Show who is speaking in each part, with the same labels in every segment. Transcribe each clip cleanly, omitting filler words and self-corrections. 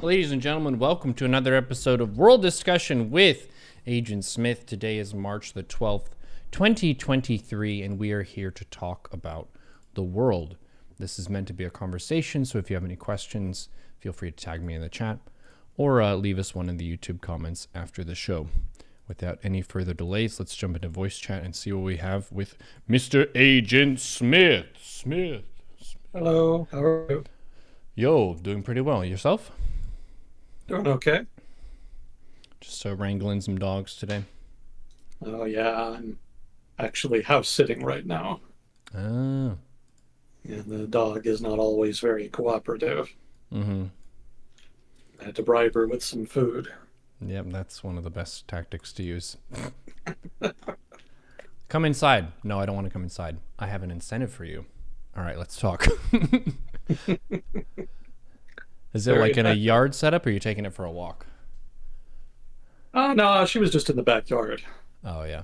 Speaker 1: Ladies and gentlemen, welcome to another episode of World Discussion with Agent Smith. Today is March the 12th, 2023, and we are here to talk about the world. This is meant to be a conversation, so if you have any questions, feel free to tag me in the chat or leave us one in the YouTube comments after the show. Without any further delays, let's jump into voice chat and see what we have with Mr. Agent Smith.
Speaker 2: Hello, how are you?
Speaker 1: Yo, doing pretty well. Yourself?
Speaker 2: Doing okay?
Speaker 1: Just wrangling some dogs today.
Speaker 2: Oh yeah, I'm actually house sitting right now.
Speaker 1: Ah.
Speaker 2: And the dog is not always very cooperative.
Speaker 1: Mm-hmm.
Speaker 2: I had to bribe her with some food.
Speaker 1: Yep, that's one of the best tactics to use. Come inside. No, I don't want to come inside. I have an incentive for you. All right, let's talk. Is it
Speaker 2: Very
Speaker 1: like in a
Speaker 2: effective.
Speaker 1: yard setup, or are you taking it for a walk?
Speaker 2: Oh no, she was just in the backyard.
Speaker 1: Oh, yeah.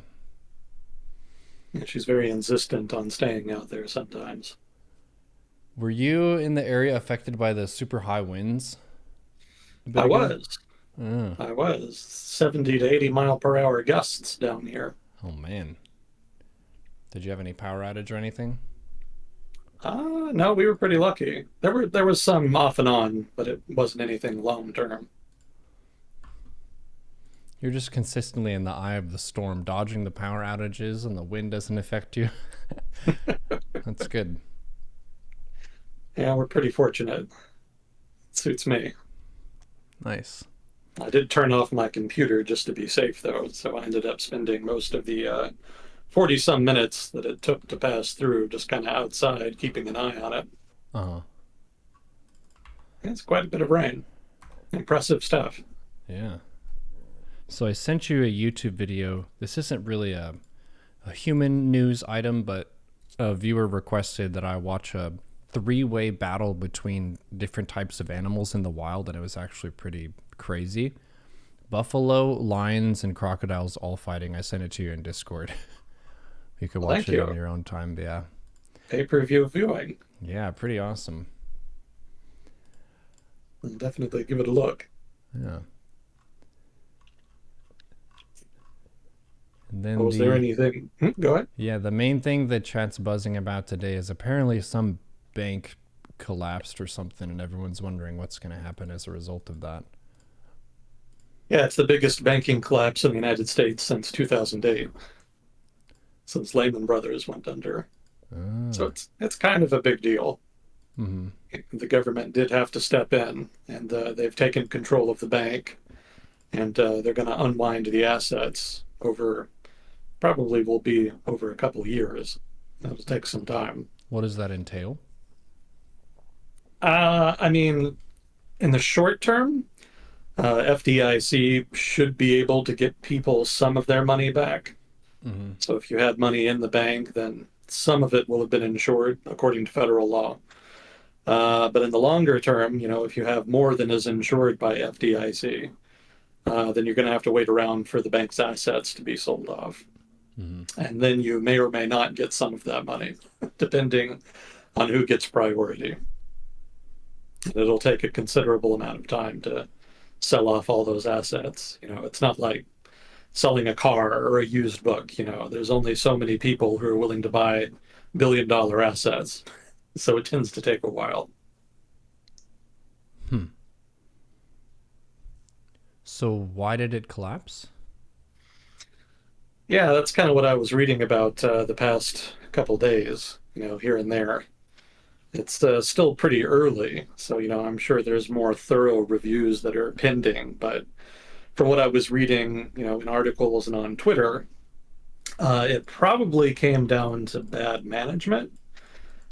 Speaker 2: Yeah, she's very insistent on staying out there sometimes.
Speaker 1: Were you in the area affected by the super high winds a bit
Speaker 2: I
Speaker 1: ago?
Speaker 2: was.
Speaker 1: Oh,
Speaker 2: I was. 70 to 80 mile per hour gusts down here.
Speaker 1: oh man. Did you have any power outage or anything?
Speaker 2: No, we were pretty lucky. There was some off and on, but it wasn't anything long term.
Speaker 1: You're just consistently in the eye of the storm, dodging the power outages, and the wind doesn't affect you. That's good.
Speaker 2: Yeah, we're pretty fortunate. It suits me.
Speaker 1: Nice.
Speaker 2: I did turn off my computer just to be safe, though, so I ended up spending most of the 40 some minutes that it took to pass through just kind of outside, keeping an eye on it.
Speaker 1: Uh-huh.
Speaker 2: It's quite a bit of rain. Impressive stuff.
Speaker 1: Yeah. So I sent you a YouTube video. This isn't really a human news item, but a viewer requested that I watch a three-way battle between different types of animals in the wild, and it was actually pretty crazy. Buffalo, lions, and crocodiles all fighting. I sent it to you in Discord. You could
Speaker 2: Well,
Speaker 1: watch
Speaker 2: thank
Speaker 1: it on
Speaker 2: you.
Speaker 1: your own time. Yeah.
Speaker 2: Pay-per-view viewing.
Speaker 1: Yeah, pretty awesome.
Speaker 2: I'll definitely give it a look.
Speaker 1: Yeah. And then
Speaker 2: Was there
Speaker 1: the
Speaker 2: anything? Go ahead.
Speaker 1: Yeah, the main thing that chat's buzzing about today is apparently some bank collapsed or something, and everyone's wondering what's going to happen as a result of that.
Speaker 2: Yeah, it's the biggest banking collapse in the United States since 2008, since Lehman Brothers went under. So
Speaker 1: Ah.
Speaker 2: it's kind of a big deal.
Speaker 1: Mm-hmm.
Speaker 2: The government did have to step in, and they've taken control of the bank, and they're going to unwind the assets over probably will be over a couple of years. That'll take some time.
Speaker 1: What does that entail?
Speaker 2: I mean, in the short term, FDIC should be able to get people some of their money back.
Speaker 1: Mm-hmm.
Speaker 2: So if you had money in the bank, then some of it will have been insured according to federal law. But in the longer term, if you have more than is insured by FDIC, then you're going to have to wait around for the bank's assets to be sold off.
Speaker 1: Mm-hmm.
Speaker 2: And then you may or may not get some of that money, depending on who gets priority. And it'll take a considerable amount of time to sell off all those assets. It's not like selling a car or a used book. There's only so many people who are willing to buy billion-dollar assets. So it tends to take a while.
Speaker 1: Hmm. So why did it collapse?
Speaker 2: Yeah, that's kind of what I was reading about the past couple days, here and there. It's still pretty early, so I'm sure there's more thorough reviews that are pending. But from what I was reading, in articles and on Twitter, it probably came down to bad management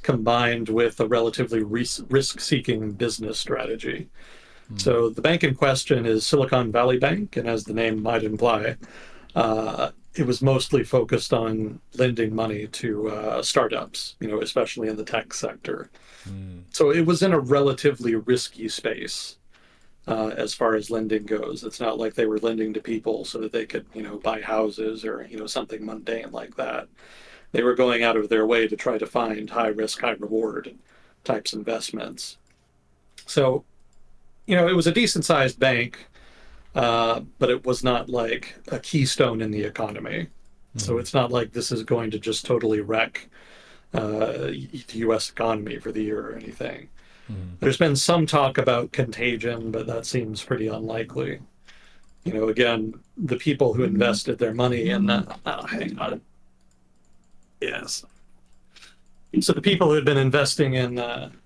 Speaker 2: combined with a relatively risk-seeking business strategy.
Speaker 1: Hmm.
Speaker 2: So the bank in question is Silicon Valley Bank, and as the name might imply, it was mostly focused on lending money to startups, especially in the tech sector.
Speaker 1: Hmm.
Speaker 2: So it was in a relatively risky space as far as lending goes. It's not like they were lending to people so that they could, buy houses or, something mundane like that. They were going out of their way to try to find high risk, high reward types investments. So it was a decent sized bank, but it was not like a keystone in the economy. So
Speaker 1: Mm-hmm.
Speaker 2: it's not like this is going to just totally wreck the U.S. economy for the year or anything.
Speaker 1: Mm-hmm.
Speaker 2: There's been some talk about contagion, but that seems pretty unlikely. Again, the people who invested their money in, hang on, yes. So the people who had been investing in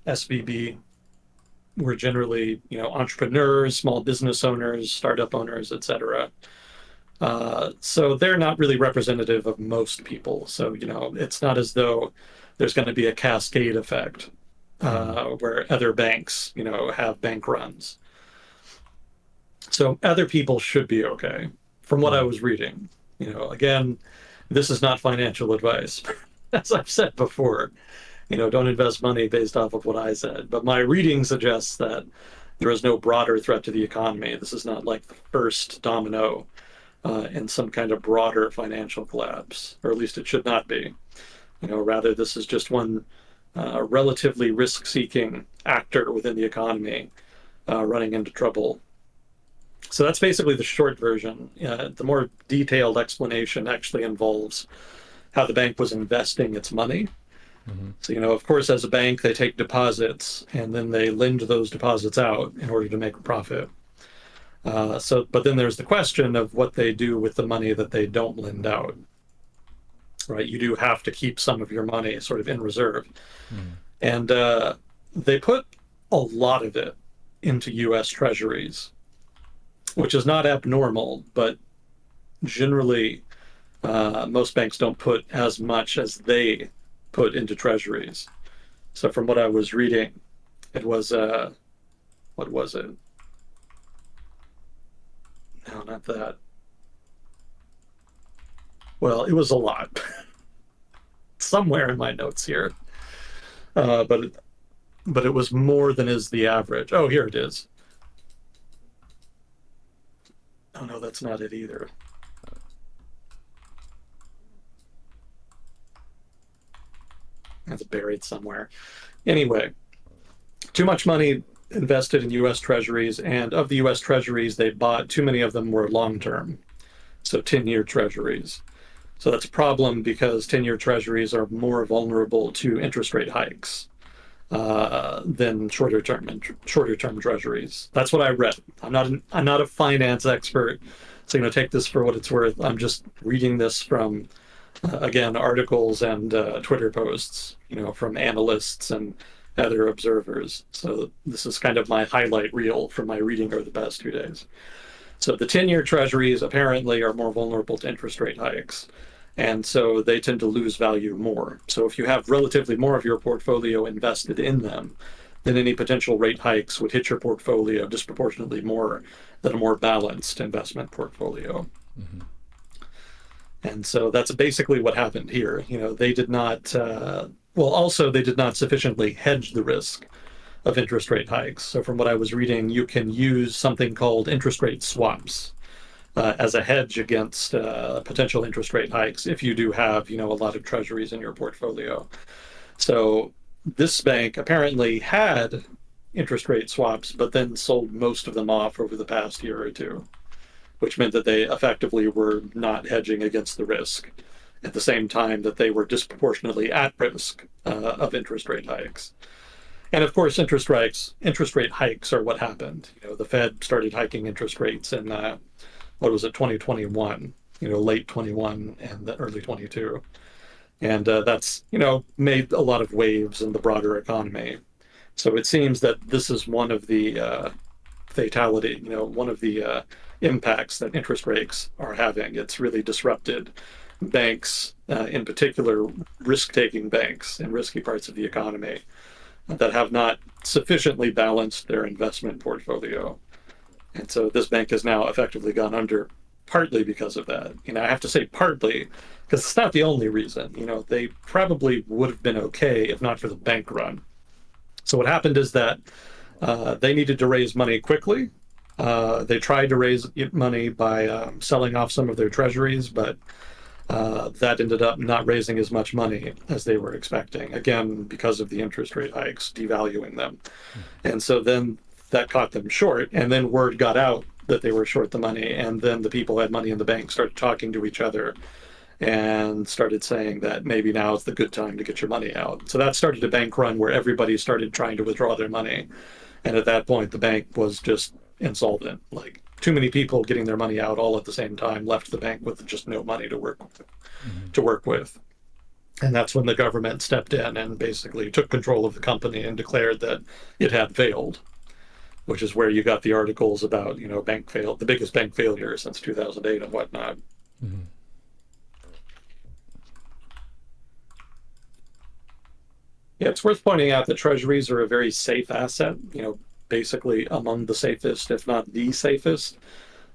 Speaker 2: SVB were generally, entrepreneurs, small business owners, startup owners, etc. So they're not really representative of most people. So, it's not as though there's going to be a cascade effect
Speaker 1: Mm-hmm.
Speaker 2: where other banks, have bank runs. So other people should be okay from what I
Speaker 1: Mm-hmm.
Speaker 2: was reading. Again, this is not financial advice. As I've said before, don't invest money based off of what I said. But my reading suggests that there is no broader threat to the economy. This is not like the first domino in some kind of broader financial collapse, or at least it should not be. Rather, this is just one relatively risk seeking actor within the economy running into trouble. So that's basically the short version. The more detailed explanation actually involves how the bank was investing its money.
Speaker 1: Mm-hmm.
Speaker 2: So, of course, as a bank, they take deposits and then they lend those deposits out in order to make a profit. But then there's the question of what they do with the money that they don't lend out, right? You do have to keep some of your money sort of in reserve.
Speaker 1: Mm-hmm.
Speaker 2: And they put a lot of it into US treasuries, which is not abnormal, but generally, most banks don't put as much as they put into treasuries. So from what I was reading, it was what was it? No, not that. Well, it was a lot. Somewhere in my notes here, uh, but but it was more than is the average. Oh, here it is. Oh no, that's not it either. It's buried somewhere. Anyway, too much money invested in U.S. Treasuries, and of the U.S. Treasuries they bought, too many of them were long term, so 10-year Treasuries. So that's a problem because 10-year Treasuries are more vulnerable to interest rate hikes than shorter term Treasuries. That's what I read. I'm not a finance expert, so take this for what it's worth. I'm just reading this from again articles and Twitter posts, from analysts and other observers. So this is kind of my highlight reel from my reading over the past 2 days. So the 10-year treasuries apparently are more vulnerable to interest rate hikes. And so they tend to lose value more. So if you have relatively more of your portfolio invested in them, then any potential rate hikes would hit your portfolio disproportionately more than a more balanced investment portfolio.
Speaker 1: Mm-hmm.
Speaker 2: And so that's basically what happened here. They did not, also, they did not sufficiently hedge the risk of interest rate hikes. So, from what I was reading, you can use something called interest rate swaps as a hedge against potential interest rate hikes if you do have, a lot of treasuries in your portfolio. So, this bank apparently had interest rate swaps, but then sold most of them off over the past year or two, which meant that they effectively were not hedging against the risk at the same time that they were disproportionately at risk of interest rate hikes. And of course, interest rate hikes are what happened. The Fed started hiking interest rates in what was it, 2021, late 21 and the early 22. And that's, made a lot of waves in the broader economy. So it seems that this is one of the one of the impacts that interest rates are having. It's really disrupted banks, in particular, risk-taking banks in risky parts of the economy that have not sufficiently balanced their investment portfolio. And so this bank has now effectively gone under partly because of that. I have to say partly because it's not the only reason. They probably would have been okay if not for the bank run. So what happened is that they needed to raise money quickly. They tried to raise money by selling off some of their treasuries, but that ended up not raising as much money as they were expecting, again, because of the interest rate hikes, devaluing them. And so then that caught them short. And then word got out that they were short the money. And then the people who had money in the bank started talking to each other and started saying that maybe now is the good time to get your money out. So that started a bank run where everybody started trying to withdraw their money. And at that point, the bank was just insolvent. Like too many people getting their money out all at the same time left the bank with just no money to work with. And that's when the government stepped in and basically took control of the company and declared that it had failed, which is where you got the articles about, bank fail, the biggest bank failure since 2008 and whatnot.
Speaker 1: Mm-hmm.
Speaker 2: Yeah, it's worth pointing out that treasuries are a very safe asset, basically among the safest, if not the safest,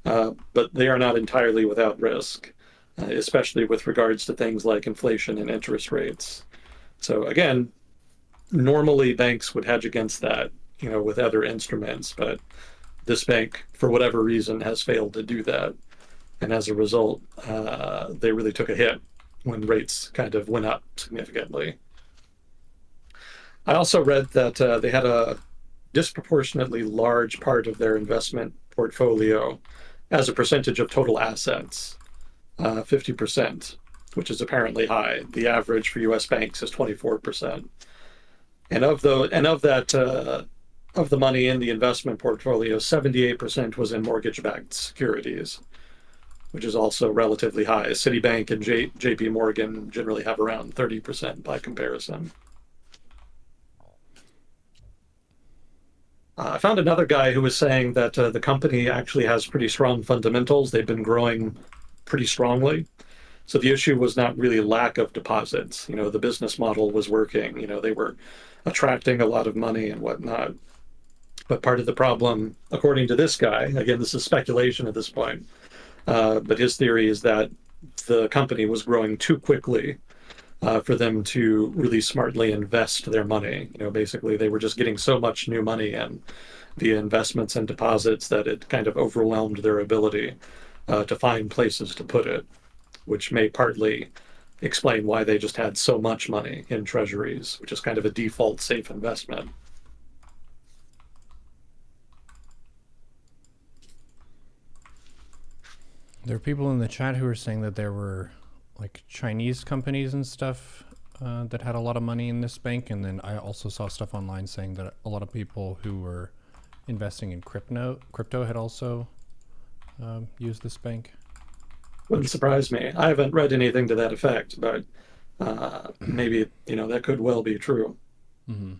Speaker 2: but they are not entirely without risk, especially with regards to things like inflation and interest rates. So again, normally banks would hedge against that, with other instruments, but this bank, for whatever reason, has failed to do that. And as a result, they really took a hit when rates kind of went up significantly. I also read that they had a disproportionately large part of their investment portfolio as a percentage of total assets, 50%, which is apparently high. The average for U.S. banks is 24%. And of the money in the investment portfolio, 78% was in mortgage-backed securities, which is also relatively high. Citibank and J.P. Morgan generally have around 30% by comparison. I found another guy who was saying that the company actually has pretty strong fundamentals. They've been growing pretty strongly. So the issue was not really lack of deposits. The business model was working. They were attracting a lot of money and whatnot. But part of the problem, according to this guy, again, this is speculation at this point, but his theory is that the company was growing too quickly for them to really smartly invest their money. Basically, they were just getting so much new money in via investments and deposits that it kind of overwhelmed their ability to find places to put it, which may partly explain why they just had so much money in treasuries, which is kind of a default safe investment.
Speaker 1: There are people in the chat who are saying that there were like Chinese companies and stuff that had a lot of money in this bank, and then I also saw stuff online saying that a lot of people who were investing in crypto had also used this bank.
Speaker 2: Wouldn't surprise me. I haven't read anything to that effect, but maybe that could well be true.
Speaker 1: Mm-hmm.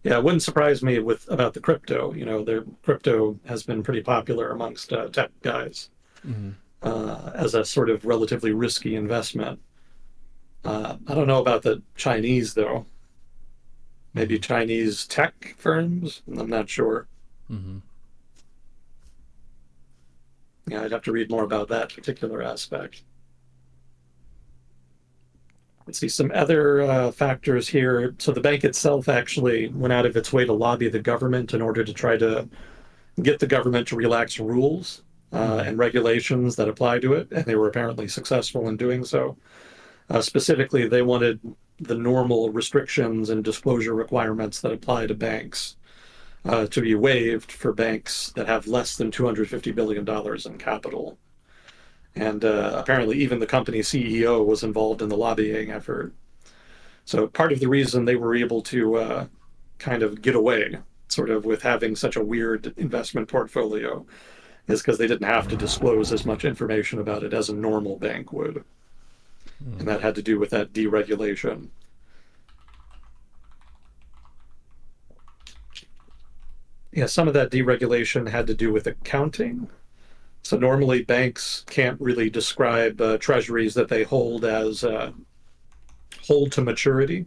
Speaker 2: Yeah, it wouldn't surprise me about the crypto. Their crypto has been pretty popular amongst tech guys.
Speaker 1: Mm-hmm.
Speaker 2: As a sort of relatively risky investment. I don't know about the Chinese, though. Maybe Chinese tech firms? I'm not sure.
Speaker 1: Mm-hmm.
Speaker 2: Yeah, I'd have to read more about that particular aspect. Let's see some other factors here. So the bank itself actually went out of its way to lobby the government in order to try to get the government to relax rules and regulations that apply to it, and they were apparently successful in doing so. Specifically, they wanted the normal restrictions and disclosure requirements that apply to banks to be waived for banks that have less than $250 billion in capital. And apparently, even the company CEO was involved in the lobbying effort. So part of the reason they were able to kind of get away, sort of, with having such a weird investment portfolio is because they didn't have to disclose as much information about it as a normal bank would. And that had to do with that deregulation. Yeah, some of that deregulation had to do with accounting. So normally banks can't really describe treasuries that they hold as hold to maturity.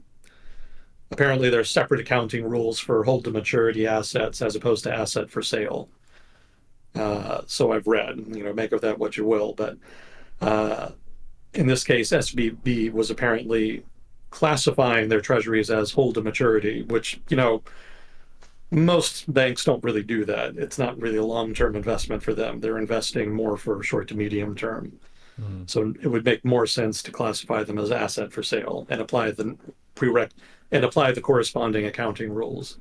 Speaker 2: Apparently, there are separate accounting rules for hold to maturity assets as opposed to asset for sale. So I've read, make of that what you will. But in this case, SVB was apparently classifying their treasuries as hold to maturity, which, most banks don't really do that. It's not really a long-term investment for them. They're investing more for short to medium term.
Speaker 1: Mm-hmm.
Speaker 2: So it would make more sense to classify them as asset for sale and apply the corresponding accounting rules.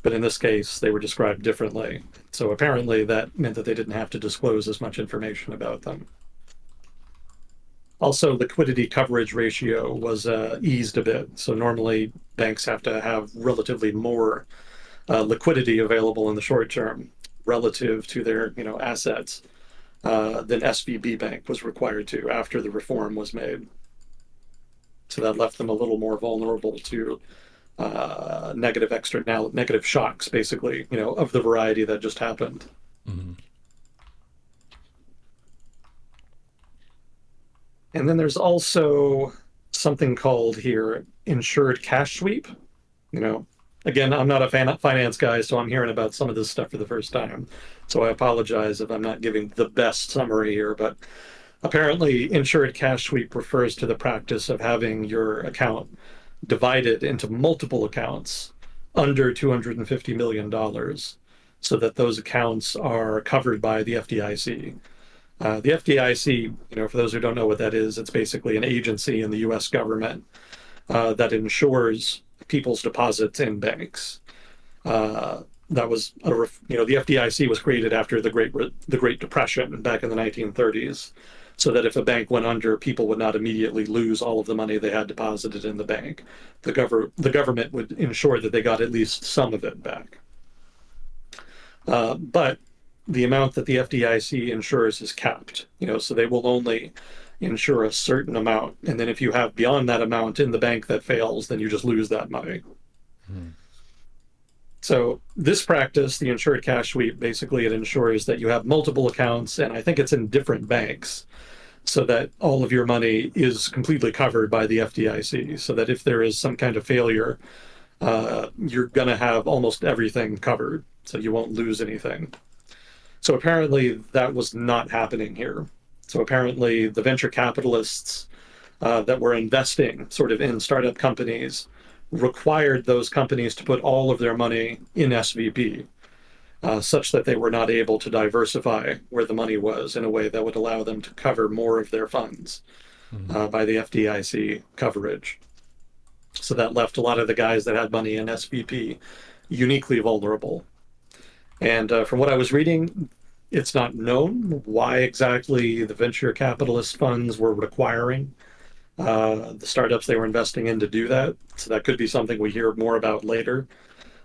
Speaker 2: but in this case, they were described differently. So apparently that meant that they didn't have to disclose as much information about them. Also, liquidity coverage ratio was eased a bit. So normally banks have to have relatively more liquidity available in the short term relative to their assets than SVB Bank was required to after the reform was made. So that left them a little more vulnerable to negative shocks, basically, of the variety that just happened.
Speaker 1: Mm-hmm.
Speaker 2: And then there's also something called here insured cash sweep. You know, again, I'm not a finance guy, so I'm hearing about some of this stuff for the first time. So I apologize if I'm not giving the best summary here, but apparently insured cash sweep refers to the practice of having your account divided into multiple accounts under $250 million so that those accounts are covered by the FDIC. The FDIC, for those who don't know what that is, it's basically an agency in the US government that insures people's deposits in banks. That was, the FDIC was created after the Great Depression back in the 1930s, so that if a bank went under, people would not immediately lose all of the money they had deposited in the bank. The government would ensure that they got at least some of it back. But the amount that the FDIC insures is capped, so they will only insure a certain amount. And then if you have beyond that amount in the bank that fails, then you just lose that money.
Speaker 1: Hmm.
Speaker 2: So this practice, the insured cash sweep, basically it ensures that you have multiple accounts, and I think it's in different banks, so that all of your money is completely covered by the FDIC, so that if there is some kind of failure, you're going to have almost everything covered, so you won't lose anything. So apparently that was not happening here. So apparently the venture capitalists that were investing sort of in startup companies required those companies to put all of their money in SVB, such that they were not able to diversify where the money was in a way that would allow them to cover more of their funds by the FDIC coverage. So that left a lot of the guys that had money in SVB uniquely vulnerable. And from what I was reading, it's not known why exactly the venture capitalist funds were requiring the startups they were investing in to do that. So that could be something we hear more about later.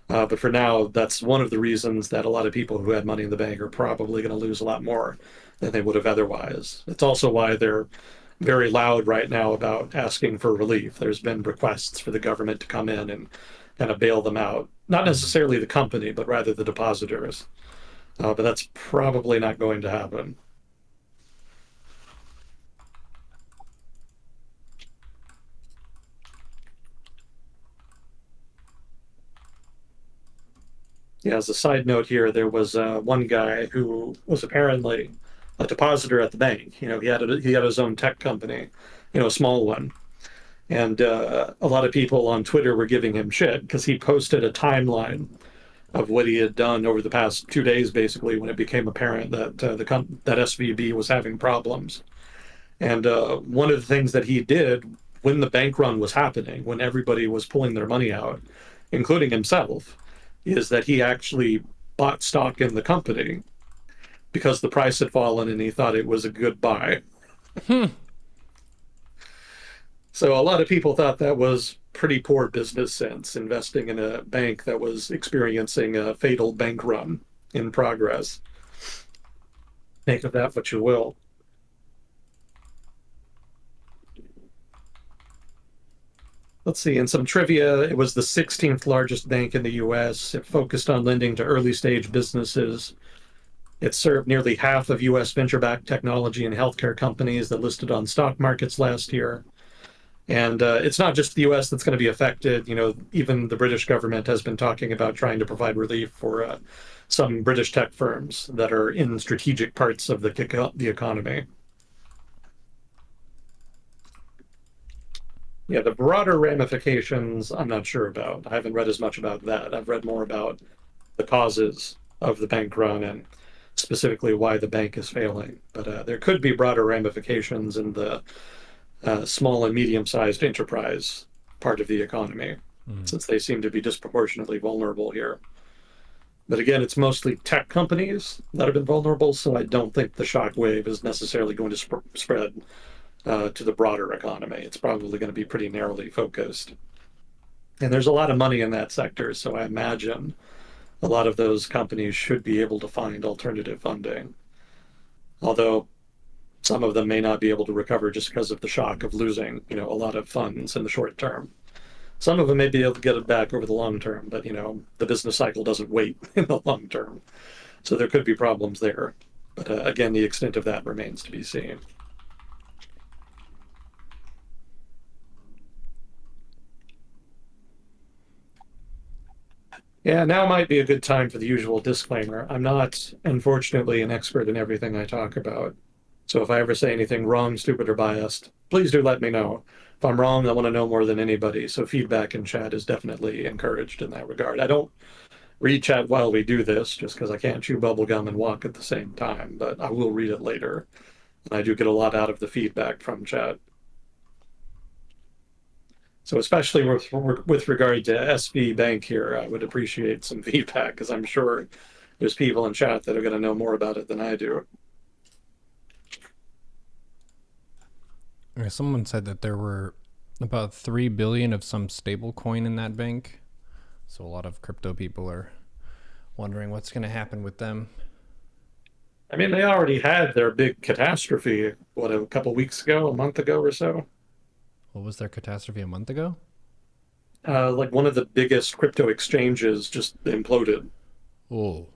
Speaker 2: But for now, that's one of the reasons that a lot of people who had money in the bank are probably going to lose a lot more than they would have otherwise. It's also why they're very loud right now about asking for relief. There's been requests for the government to come in and kind of bail them out. Not necessarily the company, but rather the depositors. But that's probably not going to happen. Yeah, as a side note here, there was one guy who was apparently a depositor at the bank. He had his own tech company, a small one. And a lot of people on Twitter were giving him shit because he posted a timeline of what he had done over the past 2 days, basically, when it became apparent that that SVB was having problems. And one of the things that he did when the bank run was happening, when everybody was pulling their money out, including himself, is that he actually bought stock in the company because the price had fallen and he thought it was a good buy. So a lot of people thought that was pretty poor business sense, investing in a bank that was experiencing a fatal bank run in progress. Make of that what you will. Let's see, in some trivia, it was the 16th largest bank in the US. It focused on lending to early stage businesses. It served nearly half of US venture backed technology and healthcare companies that listed on stock markets last year. And it's not just the US that's going to be affected. Even the British government has been talking about trying to provide relief for some British tech firms that are in strategic parts of the economy. Yeah, the broader ramifications, I'm not sure about. I haven't read as much about that. I've read more about the causes of the bank run and specifically why the bank is failing. But there could be broader ramifications in the small and medium-sized enterprise part of the economy, since they seem to be disproportionately vulnerable here. But again, it's mostly tech companies that have been vulnerable, so I don't think the shock wave is necessarily going to spread to the broader economy. It's probably going to be pretty narrowly focused. And there's a lot of money in that sector, so I imagine a lot of those companies should be able to find alternative funding. Although some of them may not be able to recover just because of the shock of losing, a lot of funds in the short term. Some of them may be able to get it back over the long term, but the business cycle doesn't wait in the long term. So there could be problems there. But again, the extent of that remains to be seen. Yeah, now might be a good time for the usual disclaimer. I'm not, unfortunately, an expert in everything I talk about. So if I ever say anything wrong, stupid, or biased, please do let me know. If I'm wrong, I want to know more than anybody. So feedback in chat is definitely encouraged in that regard. I don't read chat while we do this, just because I can't chew bubblegum and walk at the same time, but I will read it later. And I do get a lot out of the feedback from chat. So especially with regard to SV Bank here, I would appreciate some feedback because I'm sure there's people in chat that are going to know more about it than I do.
Speaker 1: Yeah, someone said that there were about 3 billion of some stable coin in that bank. So a lot of crypto people are wondering what's going to happen with them.
Speaker 2: I mean, they already had their big catastrophe, what, a couple weeks ago, a month ago or so?
Speaker 1: What was their catastrophe a month ago?
Speaker 2: Like one of the biggest crypto exchanges just imploded.
Speaker 1: Oh,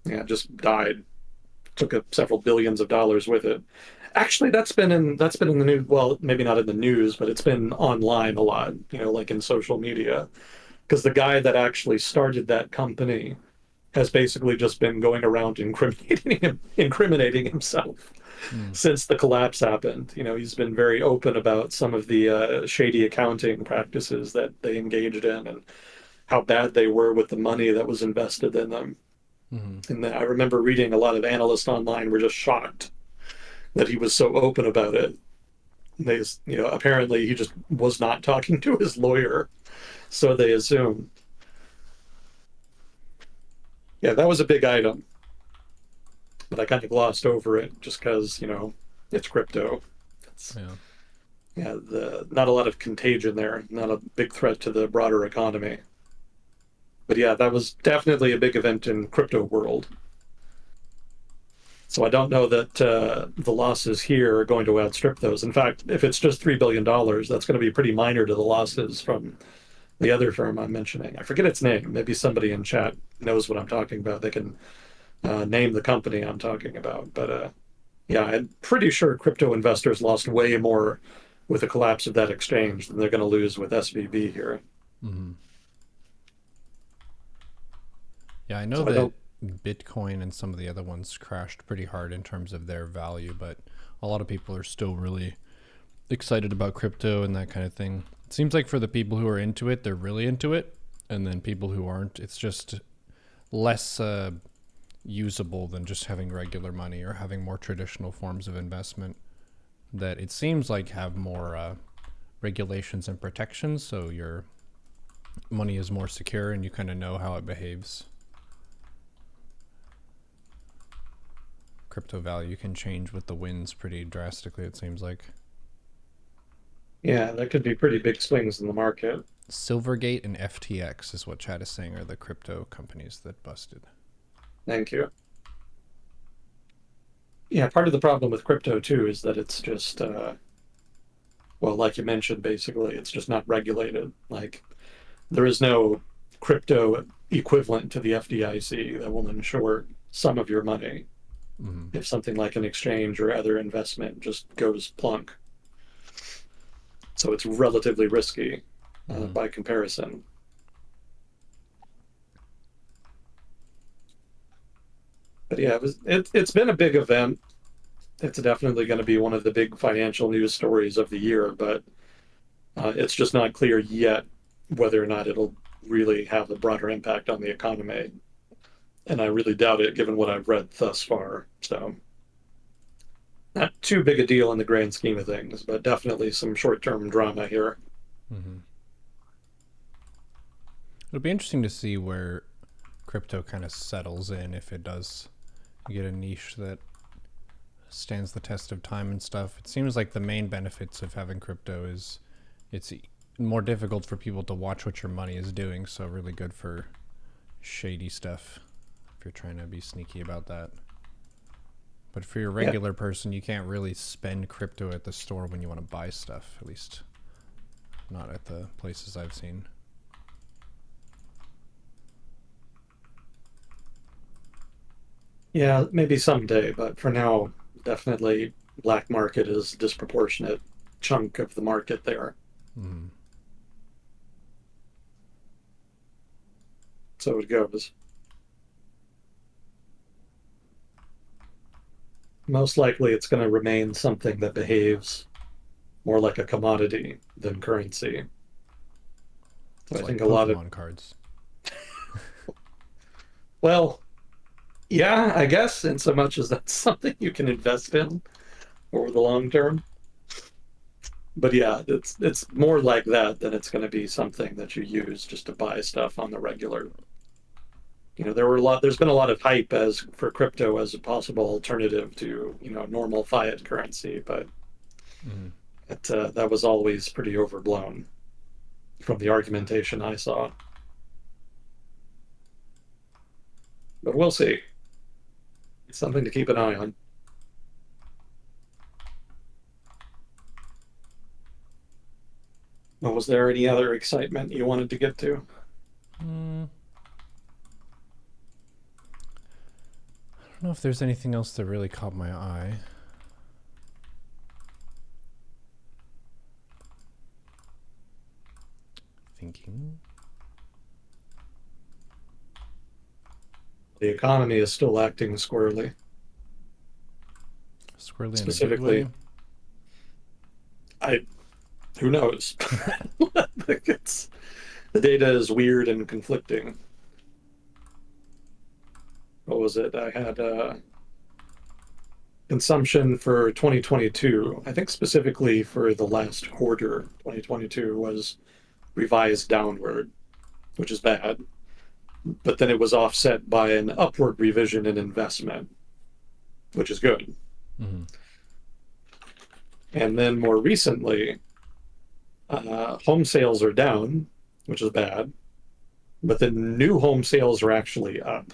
Speaker 2: Yeah, just died. Took up several billions of dollars with it. Actually, that's been in the news. Well, maybe not in the news, but it's been online a lot. Like in social media, because the guy that actually started that company has basically just been going around incriminating himself
Speaker 1: hmm.
Speaker 2: since the collapse happened. He's been very open about some of the shady accounting practices that they engaged in and how bad they were with the money that was invested in them.
Speaker 1: Mm-hmm.
Speaker 2: And I remember reading a lot of analysts online were just shocked that he was so open about it. They, apparently he just was not talking to his lawyer, so they assume. Yeah, that was a big item, but I kind of glossed over it just because it's crypto. It's,
Speaker 1: Yeah.
Speaker 2: yeah, not a lot of contagion there, not a big threat to the broader economy. But yeah, that was definitely a big event in crypto world. So I don't know that the losses here are going to outstrip those. In fact, if it's just $3 billion, that's going to be pretty minor to the losses from the other firm I'm mentioning. I forget its name. Maybe somebody in chat knows what I'm talking about. They can name the company I'm talking about. But yeah, I'm pretty sure crypto investors lost way more with the collapse of that exchange than they're going to lose with SVB here.
Speaker 1: Mm-hmm. Yeah, I know
Speaker 2: So I
Speaker 1: that
Speaker 2: don't.
Speaker 1: Bitcoin and some of the other ones crashed pretty hard in terms of their value, but a lot of people are still really excited about crypto and that kind of thing. It seems like for the people who are into it, they're really into it, and then people who aren't, it's just less usable than just having regular money or having more traditional forms of investment that it seems like have more regulations and protections, so your money is more secure and you kind of know how it behaves. Crypto value can change with the winds pretty drastically, it seems like.
Speaker 2: Yeah, that could be pretty big swings in the market.
Speaker 1: Silvergate and FTX is what chat is saying are the crypto companies that busted.
Speaker 2: Thank you. Yeah, part of the problem with crypto too is that it's just, well, like you mentioned, basically, it's just not regulated. Like, there is no crypto equivalent to the FDIC that will insure some of your money
Speaker 1: Mm-hmm.
Speaker 2: if something like an exchange or other investment just goes plunk. So it's relatively risky
Speaker 1: Mm-hmm.
Speaker 2: by comparison. But yeah, it's been a big event. It's definitely going to be one of the big financial news stories of the year, but it's just not clear yet whether or not it'll really have a broader impact on the economy. And I really doubt it given what I've read thus far. So, not too big a deal in the grand scheme of things, but definitely some short term drama here.
Speaker 1: Mm-hmm. It'll be interesting to see where crypto kind of settles in, if it does get a niche that stands the test of time and stuff. It seems like the main benefits of having crypto is it's more difficult for people to watch what your money is doing, so really good for shady stuff if you're trying to be sneaky about that. But for your regular person, you can't really spend crypto at the store when you want to buy stuff, at least not at the places I've seen.
Speaker 2: Yeah, maybe someday, but for now, definitely black market is disproportionate chunk of the market there.
Speaker 1: Mm.
Speaker 2: So it goes. Most likely it's going to remain something that behaves more like a commodity than currency. So
Speaker 1: It's
Speaker 2: I
Speaker 1: like
Speaker 2: think a lot of,
Speaker 1: Pokemon cards.
Speaker 2: well, yeah, I guess in so much as that's something you can invest in over the long term. But yeah, it's more like that than it's going to be something that you use just to buy stuff on the regular. There's been a lot of hype as for crypto as a possible alternative to, normal fiat currency, but
Speaker 1: Mm.
Speaker 2: that was always pretty overblown from the argumentation I saw. But we'll see. It's something to keep an eye on. Well, was there any other excitement you wanted to get to?
Speaker 1: Mm. I don't know if there's anything else that really caught my eye. Thinking.
Speaker 2: The economy is still acting squirrely.
Speaker 1: Squirrely in a good way.
Speaker 2: Specifically, I who knows? it's, the data is weird and conflicting. What was it? I had consumption for 2022. I think specifically for the last quarter, 2022 was revised downward, which is bad. But then it was offset by an upward revision in investment, which is good.
Speaker 1: Mm-hmm.
Speaker 2: And then more recently, home sales are down, which is bad. But the new home sales are actually up.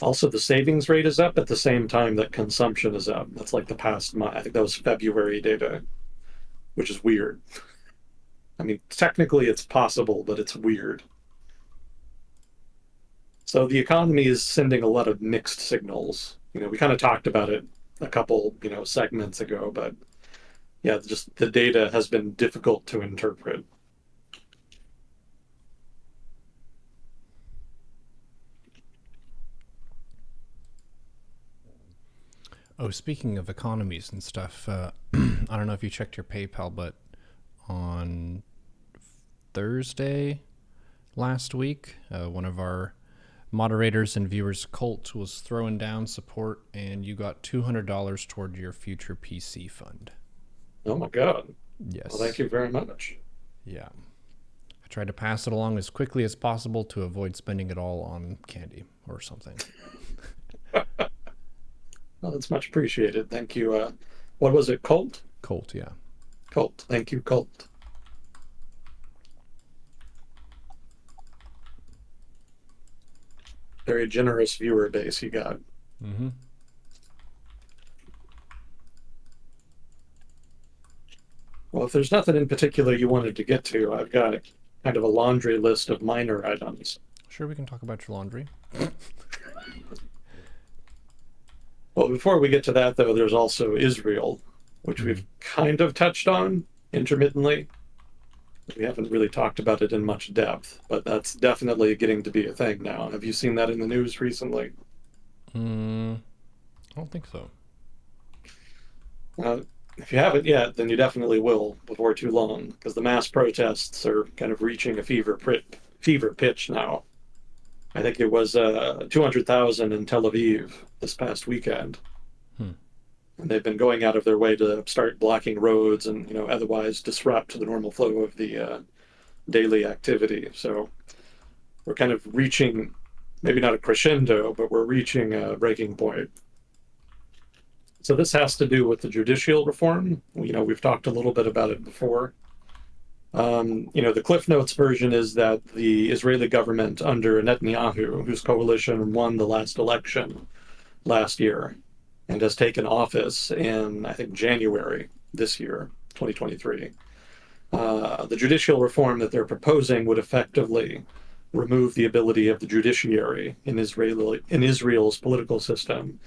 Speaker 2: Also, the savings rate is up at the same time that consumption is up. That's like the past month. I think that was February data, which is weird. I mean, technically it's possible, but it's weird. So the economy is sending a lot of mixed signals. We kind of talked about it a couple, segments ago, but yeah, just the data has been difficult to interpret.
Speaker 1: Oh, speaking of economies and stuff, I don't know if you checked your PayPal, but on Thursday last week, one of our moderators and viewers, Colt, was throwing down support, and you got $200 toward your future PC fund.
Speaker 2: Oh my God.
Speaker 1: Yes.
Speaker 2: Well, thank you very much.
Speaker 1: Yeah. I tried to pass it along as quickly as possible to avoid spending it all on candy or something.
Speaker 2: Well, that's much appreciated. Thank you. What was it, Colt?
Speaker 1: Colt, yeah.
Speaker 2: Colt. Thank you, Colt. Very generous viewer base you got.
Speaker 1: Mm-hmm.
Speaker 2: Well, if there's nothing in particular you wanted to get to, I've got kind of a laundry list of minor items.
Speaker 1: Sure, we can talk about your laundry.
Speaker 2: Well, before we get to that, though, there's also Israel, which we've kind of touched on intermittently. We haven't really talked about it in much depth, but that's definitely getting to be a thing now. Have you seen that in the news recently?
Speaker 1: I don't think so.
Speaker 2: If you haven't yet, then you definitely will before too long, because the mass protests are kind of reaching a fever pitch now. I think it was 200,000 in Tel Aviv this past weekend. And they've been going out of their way to start blocking roads and, otherwise disrupt the normal flow of the daily activity. So we're kind of reaching, maybe not a crescendo, but we're reaching a breaking point. So this has to do with the judicial reform. We've talked a little bit about it before. The Cliff Notes version is that the Israeli government under Netanyahu, whose coalition won the last election last year and has taken office in, I think, January this year, 2023. The judicial reform that they're proposing would effectively remove the ability of the judiciary in Israel's political system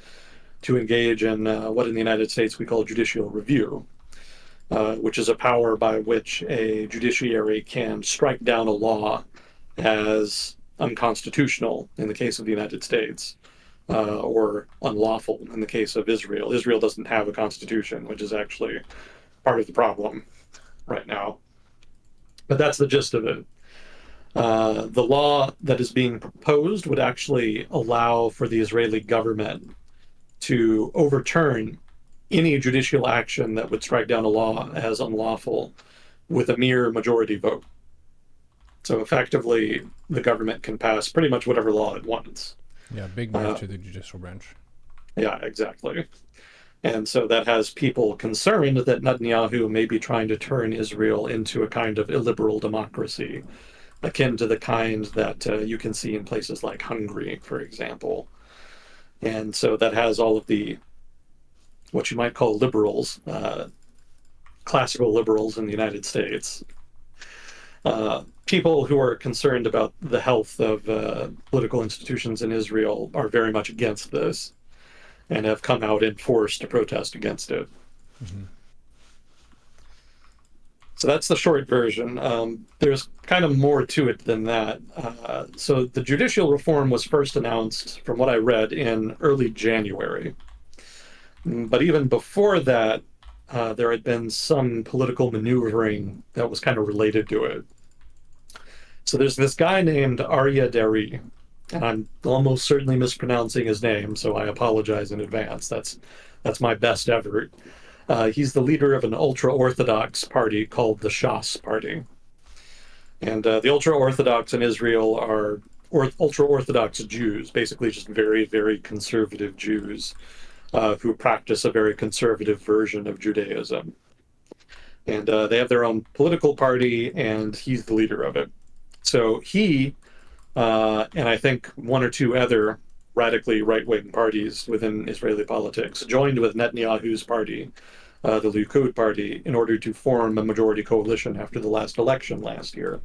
Speaker 2: to engage in what in the United States we call judicial review, which is a power by which a judiciary can strike down a law as unconstitutional in the case of the United States, or unlawful in the case of Israel. Israel doesn't have a constitution, which is actually part of the problem right now. But that's the gist of it. The law that is being proposed would actually allow for the Israeli government to overturn any judicial action that would strike down a law as unlawful with a mere majority vote. So effectively, the government can pass pretty much whatever law it wants.
Speaker 1: Yeah, big move to the judicial branch.
Speaker 2: Yeah, exactly. And so that has people concerned that Netanyahu may be trying to turn Israel into a kind of illiberal democracy, akin to the kind that you can see in places like Hungary, for example. And so that has all of the, what you might call liberals, classical liberals in the United States. People who are concerned about the health of political institutions in Israel are very much against this and have come out in force to protest against it. Mm-hmm. So that's the short version. There's kind of more to it than that. So the judicial reform was first announced, from what I read, in early January. But even before that, there had been some political maneuvering that was kind of related to it. So there's this guy named Aryeh Deri, and I'm almost certainly mispronouncing his name, so I apologize in advance. That's my best effort. He's the leader of an ultra-Orthodox party called the Shas Party. And the ultra-Orthodox in Israel are ultra-Orthodox Jews, basically just very, very conservative Jews who practice a very conservative version of Judaism. And they have their own political party, and he's the leader of it. So he, and I think one or two other radically right-wing parties within Israeli politics, joined with Netanyahu's party, the Likud party, in order to form a majority coalition after the last election last year.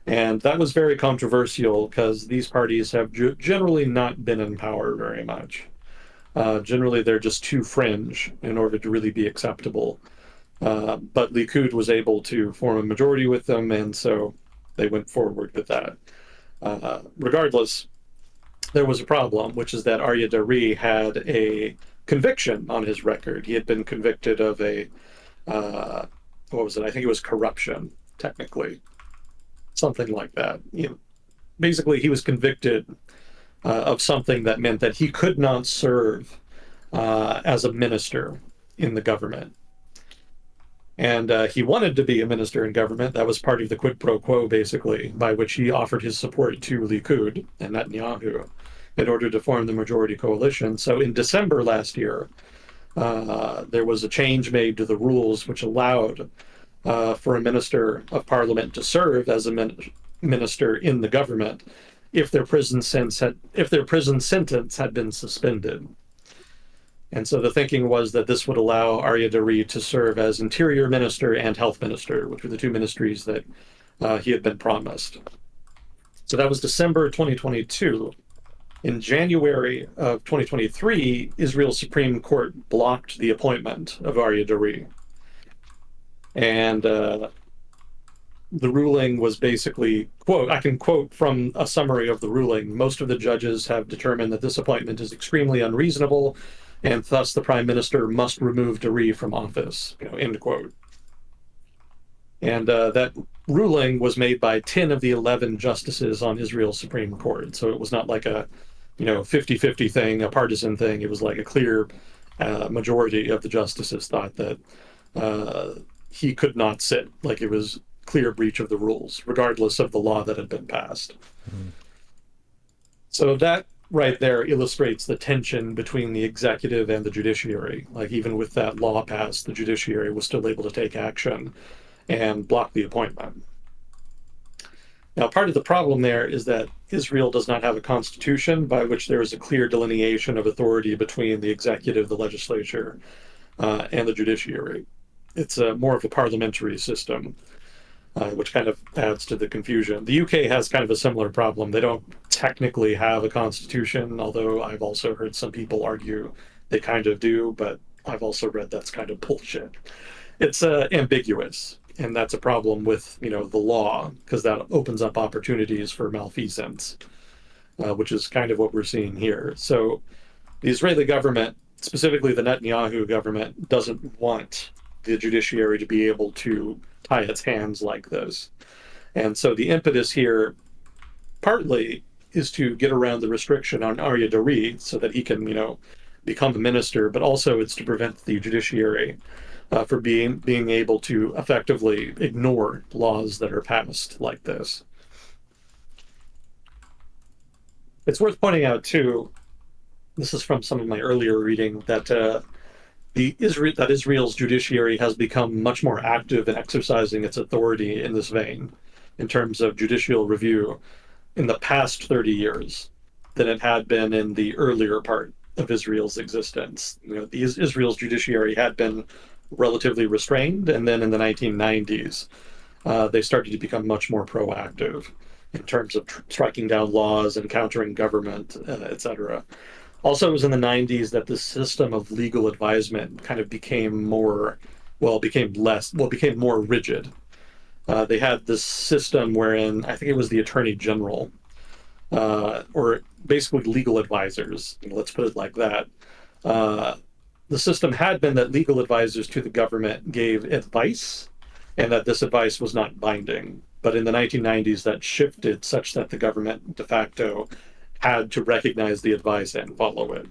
Speaker 2: And that was very controversial because these parties have generally not been in power very much. Generally, they're just too fringe in order to really be acceptable. But Likud was able to form a majority with them, and so they went forward with that. Regardless, there was a problem, which is that Aryeh Deri had a conviction on his record. He had been convicted of a, what was it? I think it was corruption, technically. Something like that. Basically, he was convicted of something that meant that he could not serve as a minister in the government. And he wanted to be a minister in government. That was part of the quid pro quo, basically, by which he offered his support to Likud and Netanyahu in order to form the majority coalition. So in December last year, there was a change made to the rules which allowed for a minister of parliament to serve as a minister in the government if their prison sentence had been suspended. And so the thinking was that this would allow Aryeh Deri to serve as Interior Minister and Health Minister, which were the two ministries that he had been promised. So that was December 2022. In January of 2023, Israel's Supreme Court blocked the appointment of Aryeh Deri. And the ruling was basically, quote, I can quote from a summary of the ruling: most of the judges have determined that this appointment is extremely unreasonable, and thus the prime minister must remove Deri from office, end quote. And that ruling was made by 10 of the 11 justices on Israel's Supreme Court. So it was not like a 50-50 thing, a partisan thing. It was like a clear majority of the justices thought that he could not sit. Like, it was clear breach of the rules, regardless of the law that had been passed.
Speaker 1: Mm.
Speaker 2: So that right there illustrates the tension between the executive and the judiciary. Like, even with that law passed, the judiciary was still able to take action and block the appointment. Now, part of the problem there is that Israel does not have a constitution by which there is a clear delineation of authority between the executive, the legislature, and the judiciary. It's more of a parliamentary system, which kind of adds to the confusion. The UK has kind of a similar problem. They don't technically have a constitution, although I've also heard some people argue they kind of do, but I've also read that's kind of bullshit. It's ambiguous, and that's a problem with the law, because that opens up opportunities for malfeasance, which is kind of what we're seeing here. So the Israeli government, specifically the Netanyahu government, doesn't want the judiciary to be able to tie its hands like this. And so the impetus here partly is to get around the restriction on Arya Deri so that he can, become a minister, but also it's to prevent the judiciary for being able to effectively ignore laws that are passed like this. It's worth pointing out too, this is from some of my earlier reading, that Israel's judiciary has become much more active in exercising its authority in this vein, in terms of judicial review, in the past 30 years than it had been in the earlier part of Israel's existence. Israel's judiciary had been relatively restrained, and then in the 1990s, they started to become much more proactive in terms of striking down laws and countering government, etc. Also, it was in the 90s that the system of legal advisement kind of became more, became more rigid. They had this system wherein I think it was the attorney general, or basically legal advisors, let's put it like that. Uh, the system had been that legal advisors to the government gave advice, and that this advice was not binding. But in the 1990s, that shifted such that the government de facto had to recognize the advice and follow it.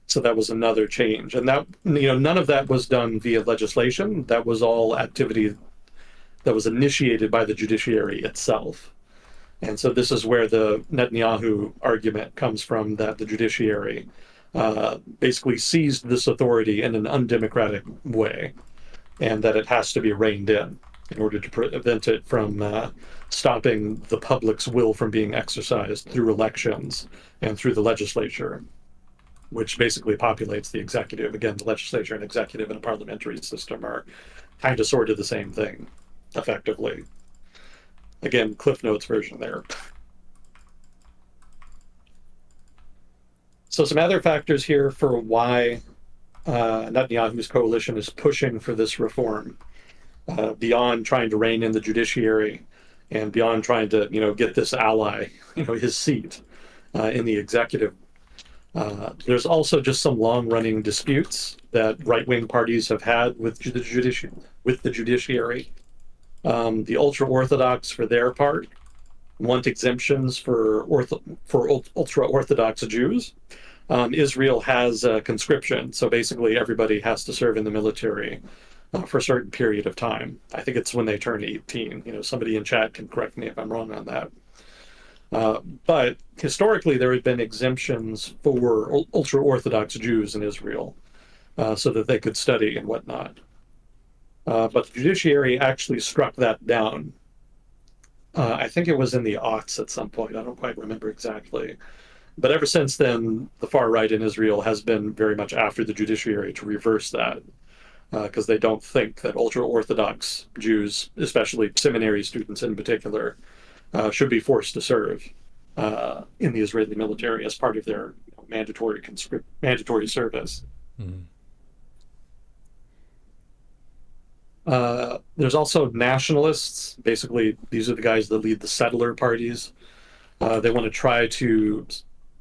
Speaker 2: So that was another change. And that, none of that was done via legislation. That was all activity that was initiated by the judiciary itself. And so this is where the Netanyahu argument comes from, that the judiciary basically seized this authority in an undemocratic way, and that it has to be reined in order to prevent it from stopping the public's will from being exercised through elections and through the legislature, which basically populates the executive. Again, the legislature and executive in a parliamentary system are kind of sort of the same thing, effectively. Again, Cliff Notes version there. So some other factors here for why Netanyahu's coalition is pushing for this reform, beyond trying to rein in the judiciary and beyond trying to, get this ally, his seat in the executive. There's also just some long-running disputes that right-wing parties have had with the judiciary. The ultra-Orthodox, for their part, want exemptions for ultra-Orthodox Jews. Israel has conscription, so basically everybody has to serve in the military for a certain period of time. I think it's when they turn 18. Somebody in chat can correct me if I'm wrong on that. But historically, there had been exemptions for ultra-Orthodox Jews in Israel, so that they could study and whatnot. But the judiciary actually struck that down. I think it was in the aughts at some point. I don't quite remember exactly. But ever since then, the far right in Israel has been very much after the judiciary to reverse that, because they don't think that ultra-Orthodox Jews, especially seminary students in particular, should be forced to serve in the Israeli military as part of their mandatory service.
Speaker 1: Mm.
Speaker 2: There's also nationalists. Basically, these are the guys that lead the settler parties. They want to try to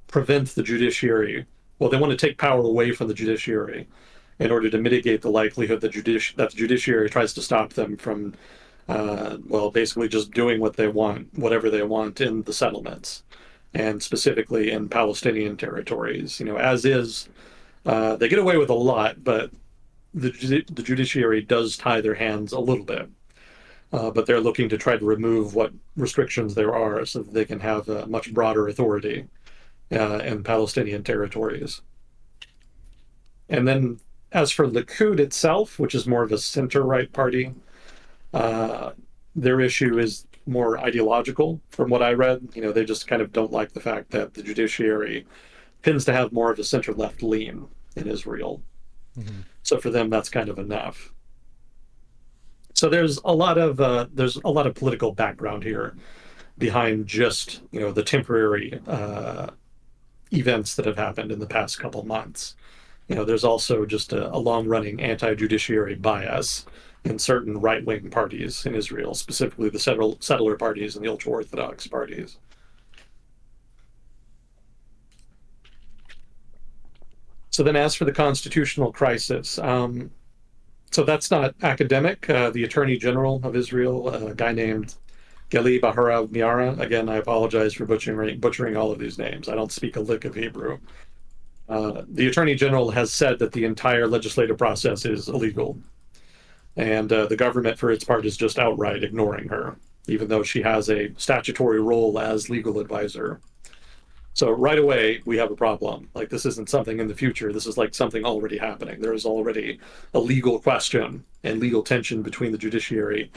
Speaker 2: prevent the judiciary. Well, they want to take power away from the judiciary in order to mitigate the likelihood that the judiciary tries to stop them from, basically just doing what they want, whatever they want in the settlements, and specifically in Palestinian territories. As is, they get away with a lot, but the judiciary does tie their hands a little bit. but they're looking to try to remove what restrictions there are so that they can have a much broader authority in Palestinian territories. And then as for Likud itself, which is more of a center-right party, uh, their issue is more ideological from what I read. They just kind of don't like the fact that the judiciary tends to have more of a center-left lean in Israel.
Speaker 1: Mm-hmm.
Speaker 2: So for them, that's kind of enough. So there's a lot of political background here behind just the temporary events that have happened in the past couple months. There's also just a long-running anti-judiciary bias in certain right-wing parties in Israel, specifically the settler parties and the ultra-Orthodox parties. So then, as for the constitutional crisis, so that's not academic. The Attorney General of Israel, a guy named Gali Baharav Miara. Again, I apologize for butchering all of these names. I don't speak a lick of Hebrew. The Attorney General has said that the entire legislative process is illegal. And the government, for its part, is just outright ignoring her, even though she has a statutory role as legal advisor. So right away, we have a problem. Like, this isn't something in the future. This is like something already happening. There is already a legal question and legal tension between the judiciary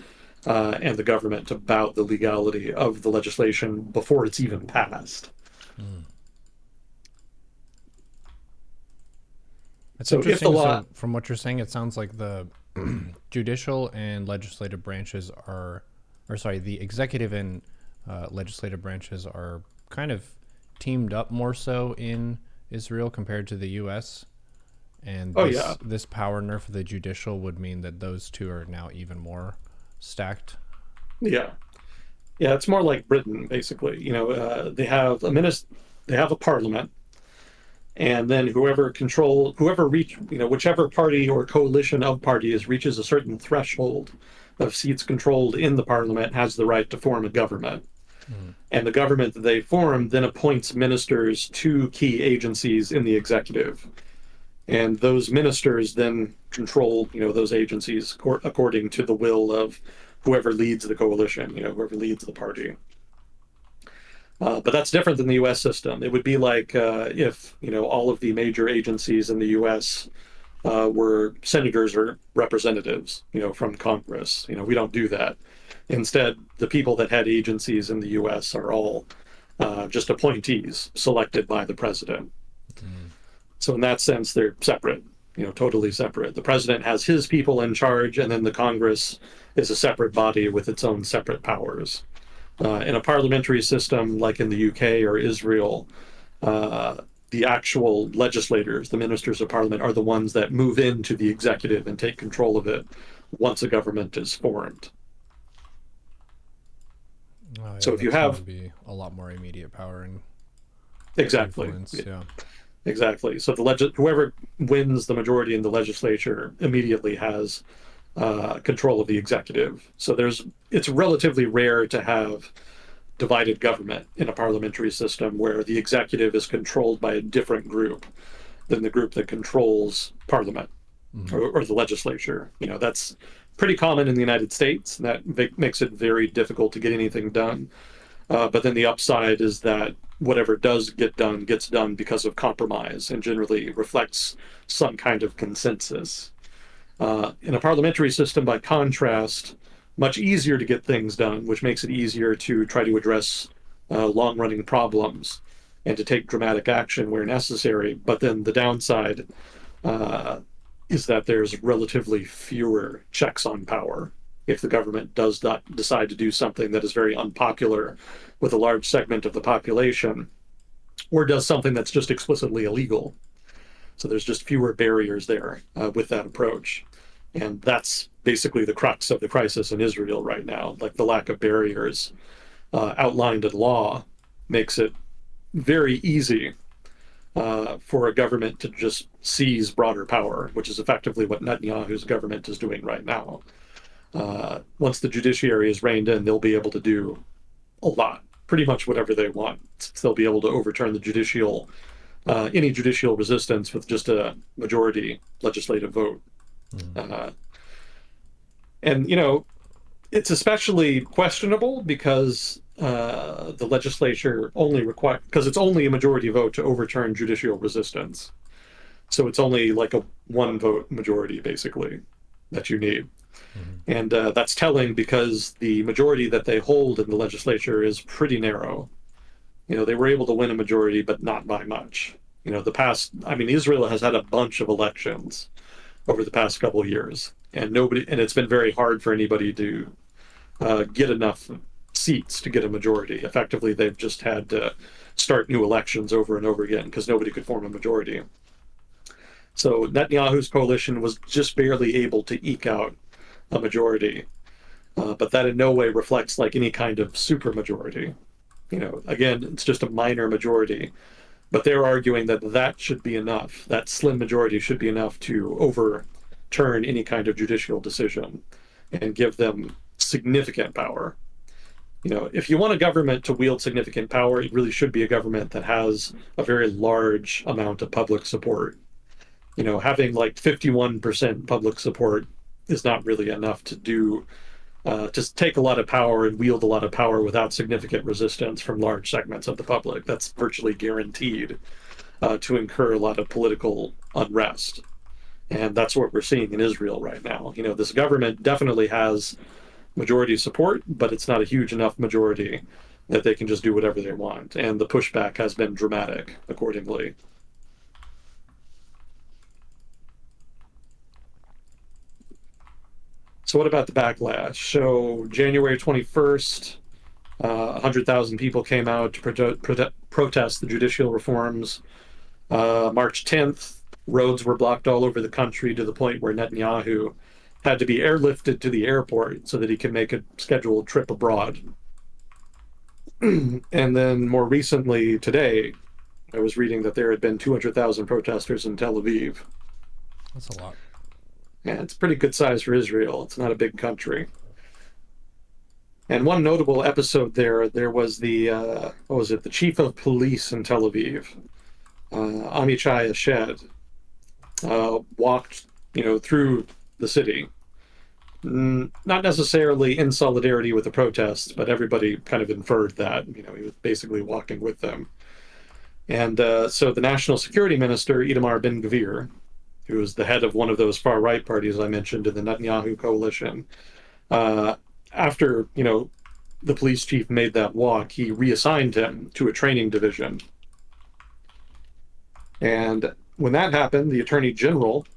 Speaker 2: and the government about the legality of the legislation before it's even passed.
Speaker 1: Mm. It's
Speaker 2: So if the
Speaker 1: interesting.
Speaker 2: law,
Speaker 1: So, from what you're saying, it sounds like the judicial and legislative branches are, or sorry, the executive and legislative branches are kind of teamed up more so in Israel compared to the U.S. And
Speaker 2: oh
Speaker 1: this
Speaker 2: yeah,
Speaker 1: this power nerf of the judicial would mean that those two are now even more stacked.
Speaker 2: yeah, yeah, it's more like Britain, basically. They have they have a parliament, and then whichever party or coalition of parties reaches a certain threshold of seats controlled in the parliament has the right to form a government.
Speaker 1: Mm.
Speaker 2: And the government that they form then appoints ministers to key agencies in the executive. And those ministers then control, those agencies according to the will of whoever leads the coalition, whoever leads the party. But that's different than the U.S. system. It would be like if all of the major agencies in the U.S. Were senators or representatives, from Congress. We don't do that. Instead, the people that had agencies in the U.S. are all just appointees selected by the president.
Speaker 1: Mm.
Speaker 2: So in that sense, they're separate, totally separate. The president has his people in charge, and then the Congress is a separate body with its own separate powers. In a parliamentary system like in the UK or Israel, uh, the actual legislators, the ministers of parliament, are the ones that move into the executive and take control of it once a government is formed.
Speaker 1: Oh
Speaker 2: So
Speaker 1: yeah,
Speaker 2: if you
Speaker 1: that's going to
Speaker 2: have
Speaker 1: be a lot more immediate power and
Speaker 2: exactly,
Speaker 1: influence. Yeah.
Speaker 2: exactly. So whoever wins the majority in the legislature immediately has control of the executive. So it's relatively rare to have divided government in a parliamentary system where the executive is controlled by a different group than the group that controls parliament
Speaker 1: Mm-hmm.
Speaker 2: or the legislature. That's pretty common in the United States, and that makes it very difficult to get anything done. But then the upside is that whatever does get done gets done because of compromise and generally reflects some kind of consensus. In a parliamentary system, by contrast, much easier to get things done, which makes it easier to try to address long running problems and to take dramatic action where necessary. But then the downside uh, is that there's relatively fewer checks on power. If the government does not decide to do something that is very unpopular with a large segment of the population, or does something that's just explicitly illegal. So there's just fewer barriers there with that approach. And that's basically the crux of the crisis in Israel right now. Like, the lack of barriers outlined in law makes it very easy for a government to just seize broader power, which is effectively what Netanyahu's government is doing right now. Once the judiciary is reined in, they'll be able to do a lot, pretty much whatever they want. They'll be able to overturn any judicial resistance with just a majority legislative vote.
Speaker 1: Mm-hmm.
Speaker 2: Uh, and It's especially questionable because the legislature only because it's only a majority vote to overturn judicial resistance. So it's only like a one vote majority, basically, that you need.
Speaker 1: Mhm.
Speaker 2: And that's telling because the majority that they hold in the legislature is pretty narrow. They were able to win a majority, but not by much. I mean, Israel has had a bunch of elections over the past couple of years, and it's been very hard for anybody to get enough seats to get a majority. Effectively, they've just had to start new elections over and over again because nobody could form a majority. So Netanyahu's coalition was just barely able to eke out a majority, but that in no way reflects like any kind of supermajority. Again, it's just a minor majority, but they're arguing that that should be enough. That slim majority should be enough to overturn any kind of judicial decision and give them significant power. If you want a government to wield significant power, it really should be a government that has a very large amount of public support. Having like 51% public support is not really enough to do to take a lot of power and wield a lot of power without significant resistance from large segments of the public. That's virtually guaranteed to incur a lot of political unrest. And that's what we're seeing in Israel right now. This government definitely has majority support, but it's not a huge enough majority that they can just do whatever they want. And the pushback has been dramatic accordingly. So what about the backlash? So January 21st, 100,000 people came out to protest the judicial reforms. March 10th, roads were blocked all over the country to the point where Netanyahu had to be airlifted to the airport so that he could make a scheduled trip abroad. And then more recently, today, I was reading that there had been 200,000 protesters in Tel Aviv.
Speaker 1: That's a lot.
Speaker 2: Yeah, it's pretty good size for Israel. It's not a big country. And one notable episode there was what was it, the chief of police in Tel Aviv, Amichai Ashed, walked, through the city, not necessarily in solidarity with the protests, but everybody kind of inferred that, he was basically walking with them. And so the national security minister, Itamar Ben-Gvir, who was the head of one of those far-right parties I mentioned in the Netanyahu coalition, after, the police chief made that walk, he reassigned him to a training division. And when that happened, the attorney general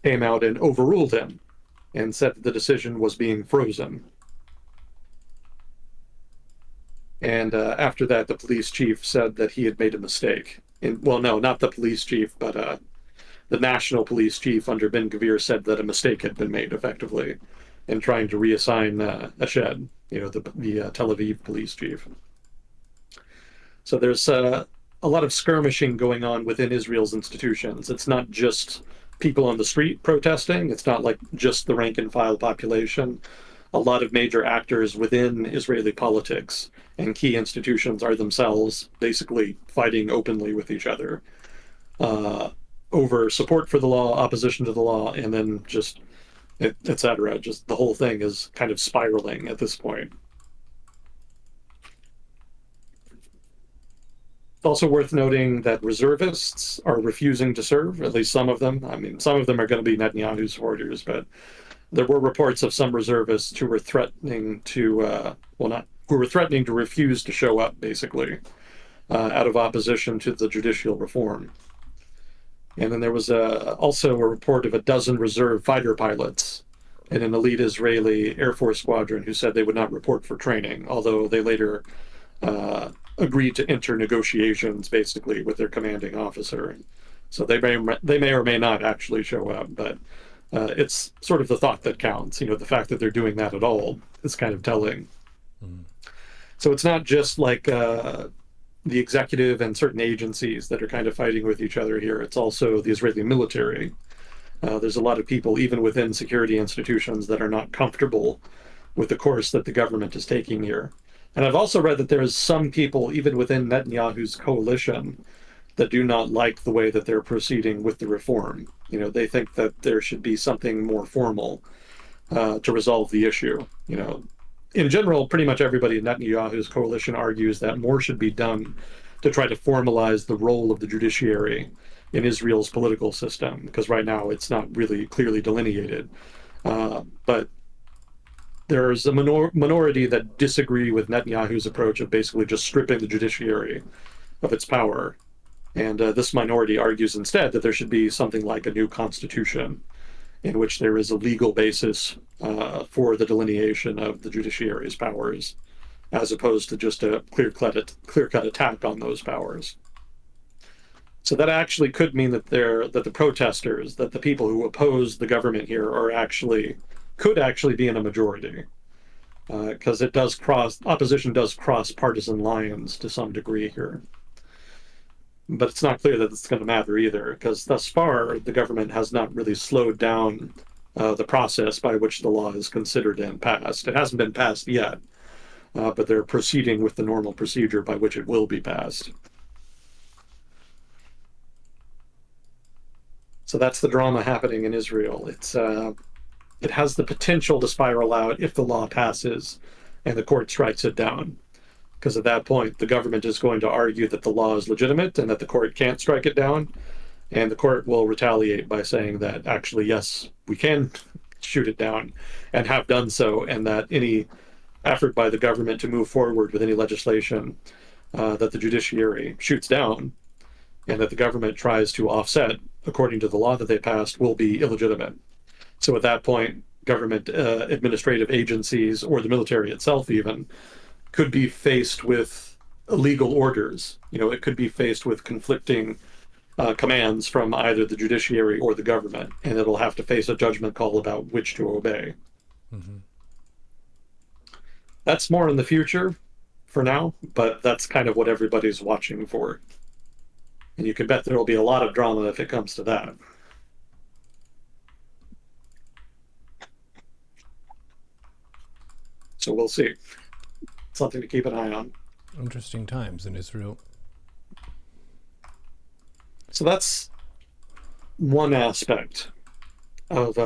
Speaker 2: came out and overruled him and said that the decision was being frozen. And after that, the police chief said that he had made a mistake. Well, no, not the police chief, but the national police chief under Ben-Gvir said that a mistake had been made, effectively, in trying to reassign Ashed, the Tel Aviv police chief. So there's a lot of skirmishing going on within Israel's institutions. It's not just people on the street protesting. It's not like just the rank and file population. A lot of major actors within Israeli politics and key institutions are themselves basically fighting openly with each other over support for the law, opposition to the law, and then just etc. Just the whole thing is kind of spiraling at this point. It's also worth noting that reservists are refusing to serve, at least some of them. I mean, some of them are going to be Netanyahu supporters, but there were reports of some reservists who were threatening to, who were threatening to refuse to show up, basically, out of opposition to the judicial reform. And then there was also a report of a dozen reserve fighter pilots in an elite Israeli Air Force squadron who said they would not report for training, although they later agreed to enter negotiations, basically, with their commanding officer. So they may or may not actually show up, but it's sort of the thought that counts. The fact that they're doing that at all is kind of telling. Mm. So it's not just like the executive and certain agencies that are kind of fighting with each other here. It's also the Israeli military. There's a lot of people, even within security institutions, that are not comfortable with the course that the government is taking here. And I've also read that there's some people, even within Netanyahu's coalition, that do not like the way that they're proceeding with the reform. They think that there should be something more formal, to resolve the issue. In general, pretty much everybody in Netanyahu's coalition argues that more should be done to try to formalize the role of the judiciary in Israel's political system, because right now it's not really clearly delineated. But there's a minority that disagree with Netanyahu's approach of basically just stripping the judiciary of its power. And this minority argues instead that there should be something like a new constitution in which there is a legal basis for the delineation of the judiciary's powers, as opposed to just a clear-cut attack on those powers. So that actually could mean that the protesters, that the people who oppose the government here could actually be in a majority, because opposition does cross partisan lines to some degree here. But it's not clear that it's going to matter either, because thus far the government has not really slowed down the process by which the law is considered and passed. It hasn't been passed yet, but they're proceeding with the normal procedure by which it will be passed. So that's the drama happening in Israel. It has the potential to spiral out if the law passes and the court strikes it down. Because at that point, the government is going to argue that the law is legitimate and that the court can't strike it down. And the court will retaliate by saying that actually, yes, we can shoot it down and have done so, and that any effort by the government to move forward with any legislation that the judiciary shoots down and that the government tries to offset according to the law that they passed will be illegitimate. So at that point, government administrative agencies or the military itself even could be faced with illegal orders. It could be faced with conflicting commands from either the judiciary or the government, and it'll have to face a judgment call about which to obey. Mm-hmm. That's more in the future for now, but that's kind of what everybody's watching for. And you can bet there'll be a lot of drama if it comes to that. So we'll see. Something to keep an eye on.
Speaker 1: Interesting times in Israel.
Speaker 2: So that's one aspect of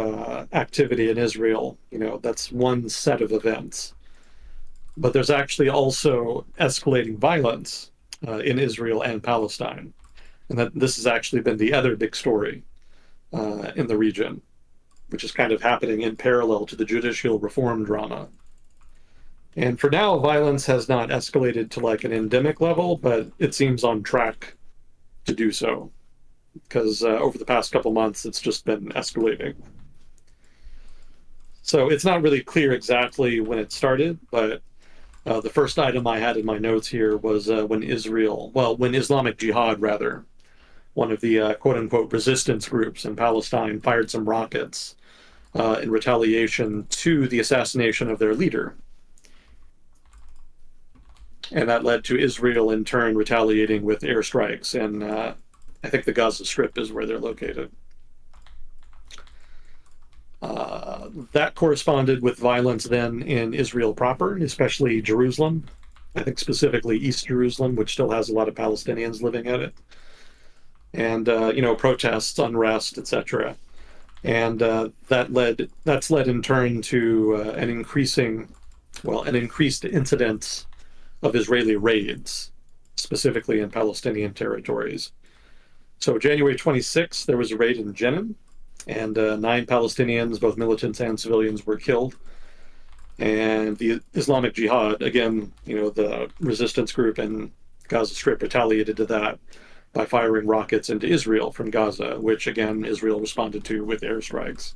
Speaker 2: activity in Israel. That's one set of events. But there's actually also escalating violence in Israel and Palestine. And that this has actually been the other big story in the region, which is kind of happening in parallel to the judicial reform drama. And for now, violence has not escalated to like an endemic level, but it seems on track to do so, because over the past couple months, it's just been escalating. So it's not really clear exactly when it started, but the first item I had in my notes here was when Islamic Jihad, rather, one of the quote-unquote resistance groups in Palestine, fired some rockets in retaliation to the assassination of their leader. And that led to Israel, in turn, retaliating with airstrikes. And I think the Gaza Strip is where they're located. That corresponded with violence then in Israel proper, especially Jerusalem. I think specifically East Jerusalem, which still has a lot of Palestinians living in it. And, protests, unrest, etc. And that's led in turn to an increased incidence of Israeli raids, specifically in Palestinian territories. So January 26th, there was a raid in Jenin, and 9 Palestinians, both militants and civilians, were killed. And the Islamic Jihad, again, the resistance group in Gaza Strip, retaliated to that by firing rockets into Israel from Gaza, which, again, Israel responded to with airstrikes.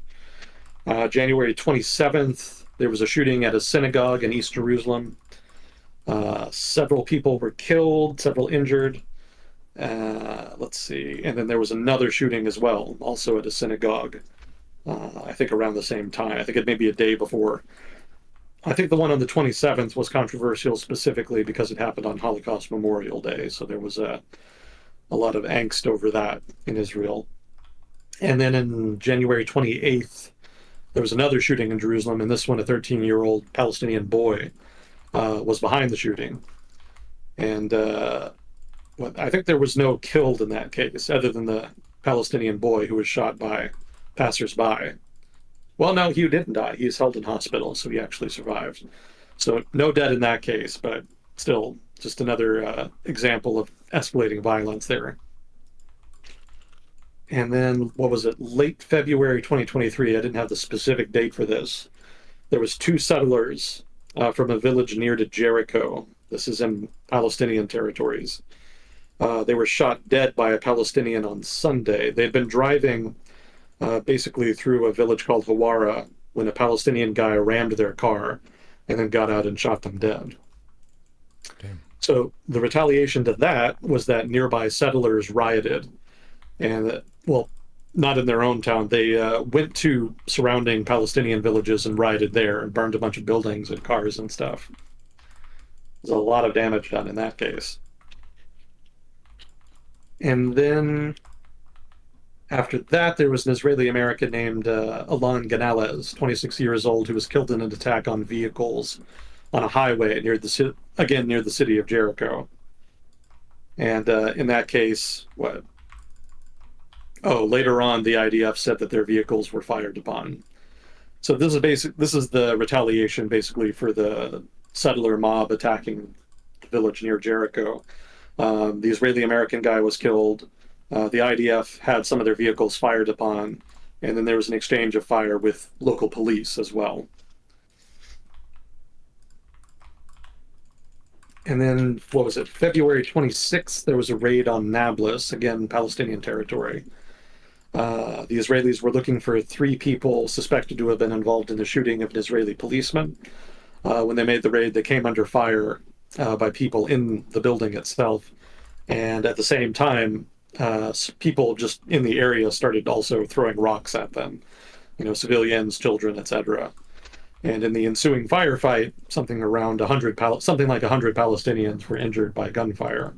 Speaker 2: January 27th, there was a shooting at a synagogue in East Jerusalem. Several people were killed, several injured. Let's see. And then there was another shooting as well, also at a synagogue, I think around the same time. I think it may be a day before. I think the one on the 27th was controversial specifically because it happened on Holocaust Memorial Day. So there was a lot of angst over that in Israel. And then in January 28th, there was another shooting in Jerusalem, and this one, a 13-year-old Palestinian boy was behind the shooting. And I think there was no killed in that case, other than the Palestinian boy who was shot by passersby. Well, no, he didn't die. He's held in hospital, so he actually survived. So no dead in that case, but still just another example of escalating violence there. And then what was it? Late February 2023. I didn't have the specific date for this. There was two settlers from a village near to Jericho. This is in Palestinian territories. They were shot dead by a Palestinian on Sunday. They'd been driving basically through a village called Hawara when a Palestinian guy rammed their car and then got out and shot them dead.
Speaker 1: Damn.
Speaker 2: So the retaliation to that was that nearby settlers rioted. And, well, not in their own town. They went to surrounding Palestinian villages and rioted there and burned a bunch of buildings and cars and stuff. There's a lot of damage done in that case. And then after that, there was an Israeli American named Alon Ganales, 26 years old, who was killed in an attack on vehicles on a highway near near the city of Jericho. And in that case, what? Oh, later on, the IDF said that their vehicles were fired upon. So this is the retaliation basically for the settler mob attacking the village near Jericho. The Israeli American guy was killed. The IDF had some of their vehicles fired upon, and then there was an exchange of fire with local police as well. And then, what was it, February 26th, there was a raid on Nablus, again, Palestinian territory. The Israelis were looking for three people suspected to have been involved in the shooting of an Israeli policeman. When they made the raid, they came under fire by people in the building itself. And at the same time, people just in the area started also throwing rocks at them, civilians, children, etc. And in the ensuing firefight, something like 100 Palestinians were injured by gunfire.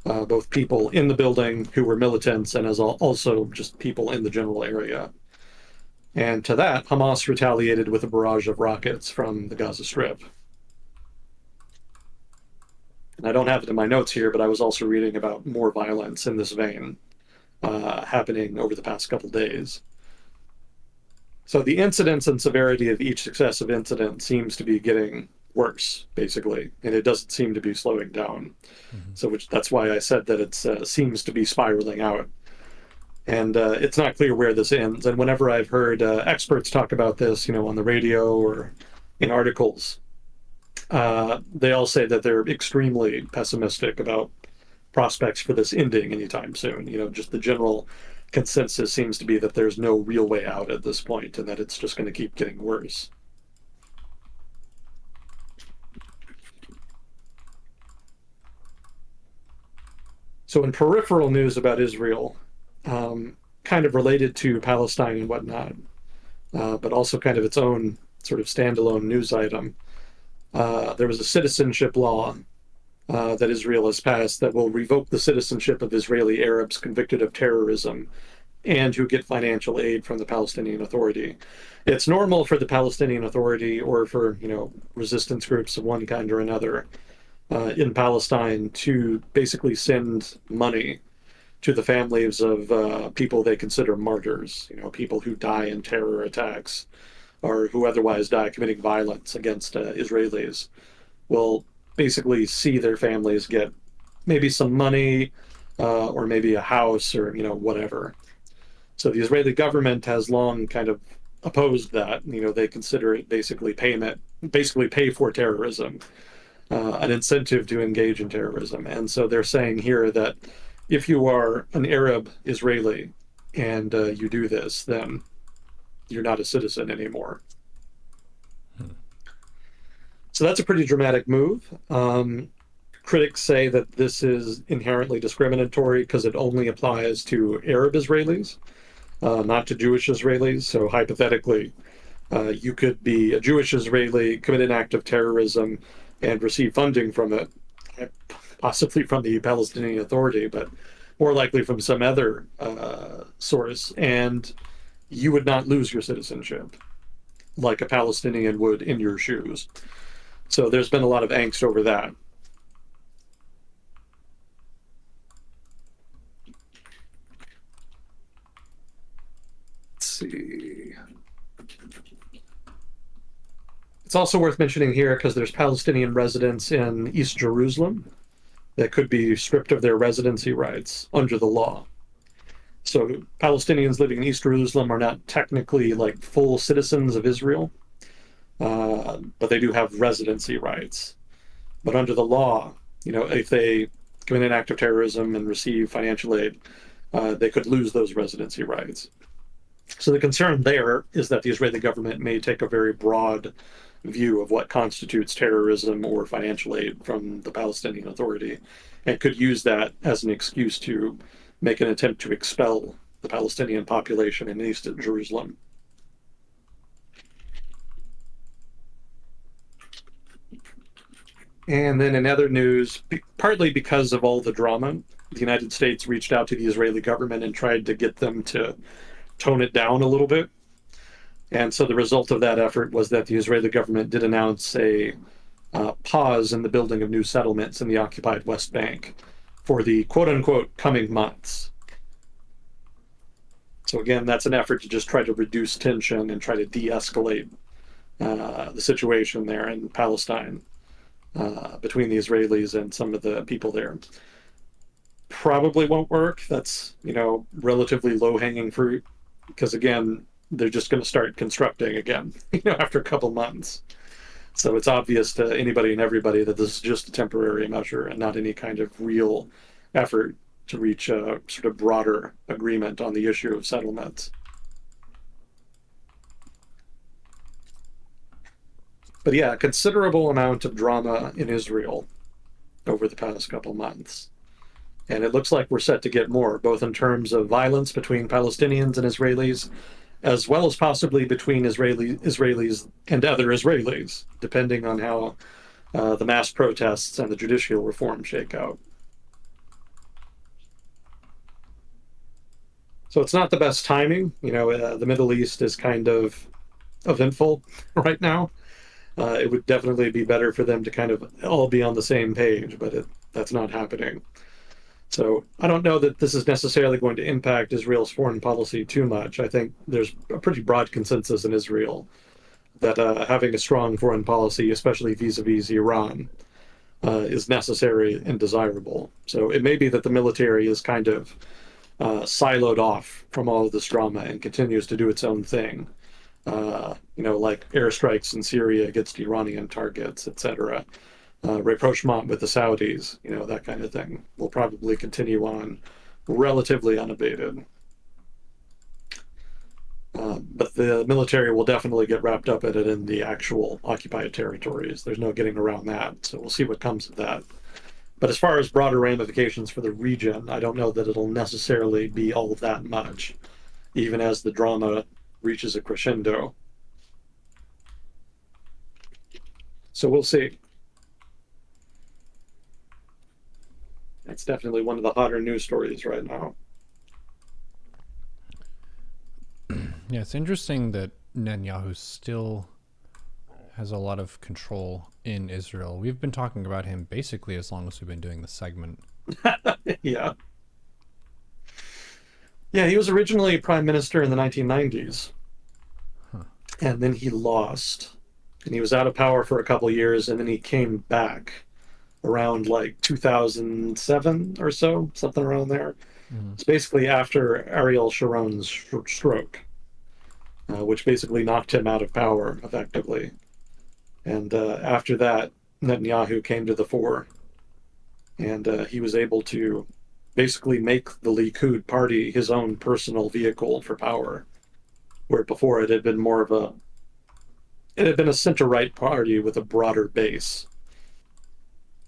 Speaker 2: Both people in the building who were militants and as also just people in the general area. And to that, Hamas retaliated with a barrage of rockets from the Gaza Strip. And I don't have it in my notes here, but I was also reading about more violence in this vein happening over the past couple days. So the incidence and severity of each successive incident seems to be getting worse, basically, and it doesn't seem to be slowing down. Mm-hmm. So that's why I said that it seems to be spiraling out. And it's not clear where this ends. And whenever I've heard experts talk about this, on the radio or in articles, they all say that they're extremely pessimistic about prospects for this ending anytime soon. Just the general consensus seems to be that there's no real way out at this point and that it's just going to keep getting worse. So in peripheral news about Israel, kind of related to Palestine and whatnot, but also kind of its own sort of standalone news item, there was a citizenship law that Israel has passed that will revoke the citizenship of Israeli Arabs convicted of terrorism and who get financial aid from the Palestinian Authority. It's normal for the Palestinian Authority or for, resistance groups of one kind or another in Palestine to basically send money to the families of people they consider martyrs, people who die in terror attacks or who otherwise die committing violence against Israelis. Will basically see their families get maybe some money or maybe a house or whatever. So the Israeli government has long kind of opposed that. They consider it basically pay for terrorism, an incentive to engage in terrorism. And so they're saying here that if you are an Arab Israeli and you do this, then you're not a citizen anymore. So that's a pretty dramatic move. Critics say that this is inherently discriminatory because it only applies to Arab Israelis, not to Jewish Israelis. So hypothetically, you could be a Jewish Israeli, commit an act of terrorism, and receive funding from it, possibly from the Palestinian Authority, but more likely from some other source, and you would not lose your citizenship like a Palestinian would in your shoes. So there's been a lot of angst over that. Let's see. It's also worth mentioning here because there's Palestinian residents in East Jerusalem that could be stripped of their residency rights under the law. So Palestinians living in East Jerusalem are not technically like full citizens of Israel, but they do have residency rights. But under the law, if they commit an act of terrorism and receive financial aid, they could lose those residency rights. So the concern there is that the Israeli government may take a very broad view of what constitutes terrorism or financial aid from the Palestinian Authority, and could use that as an excuse to make an attempt to expel the Palestinian population in East Jerusalem. And then in other news, partly because of all the drama, the United States reached out to the Israeli government and tried to get them to tone it down a little bit. And so the result of that effort was that the Israeli government did announce a pause in the building of new settlements in the occupied West Bank for the quote unquote coming months. So again, that's an effort to just try to reduce tension and try to de-escalate the situation there in Palestine between the Israelis and some of the people there. Probably won't work. That's, relatively low-hanging fruit because again, they're just going to start constructing again, after a couple months. So it's obvious to anybody and everybody that this is just a temporary measure and not any kind of real effort to reach a sort of broader agreement on the issue of settlements. But yeah, a considerable amount of drama in Israel over the past couple months. And it looks like we're set to get more, both in terms of violence between Palestinians and Israelis, as well as possibly between Israelis and other Israelis, depending on how the mass protests and the judicial reform shake out. So it's not the best timing. The Middle East is kind of eventful right now. It would definitely be better for them to kind of all be on the same page, but that's not happening. So I don't know that this is necessarily going to impact Israel's foreign policy too much. I think there's a pretty broad consensus in Israel that having a strong foreign policy, especially vis-a-vis Iran, is necessary and desirable. So it may be that the military is kind of siloed off from all of this drama and continues to do its own thing. Like airstrikes in Syria against Iranian targets, etc. Rapprochement with the Saudis, that kind of thing, will probably continue on relatively unabated. But the military will definitely get wrapped up in it in the actual occupied territories. There's no getting around that. So we'll see what comes of that. But as far as broader ramifications for the region, I don't know that it'll necessarily be all that much, even as the drama reaches a crescendo. So we'll see. That's definitely one of the hotter news stories right now.
Speaker 1: Yeah, it's interesting that Netanyahu still has a lot of control in Israel. We've been talking about him basically as long as we've been doing the segment.
Speaker 2: Yeah. Yeah, he was originally prime minister in the 1990s.
Speaker 1: Huh.
Speaker 2: And then he lost. And he was out of power for a couple years, and then he came back around like 2007 or so, something around there.
Speaker 1: Mm-hmm.
Speaker 2: It's basically after Ariel Sharon's stroke, which basically knocked him out of power effectively. And after that, Netanyahu came to the fore, and he was able to basically make the Likud party his own personal vehicle for power, where before it had been a center-right party with a broader base.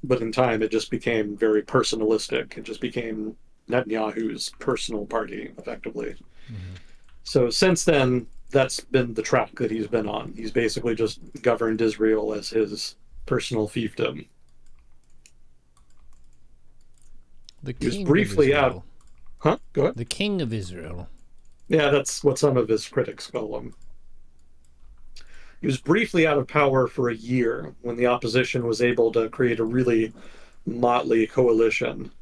Speaker 2: But in time, it just became very personalistic. It just became Netanyahu's personal party, effectively.
Speaker 1: Mm-hmm.
Speaker 2: So since then, that's been the track that he's been on. He's basically just governed Israel as his personal fiefdom.
Speaker 1: The
Speaker 2: He was
Speaker 1: king
Speaker 2: briefly
Speaker 1: of
Speaker 2: out.
Speaker 1: Israel.
Speaker 2: Huh? Go ahead.
Speaker 1: The king of Israel.
Speaker 2: Yeah, that's what some of his critics call him. He was briefly out of power for a year when the opposition was able to create a really motley coalition.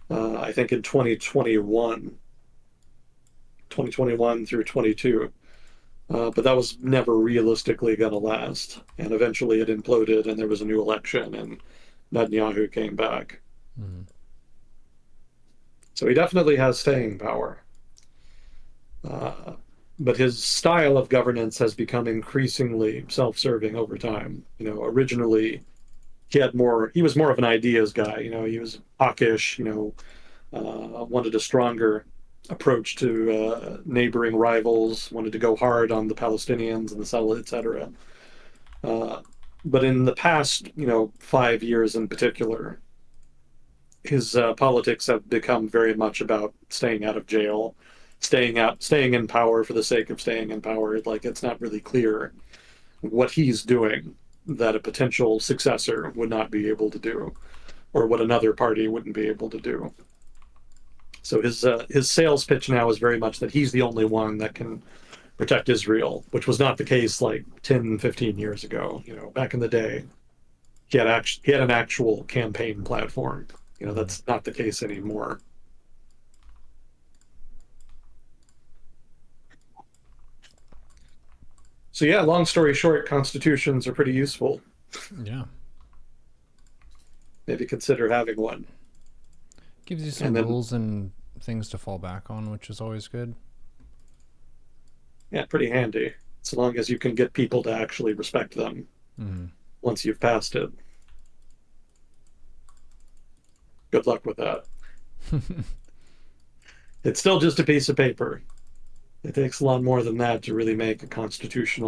Speaker 2: I think in 2021 through 22. But that was never realistically going to last. And eventually it imploded, and there was a new election, and Netanyahu came back.
Speaker 1: Mm.
Speaker 2: So he definitely has staying power. Uh, but his style of governance has become increasingly self-serving over time. Originally he was more of an ideas guy. He was hawkish. Wanted a stronger approach to neighboring rivals. Wanted to go hard on the Palestinians and the Saleh, etc. Uh, but in the past, 5 years in particular, his politics have become very much about staying out of jail, staying in power for the sake of staying in power. Like it's not really clear what he's doing that a potential successor would not be able to do, or what another party wouldn't be able to do. So his sales pitch now is very much that he's the only one that can protect Israel, which was not the case like 10, 15 years ago. Back in the day, he had an actual campaign platform.
Speaker 1: Mm.
Speaker 2: That's not the case anymore. So yeah, long story short, constitutions are pretty useful.
Speaker 1: Yeah.
Speaker 2: Maybe consider having one.
Speaker 1: Gives you
Speaker 2: And
Speaker 1: some
Speaker 2: then,
Speaker 1: rules and things to fall back on, which is always good.
Speaker 2: yeah, pretty handy. So long as you can get people to actually respect them
Speaker 1: Mm.
Speaker 2: once you've passed it. Good luck with that. It's still just a piece of paper. It takes a lot more than that to really make a constitution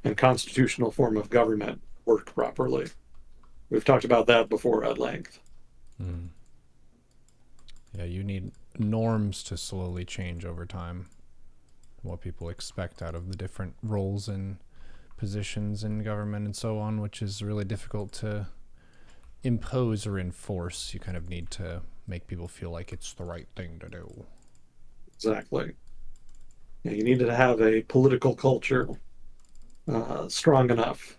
Speaker 2: and constitutional form of government work properly. We've talked about that before at length.
Speaker 1: Mm. Yeah, you need norms to slowly change over time. What people expect out of the different roles and positions in government and so on, which is really difficult to impose or enforce. You kind of need to make people feel like it's the right thing to do.
Speaker 2: Exactly. You need to have a political culture strong enough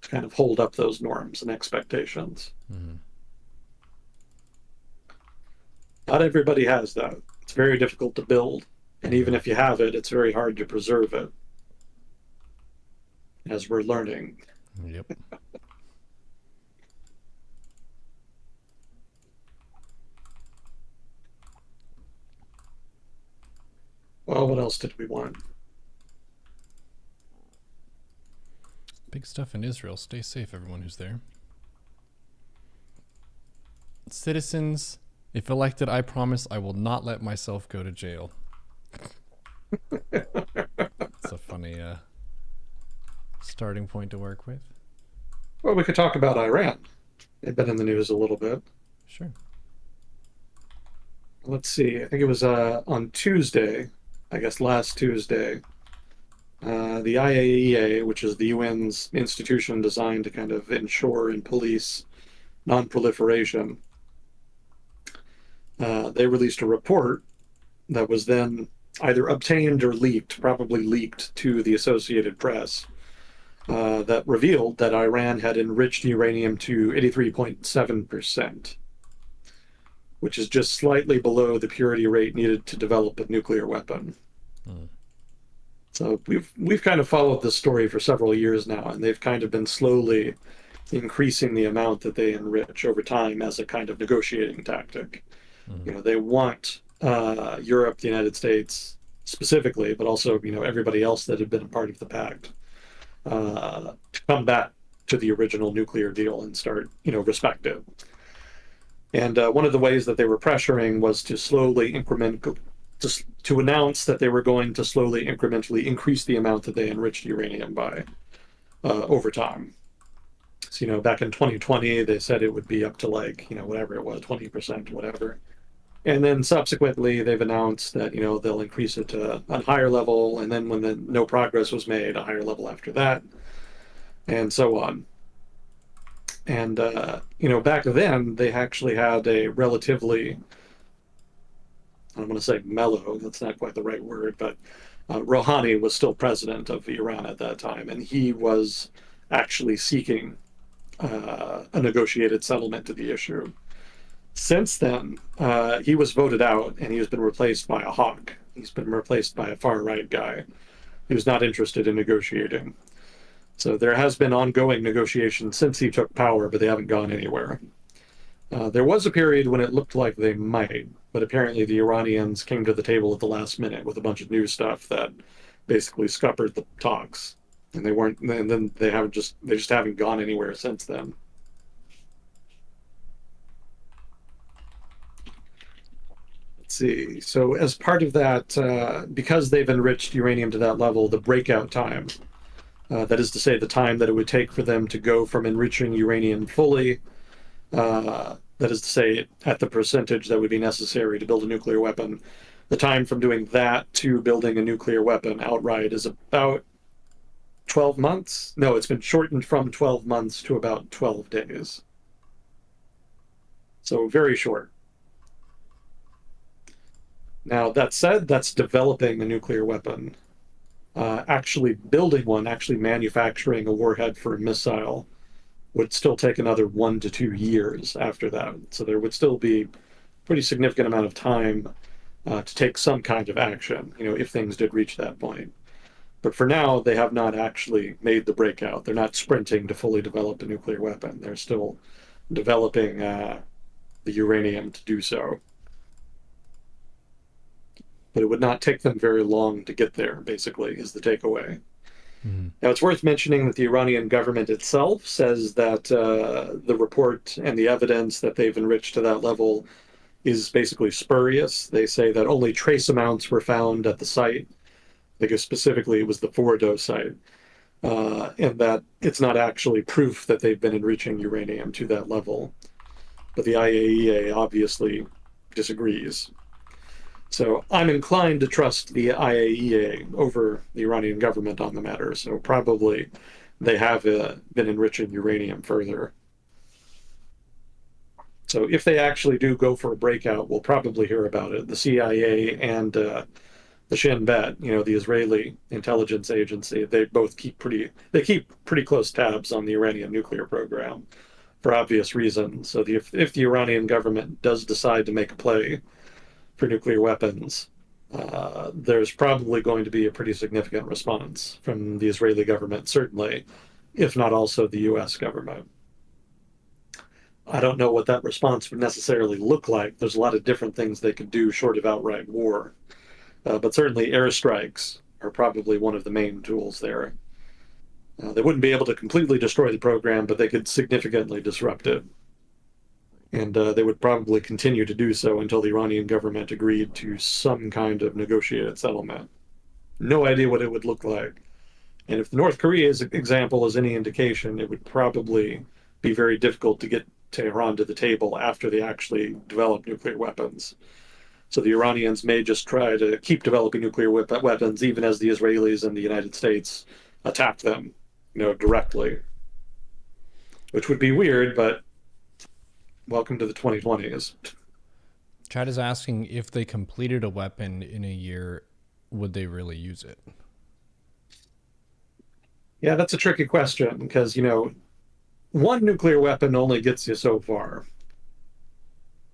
Speaker 2: to kind of hold up those norms and expectations.
Speaker 1: Mm-hmm.
Speaker 2: Not everybody has that. It's very difficult to build. And even if you have it, it's very hard to preserve it, as we're learning.
Speaker 1: Yep.
Speaker 2: Well, what else did we want?
Speaker 1: Big stuff in Israel. Stay safe, everyone who's there. Citizens, if elected, I promise I will not let myself go to jail. It's a funny starting point to work with.
Speaker 2: Well, we could talk about Iran. They've been in the news a little bit.
Speaker 1: Sure.
Speaker 2: Let's see. I think it was on Tuesday, I guess last Tuesday, the IAEA, which is the UN's institution designed to kind of ensure and police non-proliferation, they released a report that was then either obtained or leaked, probably leaked to the Associated Press, that revealed that Iran had enriched uranium to 83.7%, which is just slightly below the purity rate needed to develop a nuclear weapon.
Speaker 1: Mm.
Speaker 2: So we've kind of followed this story for several years now, and they've kind of been slowly increasing the amount that they enrich over time as a kind of negotiating tactic.
Speaker 1: Mm.
Speaker 2: They want Europe, the United States specifically, but also everybody else that had been a part of the pact to come back to the original nuclear deal and start respect it. And one of the ways that they were pressuring was to slowly to announce that they were going to slowly incrementally increase the amount that they enriched uranium by over time. So, back in 2020, they said it would be up to whatever it was, 20%, whatever. And then subsequently, they've announced that, they'll increase it to a higher level. And then when no progress was made, a higher level after that, and so on. And, back then, they actually had a relatively, I don't want to say mellow, that's not quite the right word, but Rouhani was still president of Iran at that time. And he was actually seeking a negotiated settlement to the issue. Since then, he was voted out and he has been replaced by a hawk. He's been replaced by a far right guy who's not interested in negotiating. So there has been ongoing negotiations since he took power, but they haven't gone anywhere. There was a period when it looked like they might, but apparently the Iranians came to the table at the last minute with a bunch of new stuff that basically scuppered the talks, and they weren't. And then they just haven't gone anywhere since then. Let's see. So as part of that, because they've enriched uranium to that level, the breakout time, that is to say, the time that it would take for them to go from enriching uranium fully, that is to say, at the percentage that would be necessary to build a nuclear weapon, the time from doing that to building a nuclear weapon outright is about 12 months. No, it's been shortened from 12 months to about 12 days. So very short. Now, that said, that's developing a nuclear weapon. Actually building one, actually manufacturing a warhead for a missile would still take another 1 to 2 years after that. So there would still be a pretty significant amount of time to take some kind of action, if things did reach that point. But for now, they have not actually made the breakout. They're not sprinting to fully develop a nuclear weapon. They're still developing the uranium to do so. But it would not take them very long to get there, basically, is the takeaway. Mm-hmm. Now, it's worth mentioning that the Iranian government itself says that the report and the evidence that they've enriched to that level is basically spurious. They say that only trace amounts were found at the site. I think specifically it was the Fordo site, and that it's not actually proof that they've been enriching uranium to that level. But the IAEA obviously disagrees. So I'm inclined to trust the IAEA over the Iranian government on the matter. So probably they have been enriching uranium further. So if they actually do go for a breakout, we'll probably hear about it. The CIA and the Shin Bet, the Israeli intelligence agency, they keep pretty close tabs on the Iranian nuclear program for obvious reasons. So if the Iranian government does decide to make a play for nuclear weapons, there's probably going to be a pretty significant response from the Israeli government, certainly, if not also the US government. I don't know what that response would necessarily look like. There's a lot of different things they could do short of outright war. But certainly airstrikes are probably one of the main tools there. They wouldn't be able to completely destroy the program, but they could significantly disrupt it. And they would probably continue to do so until the Iranian government agreed to some kind of negotiated settlement. No idea what it would look like. And if the North Korea's example is any indication, it would probably be very difficult to get Tehran to the table after they actually develop nuclear weapons. So the Iranians may just try to keep developing nuclear weapons, even as the Israelis and the United States attack them, directly, which would be weird, but welcome to the 2020s.
Speaker 1: Chad is asking if they completed a weapon in a year, would they really use it?
Speaker 2: Yeah, that's a tricky question because, one nuclear weapon only gets you so far.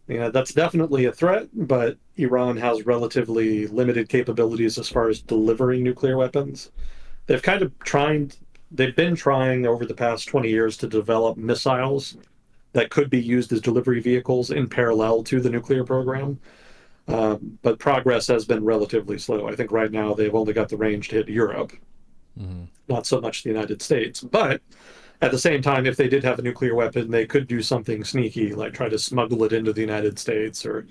Speaker 2: That's definitely a threat, but Iran has relatively limited capabilities as far as delivering nuclear weapons. They've been trying over the past 20 years to develop missiles that could be used as delivery vehicles in parallel to the nuclear program. But progress has been relatively slow. I think right now they've only got the range to hit Europe, not so much the United States. But at the same time, if they did have a nuclear weapon, they could do something sneaky, like try to smuggle it into the United States or,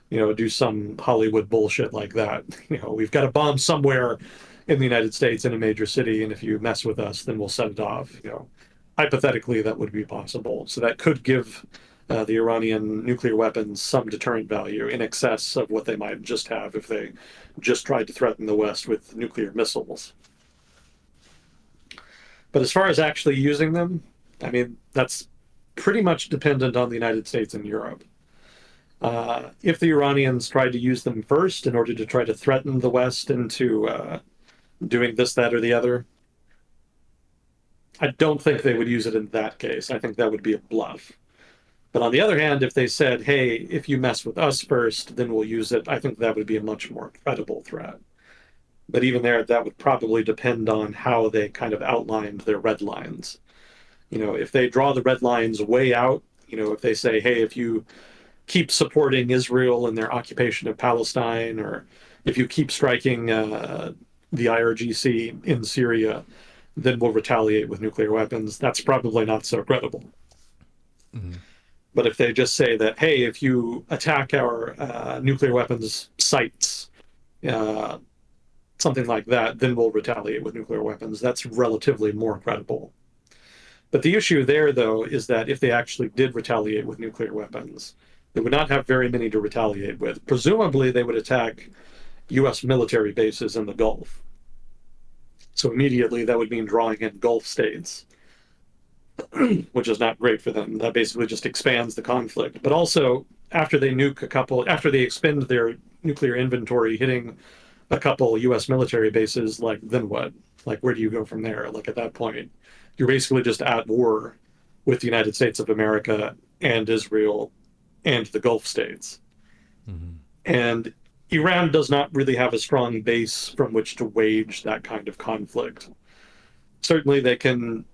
Speaker 2: do some Hollywood bullshit like that. We've got a bomb somewhere in the United States in a major city, and if you mess with us, then we'll set it off. Hypothetically, that would be possible. So that could give the Iranian nuclear weapons some deterrent value in excess of what they might just have if they just tried to threaten the West with nuclear missiles. But as far as actually using them, that's pretty much dependent on the United States and Europe. If the Iranians tried to use them first in order to try to threaten the West into doing this, that, or the other, I don't think they would use it in that case. I think that would be a bluff. But on the other hand, if they said, hey, if you mess with us first, then we'll use it, I think that would be a much more credible threat. But even there, that would probably depend on how they kind of outlined their red lines. If they draw the red lines way out, if they say, hey, if you keep supporting Israel in their occupation of Palestine, or if you keep striking the IRGC in Syria, then we'll retaliate with nuclear weapons. That's probably not so credible.
Speaker 1: Mm-hmm.
Speaker 2: But if they just say that, hey, if you attack our nuclear weapons sites, uh, something like that, then we'll retaliate with nuclear weapons, that's relatively more credible. But the issue there, though, is that if they actually did retaliate with nuclear weapons, they would not have very many to retaliate with. Presumably, they would attack U.S. military bases in the Gulf. So immediately, that would mean drawing in Gulf states, which is not great for them. That basically just expands the conflict. But also, after they after they expend their nuclear inventory, hitting a couple U.S. military bases, like, then what? Like, where do you go from there? Like, at that point, you're basically just at war with the United States of America and Israel and the Gulf states.
Speaker 1: Mm-hmm.
Speaker 2: And Iran does not really have a strong base from which to wage that kind of conflict. Certainly, they can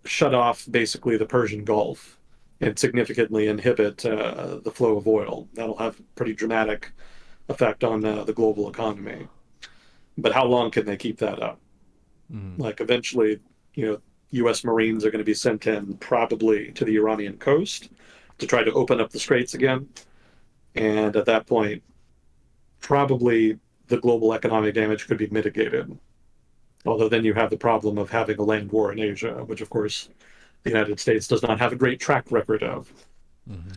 Speaker 2: shut off basically the Persian Gulf and significantly inhibit the flow of oil. That'll have a pretty dramatic effect on the global economy. But how long can they keep that up?
Speaker 1: Mm-hmm.
Speaker 2: Like eventually, U.S. Marines are going to be sent in probably to the Iranian coast to try to open up the straits again. And at that point, probably the global economic damage could be mitigated. Although then you have the problem of having a land war in Asia, which of course the United States does not have a great track record of.
Speaker 1: Mm-hmm.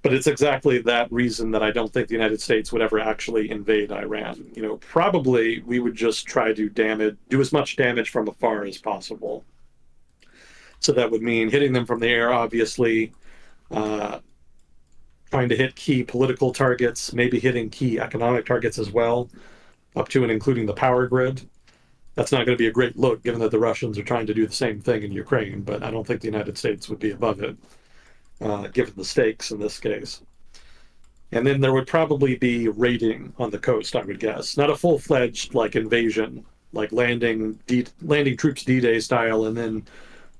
Speaker 2: But it's exactly that reason that I don't think the United States would ever actually invade Iran. Probably we would just try to do as much damage from afar as possible. So that would mean hitting them from the air, obviously, uh, trying to hit key political targets, maybe hitting key economic targets as well, up to and including the power grid. That's not going to be a great look, given that the Russians are trying to do the same thing in Ukraine, but I don't think the United States would be above it, given the stakes in this case. And then there would probably be raiding on the coast, I would guess. Not a full-fledged like invasion, like landing troops D-Day style and then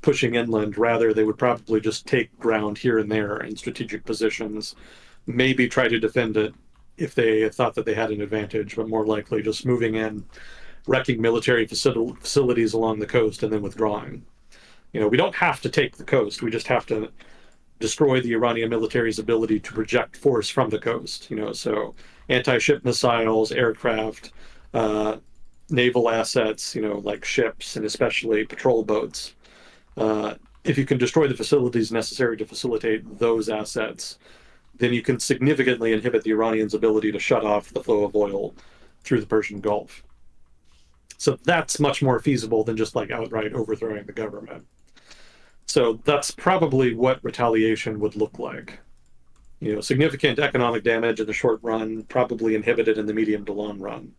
Speaker 2: pushing inland. Rather, they would probably just take ground here and there in strategic positions, maybe try to defend it if they thought that they had an advantage, but more likely just moving in, wrecking military facilities along the coast, and then withdrawing. We don't have to take the coast. We just have to destroy the Iranian military's ability to project force from the coast. So anti-ship missiles, aircraft, naval assets, like ships and especially patrol boats. If you can destroy the facilities necessary to facilitate those assets, then you can significantly inhibit the Iranians' ability to shut off the flow of oil through the Persian Gulf. So that's much more feasible than just like outright overthrowing the government. So that's probably what retaliation would look like. Significant economic damage in the short run, probably inhibited in the medium to long run.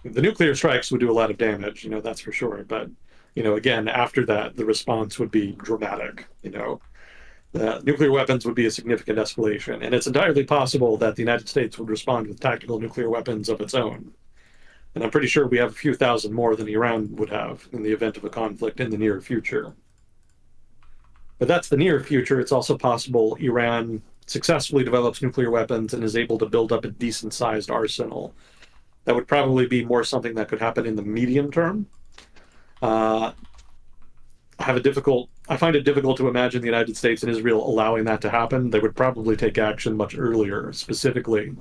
Speaker 2: The nuclear strikes would do a lot of damage, that's for sure. But, again, after that, the response would be dramatic. Nuclear weapons would be a significant escalation. And it's entirely possible that the United States would respond with tactical nuclear weapons of its own. And I'm pretty sure we have a few thousand more than Iran would have in the event of a conflict in the near future. But that's the near future. It's also possible Iran successfully develops nuclear weapons and is able to build up a decent sized arsenal. That would probably be more something that could happen in the medium term. I find it difficult to imagine the United States and Israel allowing that to happen. They would probably take action much earlier, specifically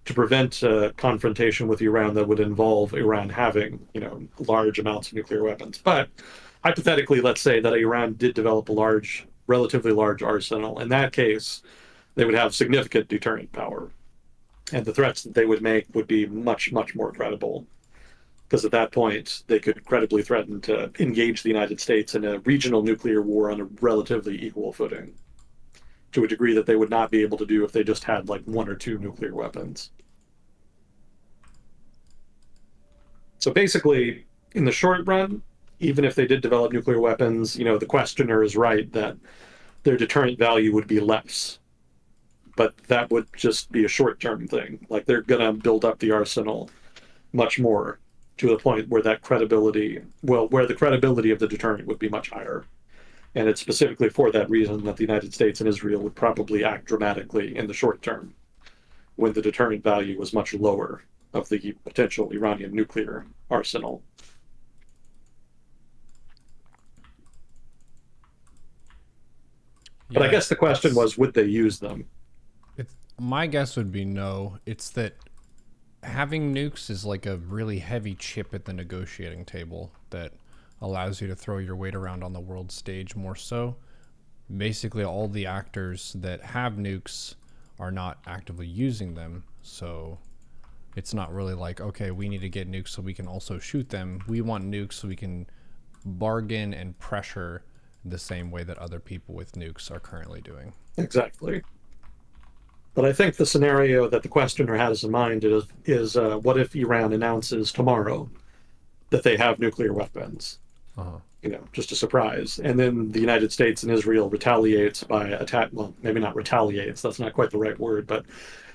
Speaker 2: to prevent a confrontation with Iran that would involve Iran having, large amounts of nuclear weapons. But hypothetically, let's say that Iran did develop a relatively large arsenal. In that case, they would have significant deterrent power. And the threats that they would make would be much, much more credible. Because at that point, they could credibly threaten to engage the United States in a regional nuclear war on a relatively equal footing, to a degree that they would not be able to do if they just had like one or two nuclear weapons. So basically, in the short run, even if they did develop nuclear weapons, the questioner is right that their deterrent value would be less. But that would just be a short-term thing. Like they're going to build up the arsenal much more to the point where that credibility, well, where the credibility of the deterrent would be much higher. And it's specifically for that reason that the United States and Israel would probably act dramatically in the short term when the deterrent value was much lower of the potential Iranian nuclear arsenal. But I
Speaker 1: Yeah,
Speaker 2: guess the question was, would they use them?
Speaker 1: my guess would be no. It's that having nukes is like a really heavy chip at the negotiating table that allows you to throw your weight around on the world stage more so. Basically, all the actors that have nukes are not actively using them, so it's not really like, okay, we need to get nukes so we can also shoot them. We want nukes so we can bargain and pressure the same way that other people with nukes are currently doing.
Speaker 2: Exactly. But I think the scenario that the questioner has in mind is what if Iran announces tomorrow that they have nuclear weapons?
Speaker 1: Uh-huh.
Speaker 2: Just a surprise. And then the United States and Israel retaliates by attack. Well, maybe not retaliates. That's not quite the right word. But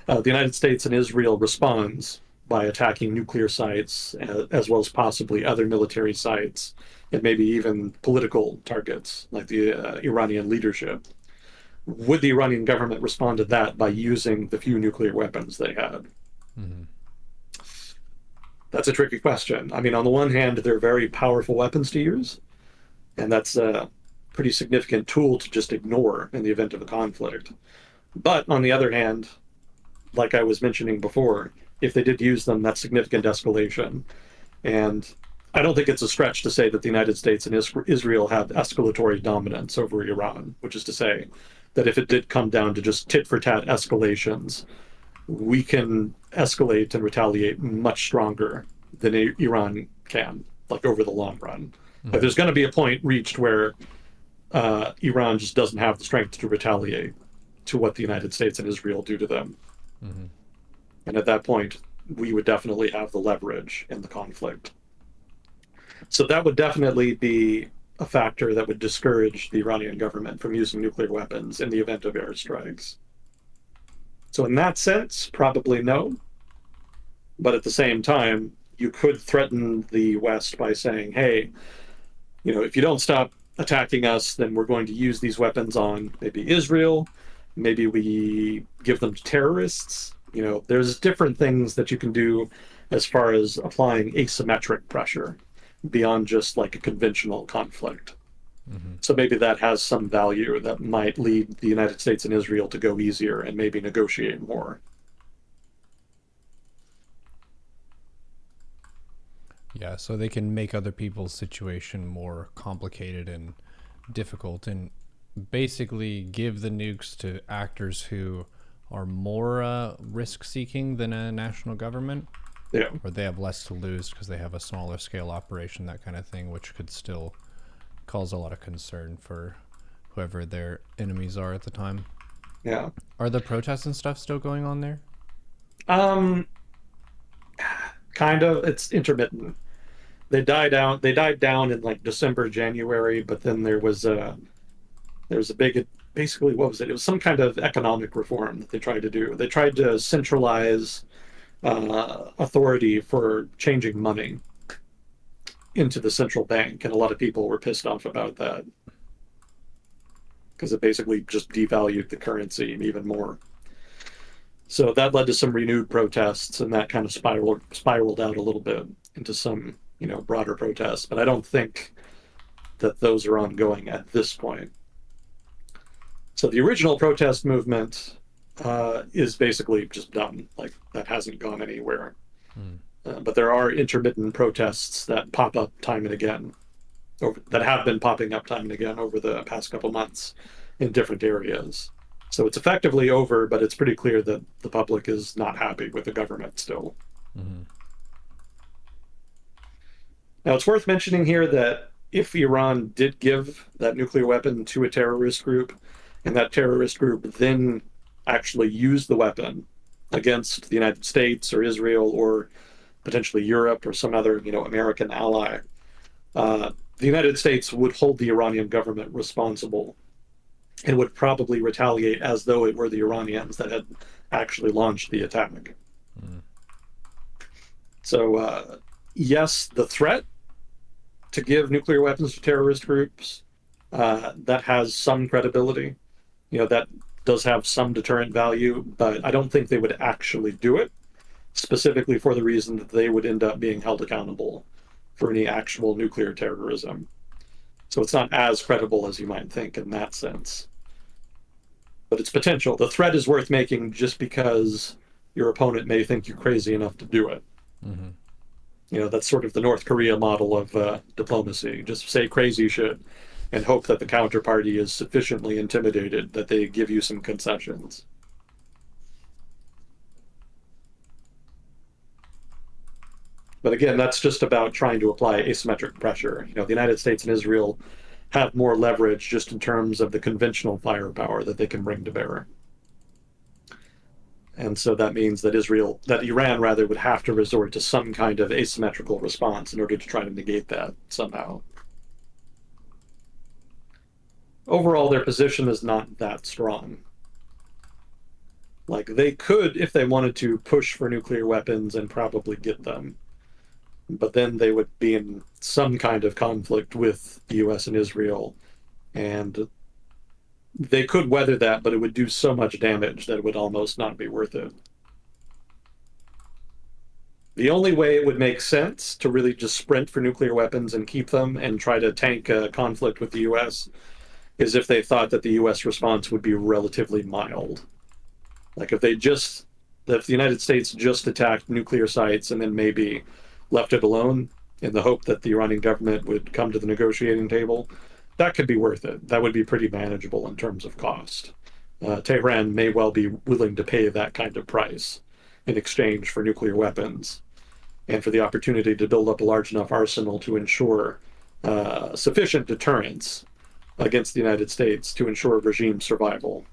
Speaker 2: the United States and Israel responds by attacking nuclear sites as well as possibly other military sites and maybe even political targets like the Iranian leadership. Would the Iranian government respond to that by using the few nuclear weapons they had?
Speaker 1: Mm-hmm.
Speaker 2: That's a tricky question. I mean, on the one hand, they're very powerful weapons to use, and that's a pretty significant tool to just ignore in the event of a conflict. But on the other hand, like I was mentioning before, if they did use them, that's significant escalation. And I don't think it's a stretch to say that the United States and Israel have escalatory dominance over Iran, which is to say that if it did come down to just tit for tat escalations, we can escalate and retaliate much stronger than Iran can, like over the long run.
Speaker 1: Mm-hmm.
Speaker 2: But there's going to be a point reached where Iran just doesn't have the strength to retaliate to what the United States and Israel do to them.
Speaker 1: Mm-hmm.
Speaker 2: And at that point, we would definitely have the leverage in the conflict. So that would definitely be a factor that would discourage the Iranian government from using nuclear weapons in the event of airstrikes. So in that sense, probably no. But at the same time, you could threaten the West by saying, hey, if you don't stop attacking us, then we're going to use these weapons on maybe Israel. Maybe we give them to terrorists. There's different things that you can do as far as applying asymmetric pressure beyond just like a conventional conflict.
Speaker 1: Mm-hmm.
Speaker 2: So maybe that has some value that might lead the United States and Israel to go easier and maybe negotiate more.
Speaker 1: Yeah, so they can make other people's situation more complicated and difficult and basically give the nukes to actors who are more risk seeking than a national government.
Speaker 2: Yeah.
Speaker 1: Or they have less to lose because they have a smaller scale operation, that kind of thing, which could still cause a lot of concern for whoever their enemies are at the time.
Speaker 2: Yeah.
Speaker 1: Are the protests and stuff still going on there?
Speaker 2: Kind of. It's intermittent. They died out. They died down in like December, January, but then there was a big, basically, what was it? It was some kind of economic reform that they tried to do. They tried to centralize authority for changing money into the central bank, and a lot of people were pissed off about that because it basically just devalued the currency even more. So that led to some renewed protests, and that kind of spiraled out a little bit into some broader protests. But I don't think that those are ongoing at this point. So the original protest movement is basically just done. Like that hasn't gone anywhere. But there are intermittent protests that pop up time and again, that have been popping up time and again over the past couple months in different areas. So it's effectively over, but it's pretty clear that the public is not happy with the government still.
Speaker 1: Mm-hmm.
Speaker 2: Now, it's worth mentioning here that if Iran did give that nuclear weapon to a terrorist group, and that terrorist group then actually used the weapon against the United States or Israel or potentially Europe or some other, American ally, the United States would hold the Iranian government responsible and would probably retaliate as though it were the Iranians that had actually launched the attack. So, yes, the threat to give nuclear weapons to terrorist groups, that has some credibility. That does have some deterrent value, but I don't think they would actually do it, specifically for the reason that they would end up being held accountable for any actual nuclear terrorism. So it's not as credible as you might think in that sense. But it's potential. The threat is worth making just because your opponent may think you're crazy enough to do it.
Speaker 1: Mm-hmm.
Speaker 2: That's sort of the North Korea model of diplomacy. Just say crazy shit and hope that the counterparty is sufficiently intimidated that they give you some concessions. But again, that's just about trying to apply asymmetric pressure. The United States and Israel have more leverage just in terms of the conventional firepower that they can bring to bear. And so that means that Iran rather would have to resort to some kind of asymmetrical response in order to try to negate that somehow. Overall, their position is not that strong. Like, they could, if they wanted to, push for nuclear weapons and probably get them. But then they would be in some kind of conflict with the US and Israel. And they could weather that, but it would do so much damage that it would almost not be worth it. The only way it would make sense to really just sprint for nuclear weapons and keep them and try to tank a conflict with the US is if they thought that the US response would be relatively mild. Like if the United States just attacked nuclear sites and then maybe left it alone in the hope that the Iranian government would come to the negotiating table, that could be worth it. That would be pretty manageable in terms of cost. Tehran may well be willing to pay that kind of price in exchange for nuclear weapons and for the opportunity to build up a large enough arsenal to ensure sufficient deterrence against the United States to ensure regime survival.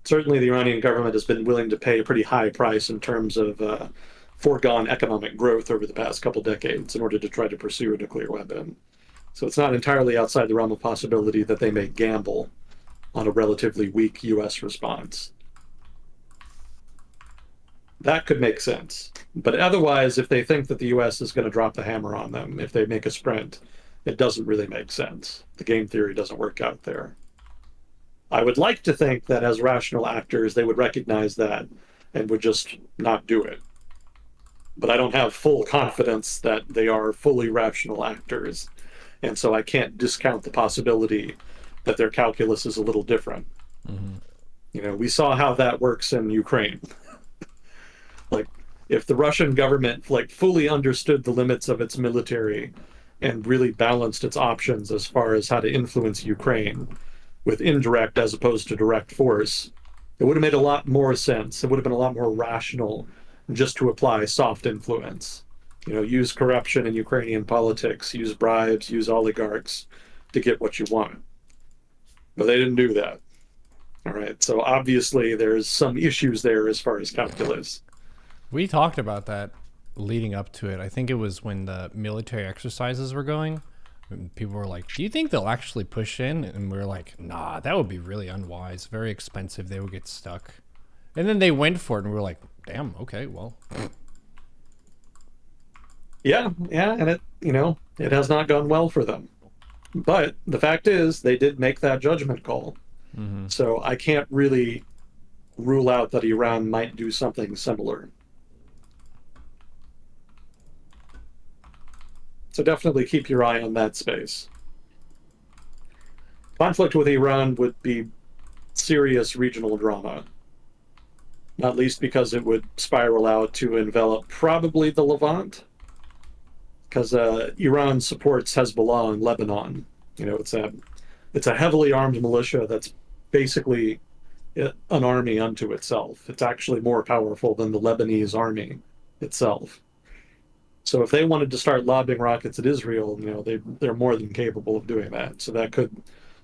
Speaker 2: Certainly, the Iranian government has been willing to pay a pretty high price in terms of foregone economic growth over the past couple decades in order to try to pursue a nuclear weapon. So it's not entirely outside the realm of possibility that they may gamble on a relatively weak US response. That could make sense. But otherwise, if they think that the US is going to drop the hammer on them, if they make a sprint, it doesn't really make sense. The game theory doesn't work out there. I would like to think that as rational actors, they would recognize that and would just not do it. But I don't have full confidence that they are fully rational actors. And so I can't discount the possibility that their calculus is a little different.
Speaker 1: Mm-hmm.
Speaker 2: We saw how that works in Ukraine. Like, if the Russian government fully understood the limits of its military and really balanced its options as far as how to influence Ukraine with indirect as opposed to direct force, it would have made a lot more sense. It would have been a lot more rational just to apply soft influence. Use corruption in Ukrainian politics, use bribes, use oligarchs to get what you want. But they didn't do that. All right. So obviously there's some issues there as far as calculus.
Speaker 1: We talked about that leading up to it. I think it was when the military exercises were going. And people were like, "Do you think they'll actually push in?" And we were like, "Nah, that would be really unwise. Very expensive. They would get stuck." And then they went for it, and we were like, "Damn, okay, well."
Speaker 2: Yeah, and it has not gone well for them. But the fact is, they did make that judgment call.
Speaker 1: Mm-hmm.
Speaker 2: So I can't really rule out that Iran might do something similar. So definitely keep your eye on that space. Conflict with Iran would be serious regional drama, not least because it would spiral out to envelop probably the Levant, because Iran supports Hezbollah in Lebanon. It's a heavily armed militia that's basically an army unto itself. It's actually more powerful than the Lebanese army itself. So if they wanted to start lobbing rockets at Israel, they're more than capable of doing that. So that could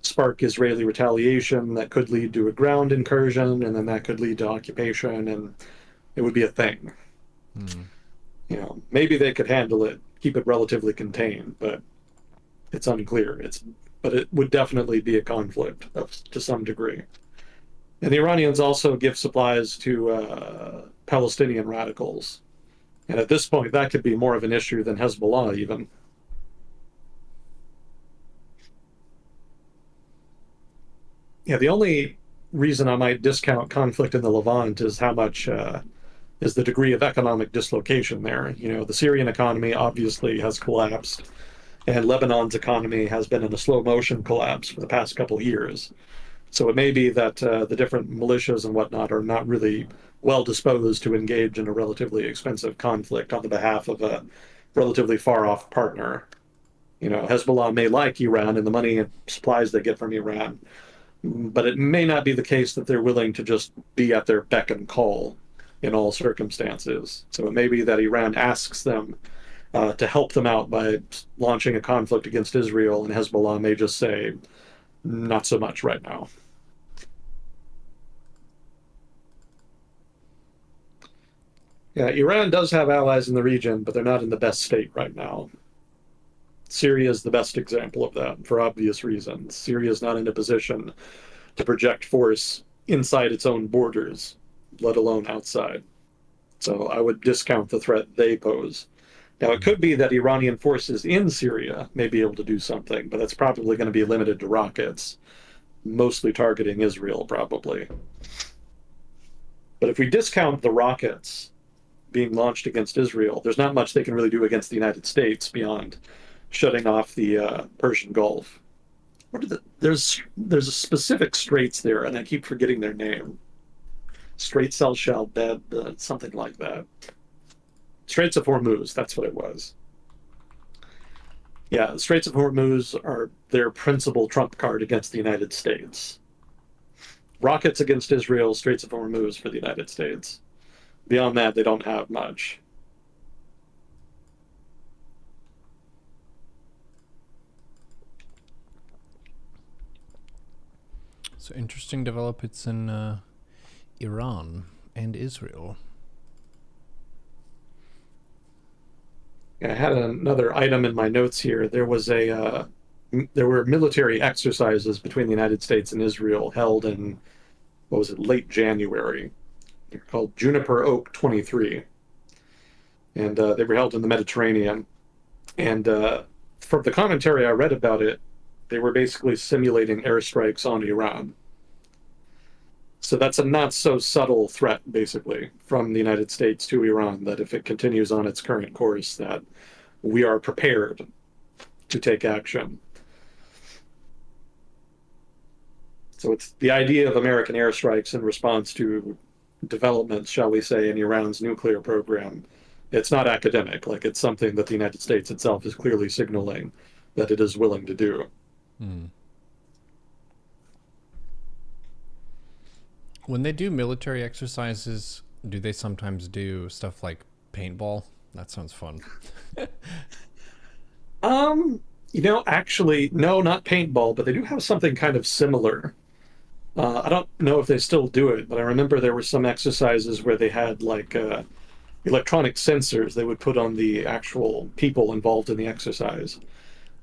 Speaker 2: spark Israeli retaliation, that could lead to a ground incursion, and then that could lead to occupation, and it would be a thing. Maybe they could handle it, keep it relatively contained, but it's unclear. It's but it would definitely be a conflict to some degree. And the Iranians also give supplies to Palestinian radicals. And at this point, that could be more of an issue than Hezbollah, even. Yeah, the only reason I might discount conflict in the Levant is how much is the degree of economic dislocation there. The Syrian economy obviously has collapsed, and Lebanon's economy has been in a slow motion collapse for the past couple of years. So it may be that the different militias and whatnot are not really well disposed to engage in a relatively expensive conflict on the behalf of a relatively far off partner. Hezbollah may like Iran and the money and supplies they get from Iran, but it may not be the case that they're willing to just be at their beck and call in all circumstances. So it may be that Iran asks them to help them out by launching a conflict against Israel, and Hezbollah may just say, not so much right now. Yeah, Iran does have allies in the region, but they're not in the best state right now. Syria is the best example of that for obvious reasons. Syria is not in a position to project force inside its own borders, let alone outside. So I would discount the threat they pose. Now, it could be that Iranian forces in Syria may be able to do something, but that's probably going to be limited to rockets, mostly targeting Israel, probably. But if we discount the rockets being launched against Israel, there's not much they can really do against the United States beyond shutting off the Persian Gulf. There's a specific straits there, and I keep forgetting their name. Straits El Shalbeb, something like that. Straits of Hormuz, that's what it was. Yeah, the Straits of Hormuz are their principal trump card against the United States. Rockets against Israel, Straits of Hormuz for the United States. Beyond that, they don't have much.
Speaker 1: So interesting developments in Iran and Israel.
Speaker 2: I had another item in my notes here. There were military exercises between the United States and Israel held in, what was it, late January. They're called Juniper Oak 23. And they were held in the Mediterranean. And from the commentary I read about it, they were basically simulating airstrikes on Iran. So that's a not so subtle threat, basically, from the United States to Iran, that if it continues on its current course, that we are prepared to take action. So it's the idea of American airstrikes in response to developments, shall we say, in Iran's nuclear program. It's not academic, like it's something that the United States itself is clearly signaling that it is willing to do.
Speaker 1: When they do military exercises, do they sometimes do stuff like paintball? That sounds fun.
Speaker 2: Actually, no, not paintball, but they do have something kind of similar. I don't know if they still do it, but I remember there were some exercises where they had like electronic sensors they would put on the actual people involved in the exercise.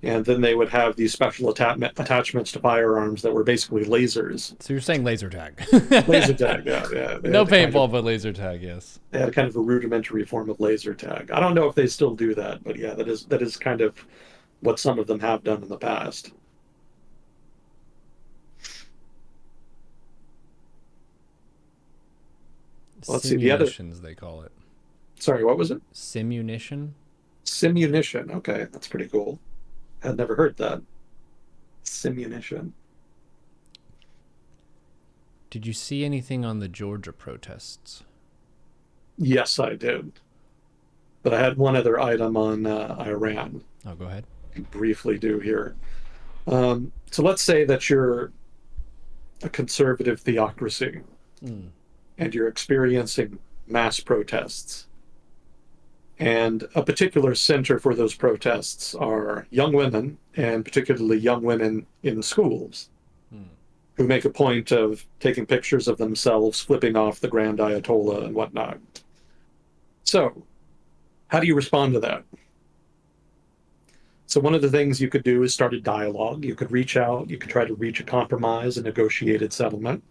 Speaker 2: And then they would have these special attachments to firearms that were basically lasers.
Speaker 1: So you're saying laser tag?
Speaker 2: Laser tag, yeah.
Speaker 1: No paintball, but laser tag, yes.
Speaker 2: They had kind of a rudimentary form of laser tag. I don't know if they still do that, but yeah, that is kind of what some of them have done in the past. Let's see, the other.
Speaker 1: Simunitions, they call it.
Speaker 2: Sorry, what was it?
Speaker 1: Simunition?
Speaker 2: Simunition. Okay, that's pretty cool. I'd never heard that. Simunition.
Speaker 1: Did you see anything on the Georgia protests?
Speaker 2: Yes, I did. But I had one other item on Iran.
Speaker 1: Oh, go ahead.
Speaker 2: I briefly do here. So let's say that you're a conservative theocracy and you're experiencing mass protests. And a particular center for those protests are young women, and particularly young women in schools, who make a point of taking pictures of themselves flipping off the Grand Ayatollah and whatnot. So, how do you respond to that? So one of the things you could do is start a dialogue. You could reach out, you could try to reach a compromise, a negotiated settlement.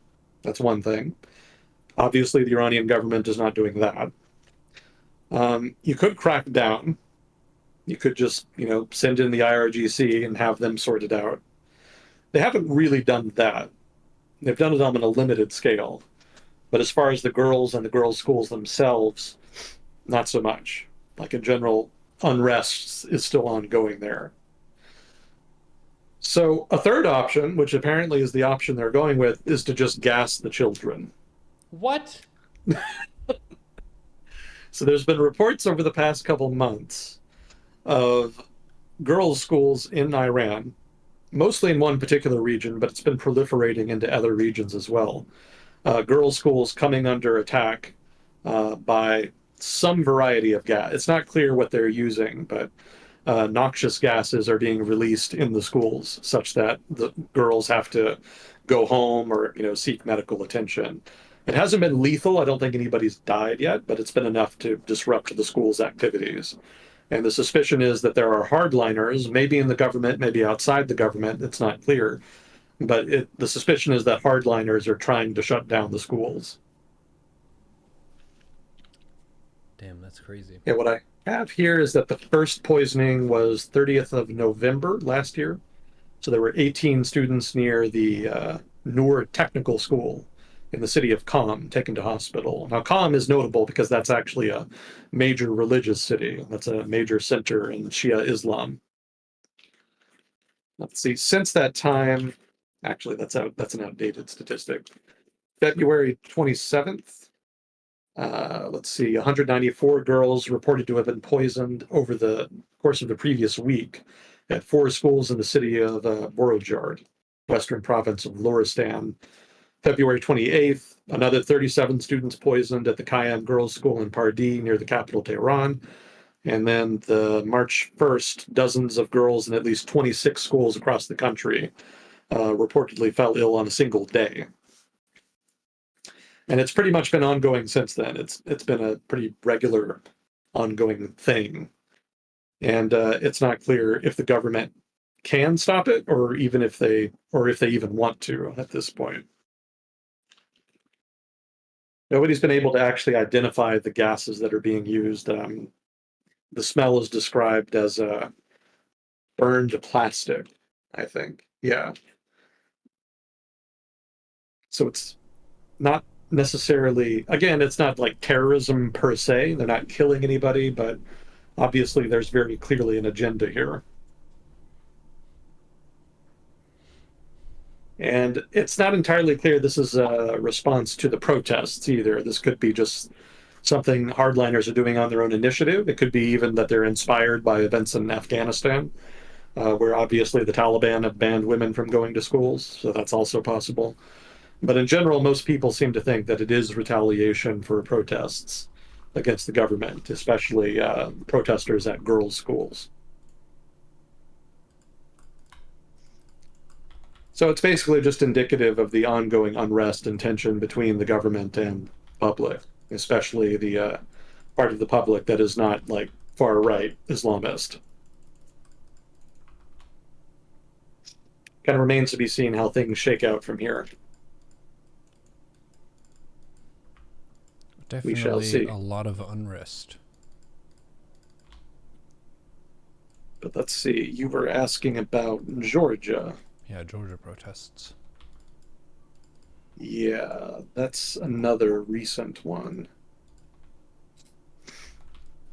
Speaker 2: That's one thing. Obviously, the Iranian government is not doing that. You could crack down. You could just, send in the IRGC and have them sort it out. They haven't really done that. They've done it on a limited scale. But as far as the girls and the girls' schools themselves, not so much. Like in general, unrest is still ongoing there. So a third option, which apparently is the option they're going with, is to just gas the children.
Speaker 1: What?
Speaker 2: So there's been reports over the past couple months of girls' schools in Iran, mostly in one particular region, but it's been proliferating into other regions as well. Girls' schools coming under attack by some variety of gas. It's not clear what they're using, but noxious gases are being released in the schools such that the girls have to go home or seek medical attention. It hasn't been lethal. I don't think anybody's died yet, but it's been enough to disrupt the school's activities. And the suspicion is that there are hardliners, maybe in the government, maybe outside the government. It's not clear. But the suspicion is that hardliners are trying to shut down the schools.
Speaker 1: Damn, that's crazy.
Speaker 2: Yeah, what I have here is that the first poisoning was 30th of November last year. So there were 18 students near the Neuro technical school in the city of Qom taken to hospital. Now, Qom is notable because that's actually a major religious city. That's a major center in Shia Islam. Let's see, since that time, actually, that's an outdated statistic. February 27th, let's see, 194 girls reported to have been poisoned over the course of the previous week at 4 schools in the city of Borojard, western province of Loristan. February 28th, another 37 students poisoned at the Kayam Girls' School in Pardee near the capital, Tehran. And then the March 1st, dozens of girls in at least 26 schools across the country reportedly fell ill on a single day. And it's pretty much been ongoing since then. It's been a pretty regular, ongoing thing. And it's not clear if the government can stop it, or if they even want to at this point. Nobody's been able to actually identify the gases that are being used. The smell is described as burned plastic, I think. Yeah. So it's not necessarily, again, it's not like terrorism per se. They're not killing anybody, but obviously there's very clearly an agenda here. And it's not entirely clear this is a response to the protests either. This could be just something hardliners are doing on their own initiative. It could be even that they're inspired by events in Afghanistan, where obviously the Taliban have banned women from going to schools, so that's also possible. But in general, most people seem to think that it is retaliation for protests against the government, especially protesters at girls' schools. So it's basically just indicative of the ongoing unrest and tension between the government and public, especially the part of the public that is not like far right Islamist. Kind of remains to be seen how things shake out from here. We shall see.
Speaker 1: Definitely a lot of unrest.
Speaker 2: But let's see, you were asking about Georgia.
Speaker 1: Yeah, Georgia protests.
Speaker 2: Yeah, that's another recent one.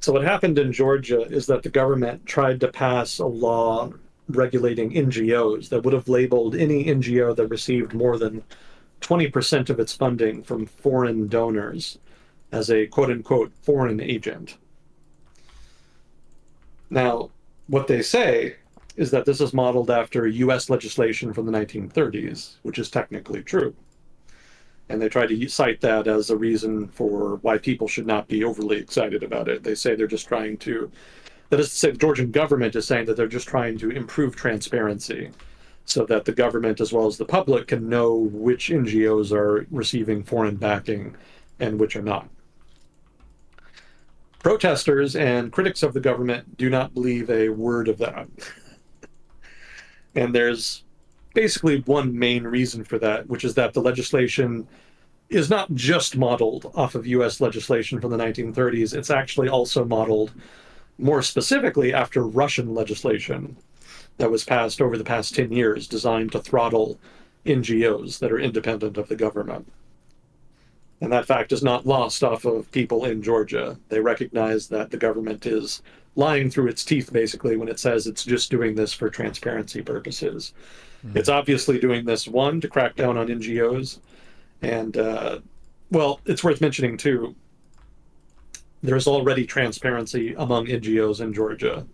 Speaker 2: So what happened in Georgia is that the government tried to pass a law regulating NGOs that would have labeled any NGO that received more than 20% of its funding from foreign donors as a quote unquote foreign agent. Now, what they say is that this is modeled after US legislation from the 1930s, which is technically true. And they try to cite that as a reason for why people should not be overly excited about it. They say they're just trying to, that is to say, the Georgian government is saying that they're just trying to improve transparency so that the government as well as the public can know which NGOs are receiving foreign backing and which are not. Protesters and critics of the government do not believe a word of that. And there's basically one main reason for that, which is that the legislation is not just modeled off of US legislation from the 1930s, it's actually also modeled more specifically after Russian legislation that was passed over the past 10 years designed to throttle NGOs that are independent of the government. And that fact is not lost off of people in Georgia. They recognize that the government is lying through its teeth, basically, when it says it's just doing this for transparency purposes. It's obviously doing this, one, to crack down on NGOs. And, well, it's worth mentioning, too, there's already transparency among NGOs in Georgia.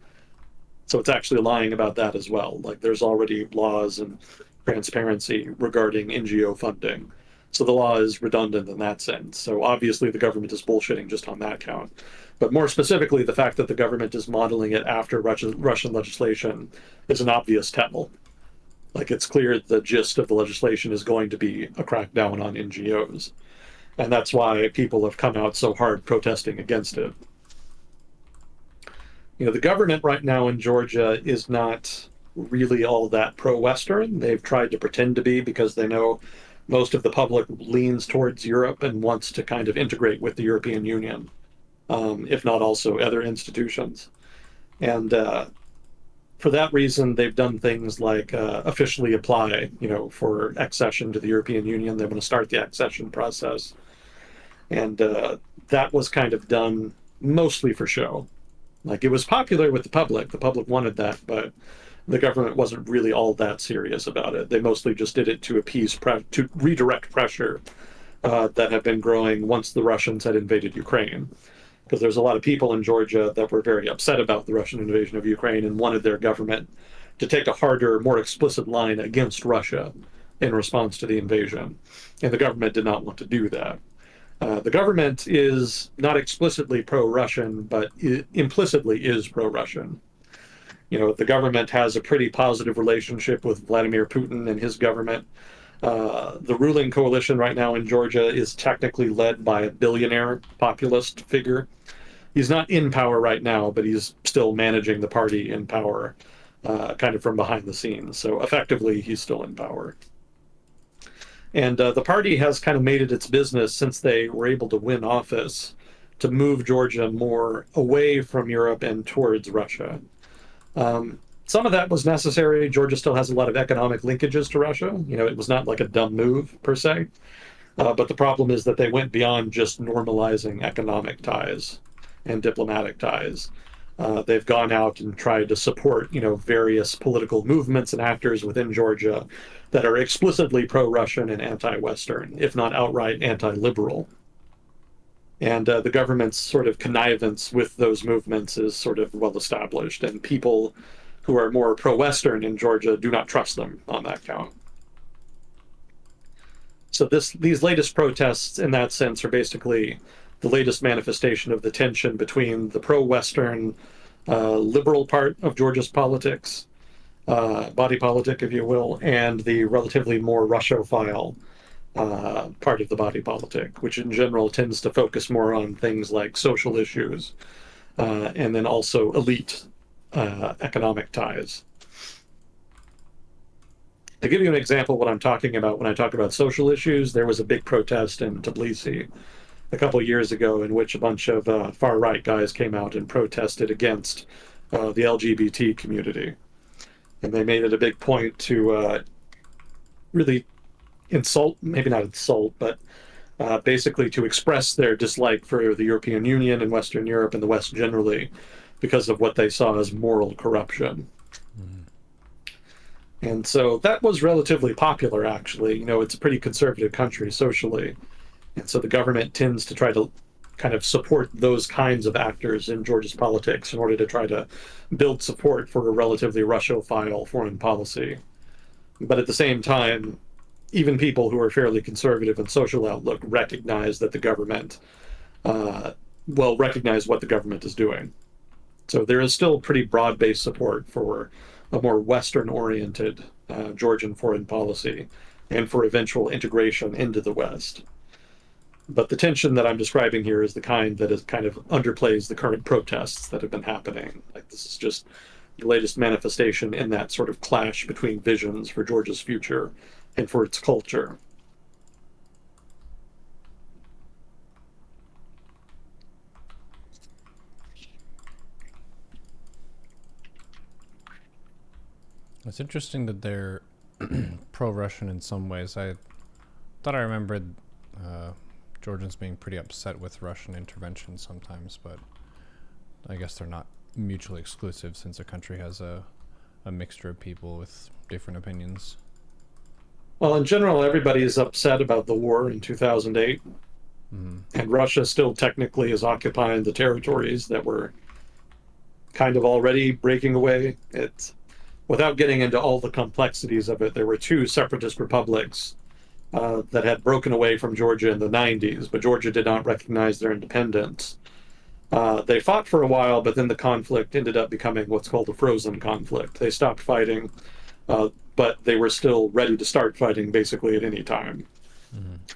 Speaker 2: So it's actually lying about that as well. Like, there's already laws and transparency regarding NGO funding. So the law is redundant in that sense. So obviously the government is bullshitting just on that count. But more specifically, the fact that the government is modeling it after Russian legislation is an obvious tell. Like, it's clear the gist of the legislation is going to be a crackdown on NGOs. And that's why people have come out so hard protesting against it. You know, the government right now in Georgia is not really all that pro-Western. They've tried to pretend to be because they know most of the public leans towards Europe and wants to kind of integrate with the European Union, if not also other institutions. And for that reason, they've done things like officially apply, for accession to the European Union. They want to start the accession process. And that was kind of done mostly for show. Like, it was popular with the public. The public wanted that, but the government wasn't really all that serious about it. They mostly just did it to to redirect pressure that had been growing once the Russians had invaded Ukraine. Because there's a lot of people in Georgia that were very upset about the Russian invasion of Ukraine and wanted their government to take a harder, more explicit line against Russia in response to the invasion. And the government did not want to do that. The government is not explicitly pro-Russian, but implicitly is pro-Russian. The government has a pretty positive relationship with Vladimir Putin and his government. The ruling coalition right now in Georgia is technically led by a billionaire populist figure. He's not in power right now, but he's still managing the party in power, kind of from behind the scenes. So effectively, he's still in power. And the party has kind of made it its business since they were able to win office to move Georgia more away from Europe and towards Russia. Some of that was necessary. Georgia still has a lot of economic linkages to Russia. It was not like a dumb move per se. But the problem is that they went beyond just normalizing economic ties and diplomatic ties. They've gone out and tried to support, various political movements and actors within Georgia that are explicitly pro-Russian and anti-Western, if not outright anti-liberal. And the government's sort of connivance with those movements is sort of well established, and people who are more pro-Western in Georgia do not trust them on that count. So these latest protests, in that sense, are basically the latest manifestation of the tension between the pro-Western liberal part of Georgia's politics, body politic, if you will, and the relatively more Russophile part of the body politic, which in general tends to focus more on things like social issues and then also elite economic ties. To give you an example of what I'm talking about when I talk about social issues, there was a big protest in Tbilisi a couple of years ago in which a bunch of far-right guys came out and protested against the LGBT community. And they made it a big point to really insult, maybe not insult, but basically to express their dislike for the European Union and Western Europe and the West generally because of what they saw as moral corruption. And so that was relatively popular, actually. It's a pretty conservative country socially. And so the government tends to try to kind of support those kinds of actors in Georgia's politics in order to try to build support for a relatively Russophile foreign policy. But at the same time, even people who are fairly conservative in social outlook recognize that the government, recognize what the government is doing. So there is still pretty broad-based support for a more Western-oriented Georgian foreign policy and for eventual integration into the West. But the tension that I'm describing here is the kind that is kind of underplays the current protests that have been happening. Like this is just the latest manifestation in that sort of clash between visions for Georgia's future and for its culture.
Speaker 1: It's interesting that they're pro-Russian in some ways. I thought I remembered Georgians being pretty upset with Russian intervention sometimes, but I guess they're not mutually exclusive since a country has a mixture of people with different opinions.
Speaker 2: Well, in general, everybody is upset about the war in 2008, and Russia still technically is occupying the territories that were kind of already breaking away. It's without getting into all the complexities of it, there were two separatist republics that had broken away from Georgia in the 90s, but Georgia did not recognize their independence. They fought for a while, but then the conflict ended up becoming what's called a frozen conflict. They stopped fighting, but they were still ready to start fighting basically at any time.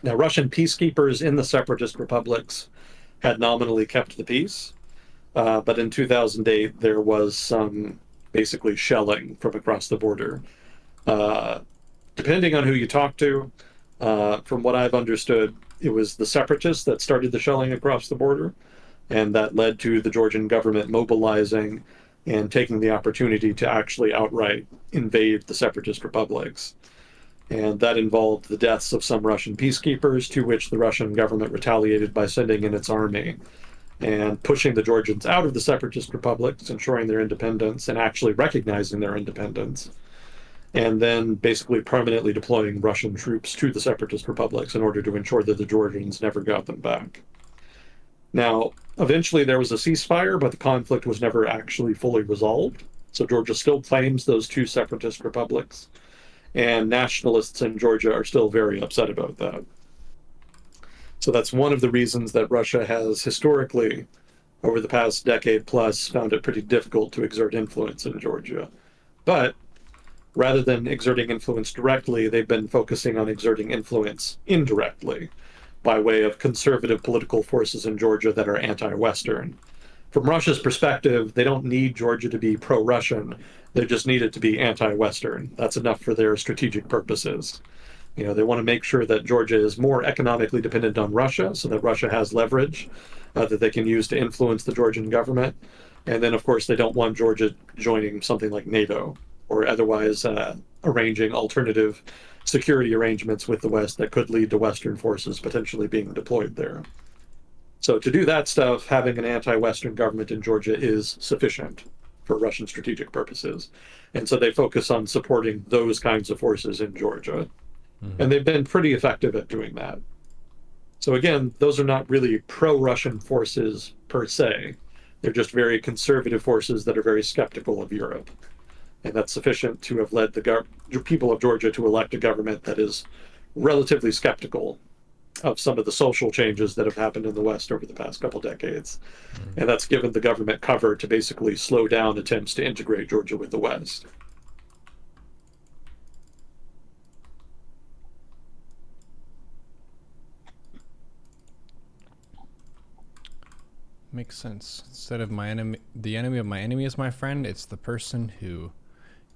Speaker 2: Now, Russian peacekeepers in the separatist republics had nominally kept the peace, but in 2008, there was some basically shelling from across the border. Uh, Depending on who you talk to, from what I've understood, it was the separatists that started the shelling across the border, and that led to the Georgian government mobilizing and taking the opportunity to actually outright invade the separatist republics. And that involved the deaths of some Russian peacekeepers, to which the Russian government retaliated by sending in its army and pushing the Georgians out of the separatist republics, ensuring their independence and actually recognizing their independence, and then basically permanently deploying Russian troops to the separatist republics in order to ensure that the Georgians never got them back. Now, eventually there was a ceasefire, but the conflict was never actually fully resolved. So Georgia still claims those two separatist republics, and nationalists in Georgia are still very upset about that. So that's one of the reasons that Russia has historically, over the past decade plus, found it pretty difficult to exert influence in Georgia. But rather than exerting influence directly, they've been focusing on exerting influence indirectly by way of conservative political forces in Georgia that are anti Western. From Russia's perspective, they don't need Georgia to be pro Russian, they just need it to be anti Western. That's enough for their strategic purposes. You know, they want to make sure that Georgia is more economically dependent on Russia so that Russia has leverage that they can use to influence the Georgian government. And then, of course, they don't want Georgia joining something like NATO or otherwise arranging alternative security arrangements with the West that could lead to Western forces potentially being deployed there. So, to do that stuff, having an anti Western government in Georgia is sufficient for Russian strategic purposes. And so they focus on supporting those kinds of forces in Georgia. And they've been pretty effective at doing that. So again, those are not really pro-Russian forces per se. They're just very conservative forces that are very skeptical of Europe. And that's sufficient to have led the people of Georgia to elect a government that is relatively skeptical of some of the social changes that have happened in the West over the past couple decades. And that's given the government cover to basically slow down attempts to integrate Georgia with the West.
Speaker 1: Makes sense. Instead of my enemy, the enemy of my enemy is my friend, it's the person who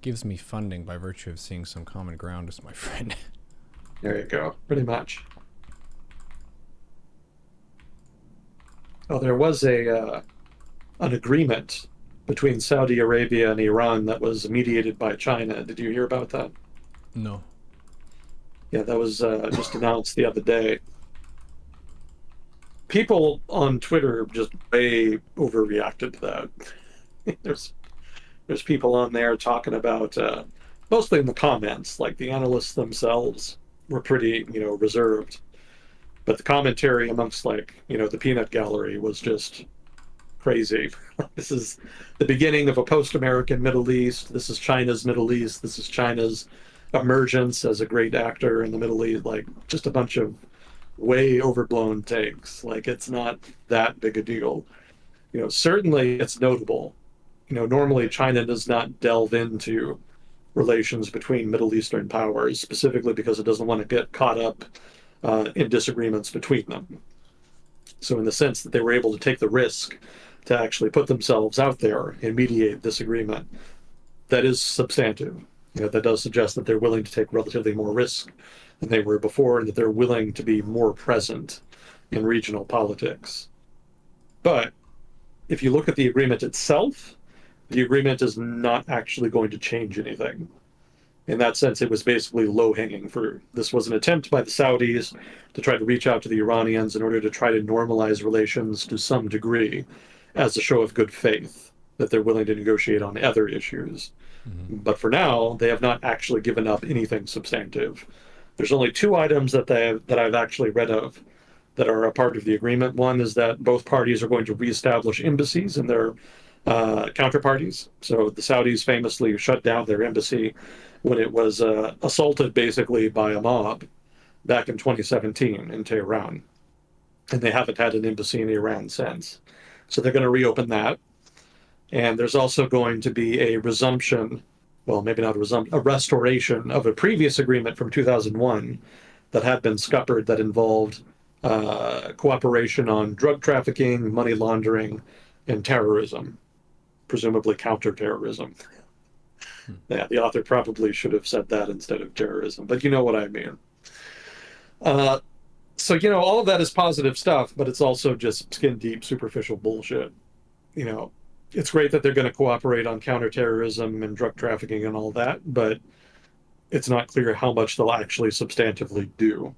Speaker 1: gives me funding by virtue of seeing some common ground as my friend.
Speaker 2: There you go, pretty much. Oh, there was an agreement between Saudi Arabia and Iran that was mediated by China. Did you hear about that?
Speaker 1: No.
Speaker 2: Yeah, that was just announced the other day. People on Twitter just way overreacted to that. there's people on there talking about mostly in the comments, like the analysts themselves were pretty reserved, but the commentary amongst the peanut gallery was just crazy. This is the beginning of a post-American Middle East. This is China's Middle East. This is China's emergence as a great actor in the Middle East. Like just a bunch of way overblown takes. Like it's not that big a deal. Certainly it's notable. Normally China does not delve into relations between Middle Eastern powers, specifically because it doesn't want to get caught up in disagreements between them. So in the sense that they were able to take the risk to actually put themselves out there and mediate disagreement, that is substantive. That does suggest that they're willing to take relatively more risk than they were before, and that they're willing to be more present in regional politics. But if you look at the agreement itself, the agreement is not actually going to change anything. In that sense, it was basically low hanging fruit. This was an attempt by the Saudis to try to reach out to the Iranians in order to try to normalize relations to some degree as a show of good faith that they're willing to negotiate on other issues.
Speaker 1: Mm-hmm.
Speaker 2: But for now, they have not actually given up anything substantive. There's only two items that I've actually read of that are a part of the agreement. One is that both parties are going to reestablish embassies in their counterparties. So the Saudis famously shut down their embassy when it was assaulted basically by a mob back in 2017 in Tehran. And they haven't had an embassy in Iran since. So they're going to reopen that. And there's also going to be a resumption, well, maybe not a resumption, a restoration of a previous agreement from 2001 that had been scuppered that involved cooperation on drug trafficking, money laundering, and terrorism, presumably counterterrorism. Yeah, the author probably should have said that instead of terrorism, but you know what I mean. Uh, so, all of that is positive stuff, but it's also just skin deep, superficial bullshit. You know, it's great that they're going to cooperate on counterterrorism and drug trafficking and all that, but it's not clear how much they'll actually substantively do.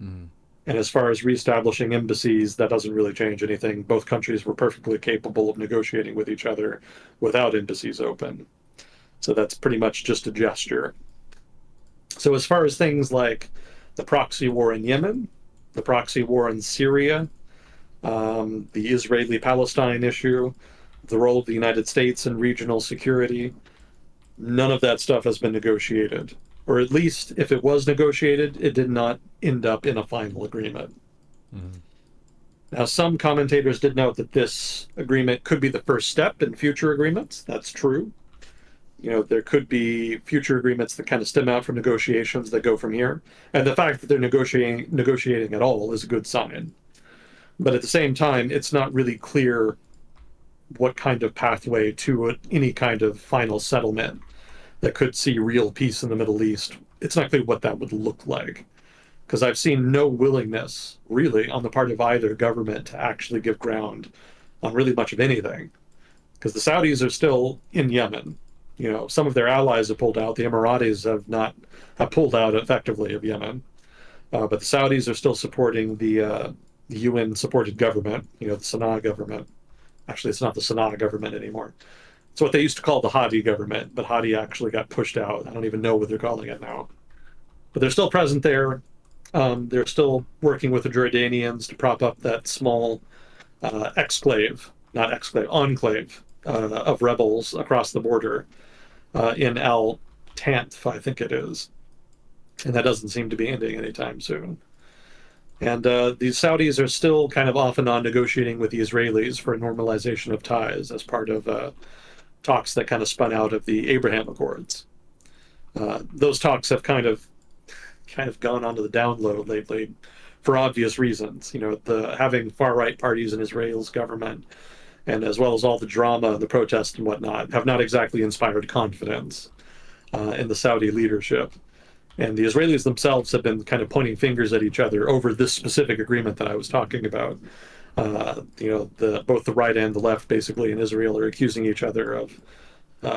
Speaker 1: Mm-hmm.
Speaker 2: And as far as reestablishing embassies, that doesn't really change anything. Both countries were perfectly capable of negotiating with each other without embassies open. So that's pretty much just a gesture. So as far as things like the proxy war in Yemen, the proxy war in Syria, the Israeli-Palestine issue, the role of the United States in regional security, none of that stuff has been negotiated. Or at least if it was negotiated, it did not end up in a final agreement.
Speaker 1: Mm-hmm.
Speaker 2: Now, some commentators did note that this agreement could be the first step in future agreements. That's true. There could be future agreements that kind of stem out from negotiations that go from here. And the fact that they're negotiating at all is a good sign. But at the same time, it's not really clear what kind of pathway to any kind of final settlement that could see real peace in the Middle East. It's not clear what that would look like. Because I've seen no willingness, really, on the part of either government to actually give ground on really much of anything. Because the Saudis are still in Yemen. Some of their allies have pulled out. The Emiratis have pulled out effectively of Yemen. But the Saudis are still supporting the UN-supported government, the Sana'a government. Actually, it's not the Sana'a government anymore. It's what they used to call the Hadi government, but Hadi actually got pushed out. I don't even know what they're calling it now. But they're still present there. They're still working with the Jordanians to prop up that small enclave of rebels across the border in Al Tanf, I think it is. And that doesn't seem to be ending anytime soon. And the Saudis are still kind of off and on negotiating with the Israelis for a normalization of ties as part of talks that kind of spun out of the Abraham Accords. Those talks have kind of gone onto the down low lately for obvious reasons. Having far right parties in Israel's government, and as well as all the drama and the protests and whatnot, have not exactly inspired confidence in the Saudi leadership. And the Israelis themselves have been kind of pointing fingers at each other over this specific agreement that I was talking about. Both the right and the left, basically, in Israel are accusing each other of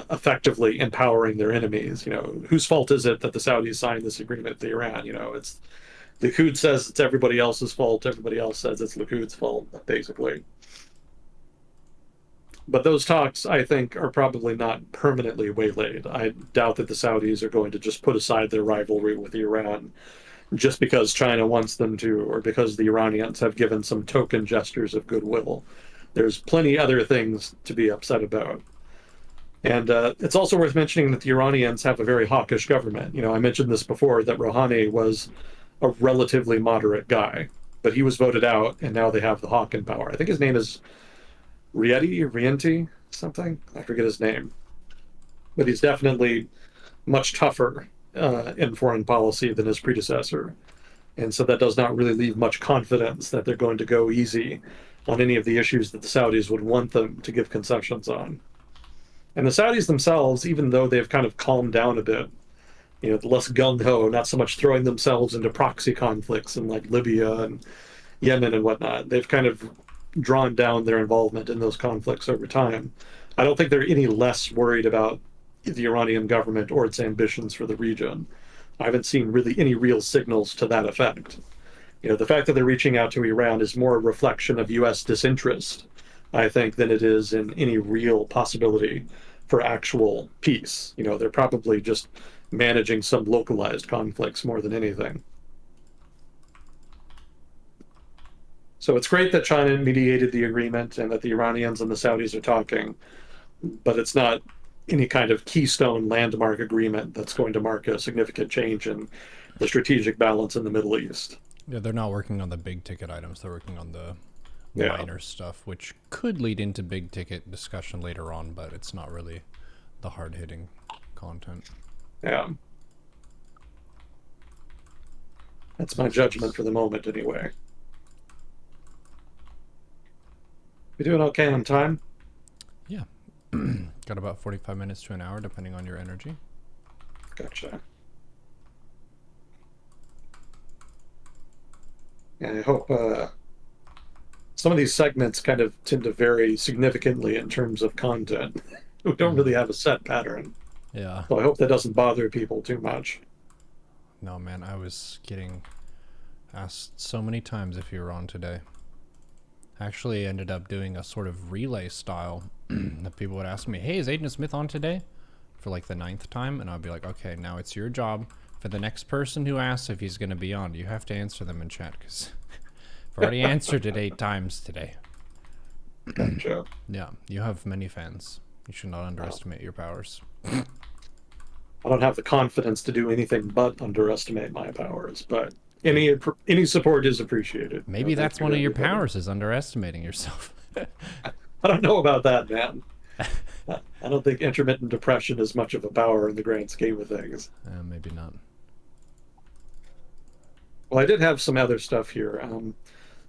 Speaker 2: effectively empowering their enemies. Whose fault is it that the Saudis signed this agreement with Iran? It's Likud says it's everybody else's fault. Everybody else says it's Likud's fault, basically. But those talks, I think, are probably not permanently waylaid. I doubt that the Saudis are going to just put aside their rivalry with Iran just because China wants them to, or because the Iranians have given some token gestures of goodwill. There's plenty other things to be upset about. And it's also worth mentioning that the Iranians have a very hawkish government. I mentioned this before, that Rouhani was a relatively moderate guy, but he was voted out, and now they have the hawk in power. I think his name is Rienti, something. I forget his name. But he's definitely much tougher in foreign policy than his predecessor. And so that does not really leave much confidence that they're going to go easy on any of the issues that the Saudis would want them to give concessions on. And the Saudis themselves, even though they've kind of calmed down a bit, less gung ho, not so much throwing themselves into proxy conflicts in like Libya and Yemen and whatnot, they've kind of drawn down their involvement in those conflicts over time. I don't think they're any less worried about the Iranian government or its ambitions for the region. I haven't seen really any real signals to that effect. The fact that they're reaching out to Iran is more a reflection of U.S. disinterest, I think, than it is in any real possibility for actual peace. They're probably just managing some localized conflicts more than anything. So it's great that China mediated the agreement and that the Iranians and the Saudis are talking, but it's not any kind of keystone landmark agreement that's going to mark a significant change in the strategic balance in the Middle East.
Speaker 1: Yeah, they're not working on the big ticket items. They're working on the
Speaker 2: Yeah.
Speaker 1: minor stuff, which could lead into big ticket discussion later on, but it's not really the hard hitting content.
Speaker 2: Yeah. That's my judgment for the moment, anyway. We doing okay on time?
Speaker 1: Yeah. Got about 45 minutes to an hour, depending on your energy.
Speaker 2: Gotcha. And I hope some of these segments kind of tend to vary significantly in terms of content. We don't really have a set pattern.
Speaker 1: Yeah.
Speaker 2: So I hope that doesn't bother people too much.
Speaker 1: No, man, I was getting asked so many times if you were on today. I actually ended up doing a sort of relay style that people would ask me, hey, is Agent Smith on today? For like the 9th time. And I'd be like, okay, now it's your job. For the next person who asks if he's going to be on, you have to answer them in chat because I've already answered it 8 times today.
Speaker 2: Gotcha.
Speaker 1: Yeah, you have many fans. You should not underestimate your powers.
Speaker 2: I don't have the confidence to do anything but underestimate my powers, but any support is appreciated.
Speaker 1: Maybe that's one of your powers, is underestimating yourself.
Speaker 2: I don't know about that, man. I don't think intermittent depression is much of a power in the grand scheme of things.
Speaker 1: Maybe not.
Speaker 2: Well, I did have some other stuff here.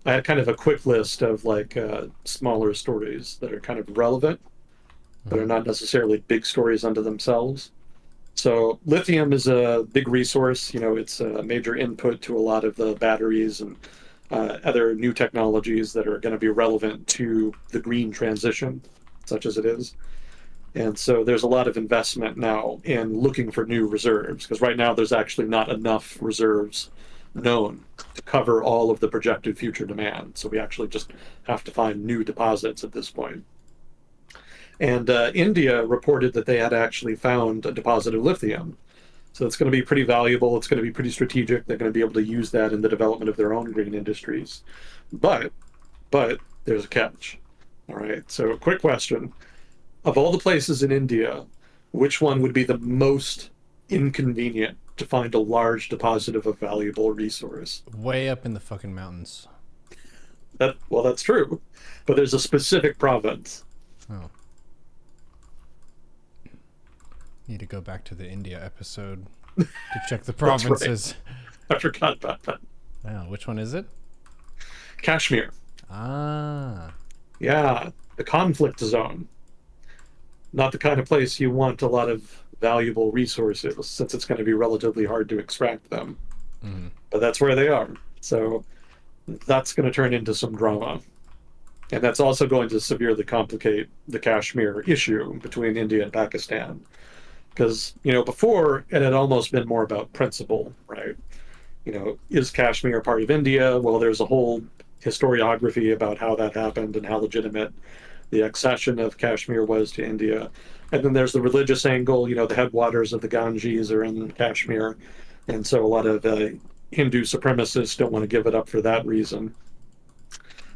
Speaker 2: I had kind of a quick list of like smaller stories that are kind of relevant, but are not necessarily big stories unto themselves. So lithium is a big resource. It's a major input to a lot of the batteries and other new technologies that are going to be relevant to the green transition, such as it is. And so there's a lot of investment now in looking for new reserves, because right now there's actually not enough reserves known to cover all of the projected future demand. So we actually just have to find new deposits at this point. And India reported that they had actually found a deposit of lithium. So it's going to be pretty valuable. It's going to be pretty strategic. They're going to be able to use that in the development of their own green industries. But there's a catch. All right. So quick question. Of all the places in India, which one would be the most inconvenient to find a large deposit of a valuable resource?
Speaker 1: Way up in the fucking mountains.
Speaker 2: Well, that's true. But there's a specific province.
Speaker 1: Oh. Need to go back to the India episode to check the provinces.
Speaker 2: I forgot about that.
Speaker 1: Oh, which one is it?
Speaker 2: Kashmir.
Speaker 1: Ah.
Speaker 2: Yeah, the conflict zone. Not the kind of place you want a lot of valuable resources, since it's going to be relatively hard to extract them.
Speaker 1: Mm.
Speaker 2: But that's where they are. So that's going to turn into some drama. And that's also going to severely complicate the Kashmir issue between India and Pakistan. Because, before it had almost been more about principle, right? Is Kashmir part of India? Well, there's a whole historiography about how that happened and how legitimate the accession of Kashmir was to India. And then there's the religious angle. The headwaters of the Ganges are in Kashmir. And so a lot of Hindu supremacists don't want to give it up for that reason.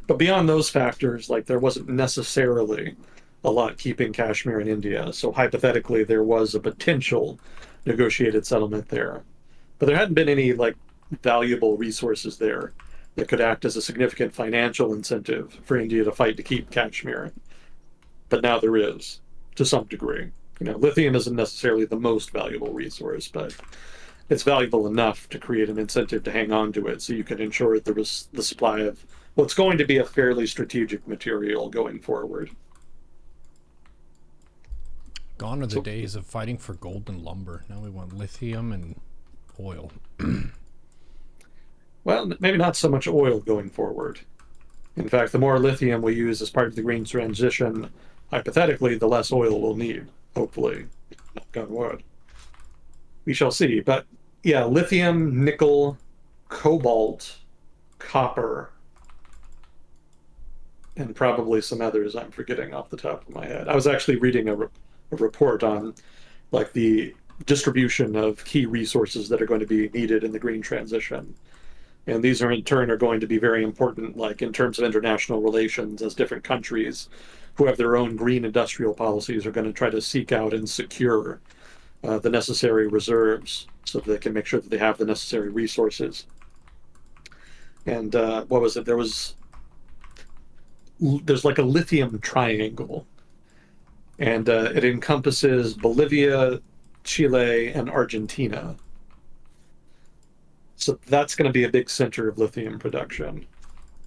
Speaker 2: But beyond those factors, like, there wasn't necessarily a lot keeping Kashmir in India. So hypothetically, there was a potential negotiated settlement there. But there hadn't been any like valuable resources there that could act as a significant financial incentive for India to fight to keep Kashmir. But now there is, to some degree. Lithium isn't necessarily the most valuable resource, but it's valuable enough to create an incentive to hang on to it so you can ensure there was the supply of what's going to be a fairly strategic material going forward.
Speaker 1: Gone are the
Speaker 2: So,
Speaker 1: days of fighting for gold and lumber. Now we want lithium and oil.
Speaker 2: well, maybe not so much oil going forward. In fact, the more lithium we use as part of the green transition, hypothetically, the less oil we'll need, hopefully. Knock on wood. We shall see. But yeah, lithium, nickel, cobalt, copper, and probably some others I'm forgetting off the top of my head. I was actually reading a report on like the distribution of key resources that are going to be needed in the green transition. And these are in turn are going to be very important, like in terms of international relations, as different countries who have their own green industrial policies are going to try to seek out and secure the necessary reserves so that they can make sure that they have the necessary resources. And what was it? There's like a lithium triangle, and it encompasses Bolivia, Chile, and Argentina. So that's going to be a big center of lithium production.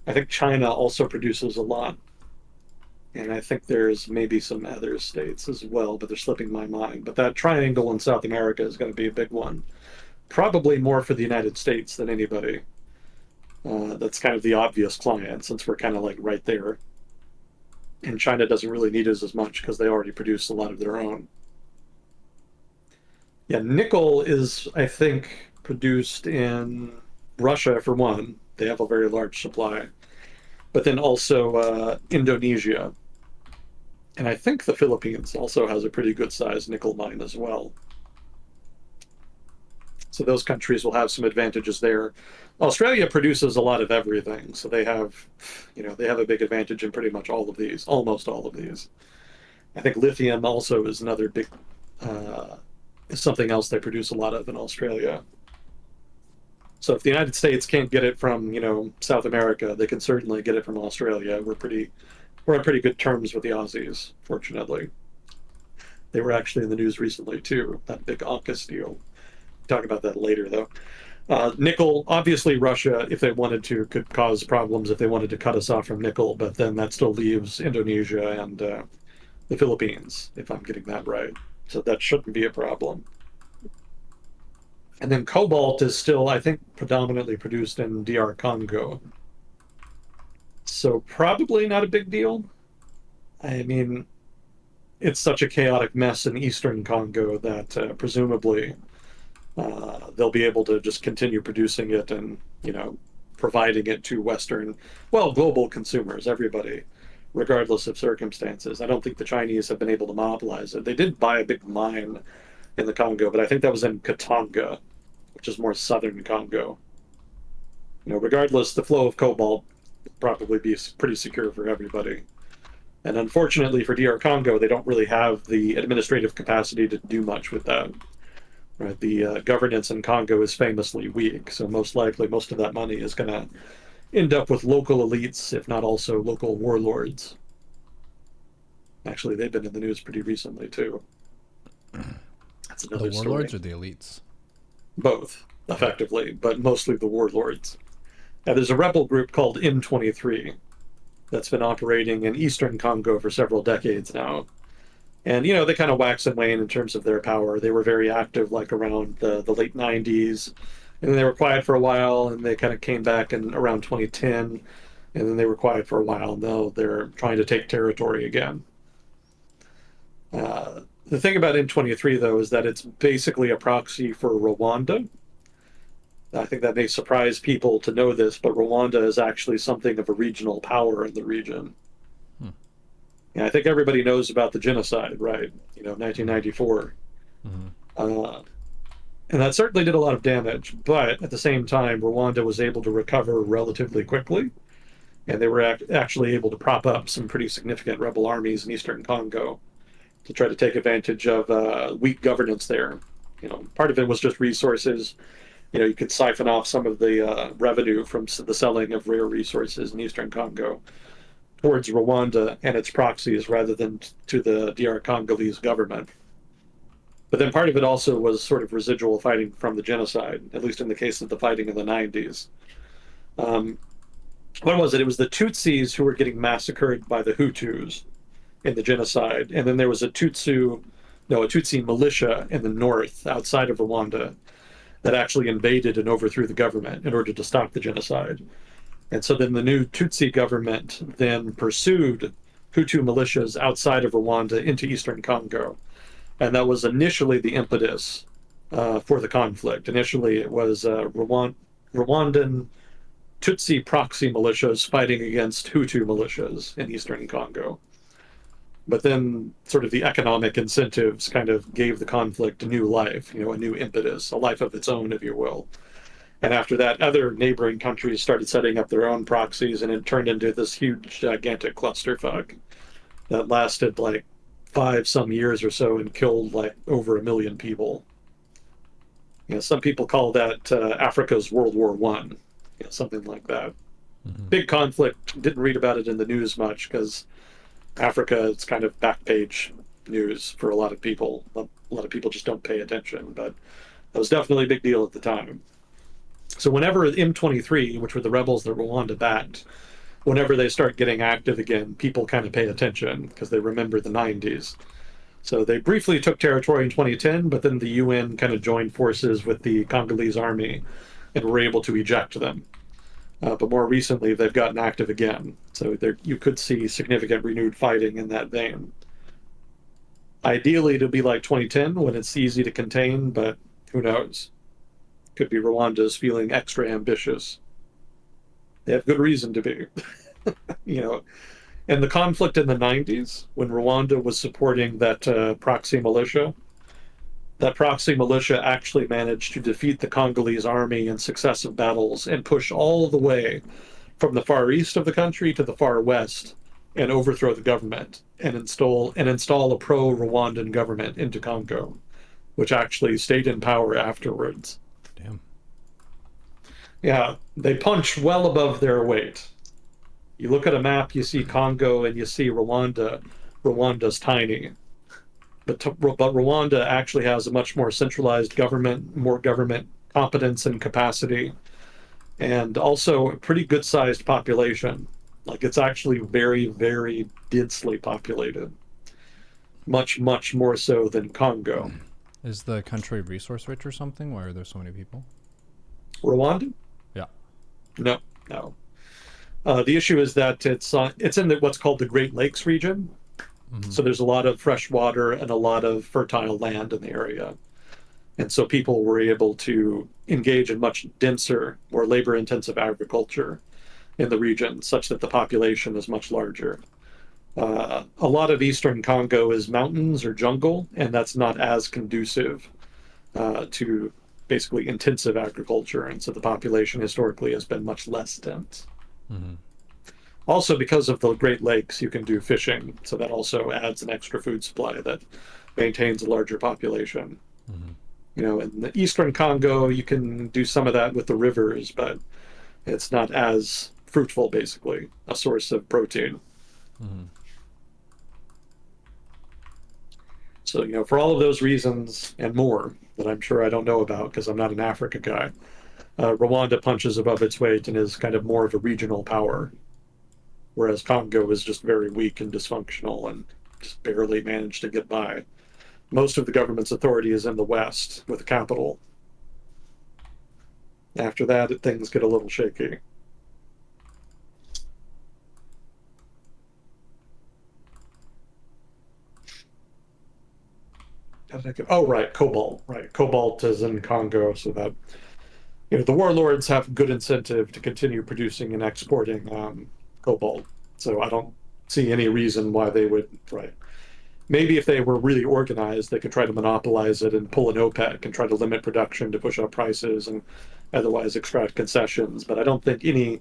Speaker 2: I think China also produces a lot, and I think there's maybe some other states as well, but they're slipping my mind. But that triangle in South America is going to be a big one, probably more for the United States than anybody. That's kind of the obvious client since we're kind of like right there. And China doesn't really need us as much because they already produce a lot of their own. Yeah, nickel is, I think, produced in Russia for one. They have a very large supply, but then also Indonesia. And I think the Philippines also has a pretty good sized nickel mine as well. So those countries will have some advantages there. Australia produces a lot of everything, so they have a big advantage in pretty much all of these, almost all of these. I think lithium also is another big, is something else they produce a lot of in Australia. So if the United States can't get it from, South America, they can certainly get it from Australia. We're on pretty good terms with the Aussies, fortunately. They were actually in the news recently too, that big AUKUS deal. Talk about that later though. Nickel, obviously Russia, if they wanted to, could cause problems if they wanted to cut us off from nickel, but then that still leaves Indonesia and the Philippines, if I'm getting that right. So that shouldn't be a problem. And then cobalt is still, I think, predominantly produced in DR Congo. So probably not a big deal. I mean, it's such a chaotic mess in Eastern Congo that presumably they'll be able to just continue producing it and, providing it to Western, well, global consumers, everybody, regardless of circumstances. I don't think the Chinese have been able to monopolize it. They did buy a big mine in the Congo, but I think that was in Katanga, which is more southern Congo. Regardless, the flow of cobalt will probably be pretty secure for everybody. And unfortunately for DR Congo, they don't really have the administrative capacity to do much with that. Right, the governance in Congo is famously weak, so most likely most of that money is going to end up with local elites, if not also local warlords. Actually, they've been in the news pretty recently too. That's
Speaker 1: The
Speaker 2: another story.
Speaker 1: warlords or the elites?
Speaker 2: Both, effectively, but mostly the warlords. Now, there's a rebel group called M23 that's been operating in eastern Congo for several decades now. And, they kind of wax and wane in terms of their power. They were very active, like around the late 90s. And then they were quiet for a while, and they kind of came back in around 2010. And then they were quiet for a while. Now they're trying to take territory again. The thing about M23, though, is that it's basically a proxy for Rwanda. I think that may surprise people to know this, but Rwanda is actually something of a regional power in the region. Yeah, I think everybody knows about the genocide, right? 1994.
Speaker 1: Mm-hmm.
Speaker 2: And that certainly did a lot of damage, but at the same time, Rwanda was able to recover relatively quickly, and they were actually able to prop up some pretty significant rebel armies in eastern Congo to try to take advantage of weak governance there. Part of it was just resources. You could siphon off some of the revenue from the selling of rare resources in eastern Congo towards Rwanda and its proxies rather than to the DR Congolese government. But then part of it also was sort of residual fighting from the genocide, at least in the case of the fighting in the 90s. Um, what was it? It was the Tutsis who were getting massacred by the Hutus in the genocide. And then there was a Tutsi militia in the north outside of Rwanda that actually invaded and overthrew the government in order to stop the genocide. And so then the new Tutsi government then pursued Hutu militias outside of Rwanda into eastern Congo. And that was initially the impetus for the conflict. Initially, it was Rwandan Tutsi proxy militias fighting against Hutu militias in eastern Congo. But then sort of the economic incentives kind of gave the conflict a new life, a new impetus, a life of its own, if you will. And after that, other neighboring countries started setting up their own proxies, and it turned into this huge, gigantic clusterfuck that lasted like 5 some years or so and killed like over 1 million people. Some people call that Africa's World War One, something like that.
Speaker 1: Mm-hmm.
Speaker 2: Big conflict. Didn't read about it in the news much because Africa, it's kind of back page news for a lot of people. A lot of people just don't pay attention, but that was definitely a big deal at the time. So whenever M23, which were the rebels that Rwanda backed, whenever they start getting active again, people kind of pay attention because they remember the 90s. So they briefly took territory in 2010, but then the UN kind of joined forces with the Congolese army and were able to eject them. But more recently, they've gotten active again. So you could see significant renewed fighting in that vein. Ideally, it'll be like 2010 when it's easy to contain, but who knows? Could be Rwanda's feeling extra ambitious. They have good reason to be. And the conflict in the 90s, when Rwanda was supporting that proxy militia, that proxy militia actually managed to defeat the Congolese army in successive battles and push all the way from the far east of the country to the far west and overthrow the government and install a pro-Rwandan government into Congo, which actually stayed in power afterwards.
Speaker 1: Damn.
Speaker 2: Yeah, they punch well above their weight. You look at a map, you see Congo and you see Rwanda. Rwanda's tiny. But Rwanda actually has a much more centralized government, more government competence and capacity, and also a pretty good sized population. Like it's actually very, very densely populated. Much, much more so than Congo.
Speaker 1: Is the country resource rich or something? Why are there so many people?
Speaker 2: Rwanda?
Speaker 1: Yeah.
Speaker 2: No, no. The issue is that it's in what's called the Great Lakes region.
Speaker 1: Mm-hmm.
Speaker 2: So there's a lot of fresh water and a lot of fertile land in the area. And so people were able to engage in much denser, more labor-intensive agriculture in the region, such that the population is much larger. A lot of eastern Congo is mountains or jungle, and that's not as conducive to basically intensive agriculture. And so the population historically has been much less dense.
Speaker 1: Mm-hmm.
Speaker 2: Also, because of the Great Lakes, you can do fishing, so that also adds an extra food supply that maintains a larger population.
Speaker 1: Mm-hmm.
Speaker 2: In the eastern Congo, you can do some of that with the rivers, but it's not as fruitful, basically, a source of protein.
Speaker 1: Mm-hmm.
Speaker 2: So, for all of those reasons and more that I'm sure I don't know about because I'm not an Africa guy, Rwanda punches above its weight and is kind of more of a regional power, whereas Congo is just very weak and dysfunctional and just barely managed to get by. Most of the government's authority is in the West with the capital. After that, things get a little shaky. How did I get? Oh, right, cobalt. Right, cobalt is in Congo, so that the warlords have good incentive to continue producing and exporting cobalt. So I don't see any reason why they would. Right. Maybe if they were really organized, they could try to monopolize it and pull an OPEC and try to limit production to push up prices and otherwise extract concessions. But I don't think any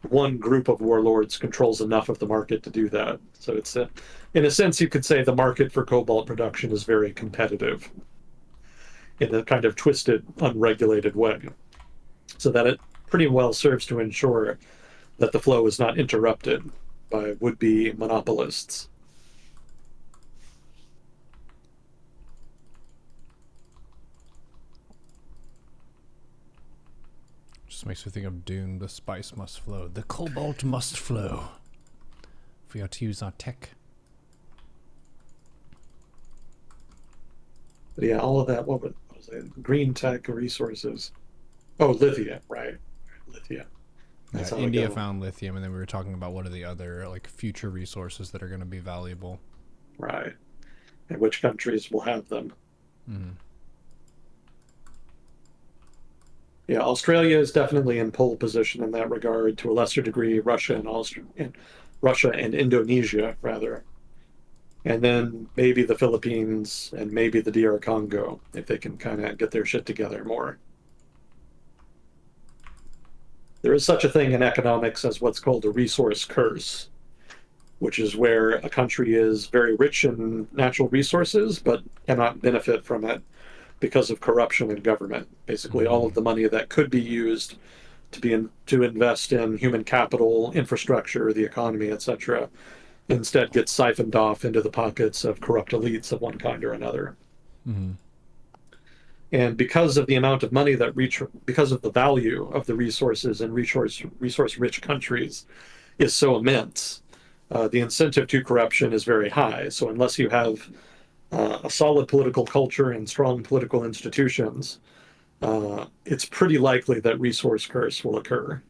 Speaker 2: one group of warlords controls enough of the market to do that. So it's in a sense, you could say the market for cobalt production is very competitive in a kind of twisted, unregulated way, so that it pretty well serves to ensure that the flow is not interrupted by would-be monopolists.
Speaker 1: Just makes me think of Dune. The spice must flow. The cobalt must flow. If we are to use our tech.
Speaker 2: But yeah, all of that. What was it? Green tech resources. Oh, lithium, right? Lithium.
Speaker 1: Yeah,
Speaker 2: That's how I
Speaker 1: India
Speaker 2: go.
Speaker 1: found lithium, and then we were talking about what are the other like future resources that are going to be valuable.
Speaker 2: Right. And which countries will have them.
Speaker 1: Mm-hmm.
Speaker 2: Yeah, Australia is definitely in pole position in that regard. To a lesser degree, Russia and Indonesia rather, and then maybe the Philippines and maybe the DR Congo if they can kind of get their shit together more. There is such a thing in economics as what's called a resource curse, which is where a country is very rich in natural resources but cannot benefit from it because of corruption in government. Basically, all
Speaker 1: Mm-hmm.
Speaker 2: of the money that could be used to invest in human capital, infrastructure, the economy, etc., instead gets siphoned off into the pockets of corrupt elites of one kind or another.
Speaker 1: Mm-hmm.
Speaker 2: And because of the amount of money because of the value of the resources in resource rich countries is so immense, the incentive to corruption is very high. So unless you have a solid political culture and strong political institutions, it's pretty likely that resource curse will occur.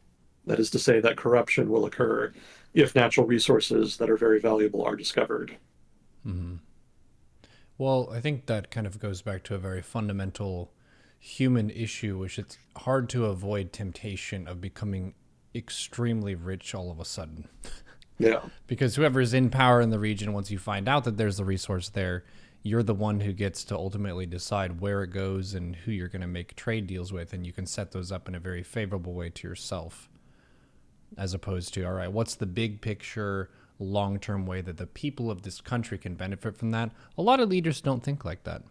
Speaker 2: That is to say, that corruption will occur if natural resources that are very valuable are discovered.
Speaker 1: Mm-hmm. Well, I think that kind of goes back to a very fundamental human issue, which it's hard to avoid temptation of becoming extremely rich all of a sudden.
Speaker 2: Yeah,
Speaker 1: Because whoever's in power in the region, once you find out that there's a resource there, you're the one who gets to ultimately decide where it goes and who you're going to make trade deals with, and you can set those up in a very favorable way to yourself, as opposed to, all right, what's the big picture, long term way that the people of this country can benefit from that? A lot of leaders don't think like that.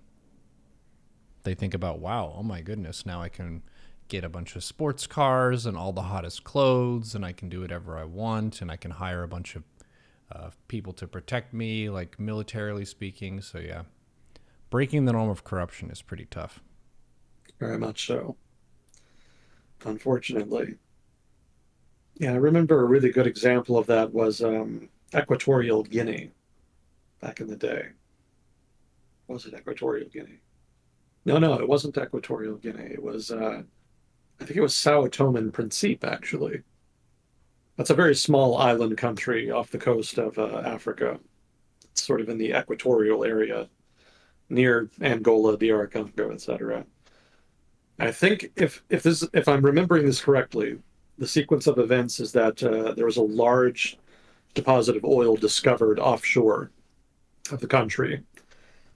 Speaker 1: They think about, wow, oh my goodness, now I can get a bunch of sports cars and all the hottest clothes, and I can do whatever I want, and I can hire a bunch of people to protect me, like militarily speaking. So, yeah, breaking the norm of corruption is pretty tough.
Speaker 2: very much so, unfortunately. Yeah, I remember a really good example of that was Equatorial Guinea back in the day. Was it Equatorial Guinea? No, it wasn't Equatorial Guinea. It was, I think it was Sao Tome and Principe, actually. That's a very small island country off the coast of Africa. It's sort of in the equatorial area near Angola, DR Congo, etc. I think if I'm remembering this correctly, the sequence of events is that there was a large deposit of oil discovered offshore of the country,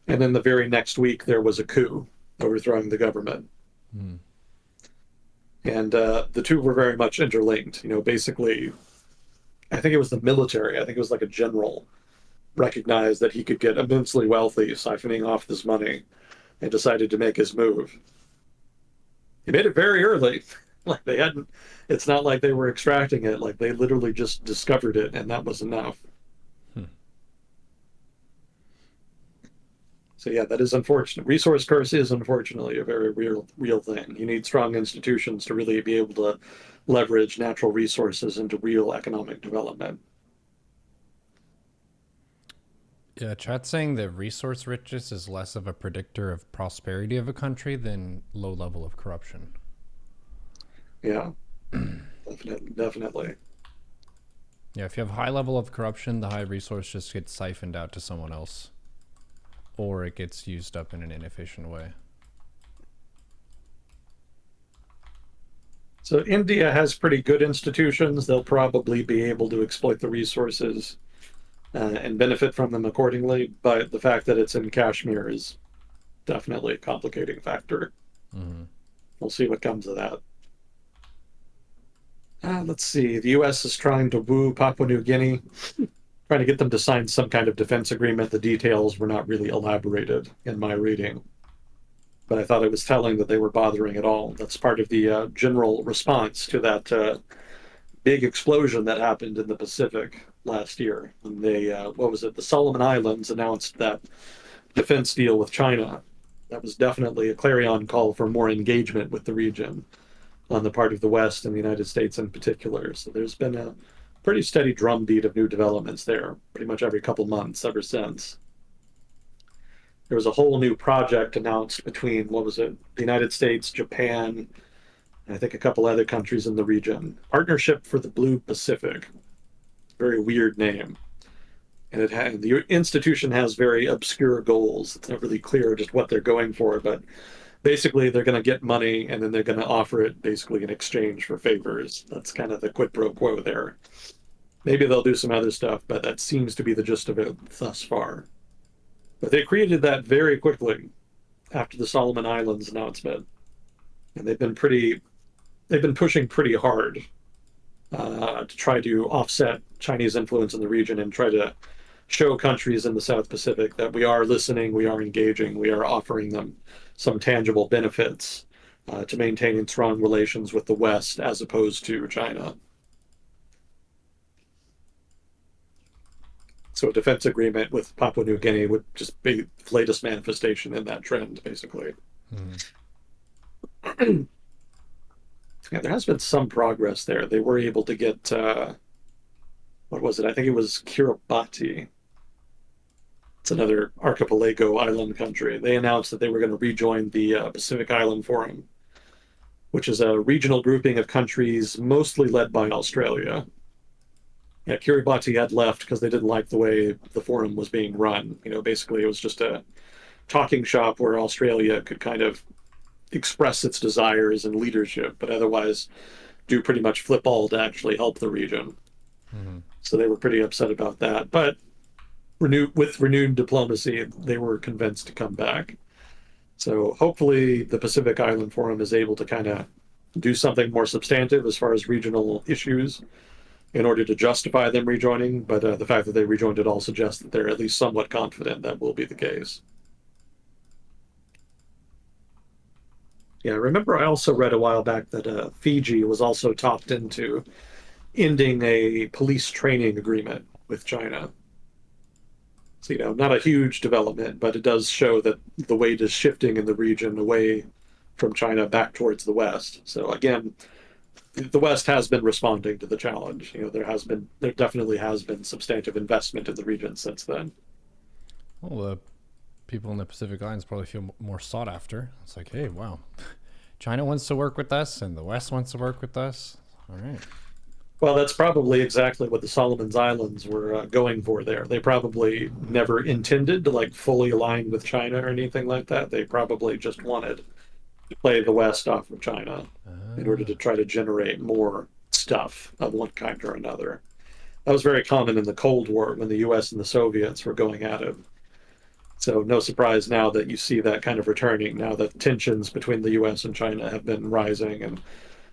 Speaker 2: and then the very next week there was a coup overthrowing the government,
Speaker 1: Mm.
Speaker 2: and the two were very much interlinked. You know, basically, I think it was the military. I think it was like a general recognized that he could get immensely wealthy siphoning off this money and decided to make his move. He made it very early. Like they hadn't, it's not like they were extracting it. Like they literally just discovered it and that was enough.
Speaker 1: Hmm.
Speaker 2: So yeah, that is unfortunate. Resource curse is unfortunately a very real thing. You need strong institutions to really be able to leverage natural resources into real economic development.
Speaker 1: Yeah, chat's saying that resource richness is less of a predictor of prosperity of a country than low level of corruption.
Speaker 2: Yeah, definitely.
Speaker 1: Yeah, if you have high level of corruption, the high resource just gets siphoned out to someone else, or it gets used up in an inefficient way.
Speaker 2: So India has pretty good institutions. They'll probably be able to exploit the resources and benefit from them accordingly. But the fact that it's in Kashmir is definitely a complicating factor.
Speaker 1: Mm-hmm.
Speaker 2: We'll see what comes of that. Let's see. The U.S. is trying to woo Papua New Guinea, trying to get them to sign some kind of defense agreement. The details were not really elaborated in my reading, but I thought it was telling that they were bothering at all. That's part of the general response to that big explosion that happened in the Pacific last year. When they, what was it, the Solomon Islands announced that defense deal with China. That was definitely a clarion call for more engagement with the region. on the part of the West and the United States in particular. So there's been a pretty steady drumbeat of new developments there, pretty much every couple months ever since. There was a whole new project announced between, what was it, the United States, Japan, and I think a couple other countries in the region. Partnership for the Blue Pacific. Very weird name. And the institution has very obscure goals. It's not really clear just what they're going for, but basically they're going to get money and then they're going to offer it basically in exchange for favors. That's kind of the quid pro quo there. Maybe they'll do some other stuff, but that seems to be the gist of it thus far. But they created that very quickly after the Solomon Islands announcement, and they've been pushing pretty hard to try to offset Chinese influence in the region and try to show countries in the South Pacific that we are listening, we are engaging, we are offering them some tangible benefits to maintaining strong relations with the West as opposed to China. So a defense agreement with Papua New Guinea would just be the latest manifestation in that trend, basically. Yeah, there has been some progress there. They were able to get, what was it? I think it was Kiribati. It's another archipelago island country. They announced that they were going to rejoin the Pacific Island Forum, which is a regional grouping of countries mostly led by Australia. Yeah, Kiribati had left because they didn't like the way the forum was being run. Basically it was just a talking shop where Australia could kind of express its desires and leadership, but otherwise do pretty much flip all to actually help the region.
Speaker 1: Mm-hmm.
Speaker 2: So they were pretty upset about that. But with renewed diplomacy, they were convinced to come back. So hopefully the Pacific Island Forum is able to kind of do something more substantive as far as regional issues in order to justify them rejoining. But the fact that they rejoined it all suggests that they're at least somewhat confident that will be the case. Yeah, remember I also read a while back that Fiji was also talked into ending a police training agreement with China. So, not a huge development, but it does show that the weight is shifting in the region away from China back towards the West. So again, the West has been responding to the challenge. There definitely has been substantive investment in the region since then.
Speaker 1: Well, the people in the Pacific Islands probably feel more sought after. It's like, hey, wow, China wants to work with us and the West wants to work with us. All right.
Speaker 2: Well, that's probably exactly what the Solomon Islands were going for there. They probably never intended to fully align with China or anything like that. They probably just wanted to play the West off of China in order to try to generate more stuff of one kind or another. That was very common in the Cold War when the US and the Soviets were going at it. So no surprise now that you see that kind of returning, now that tensions between the US and China have been rising and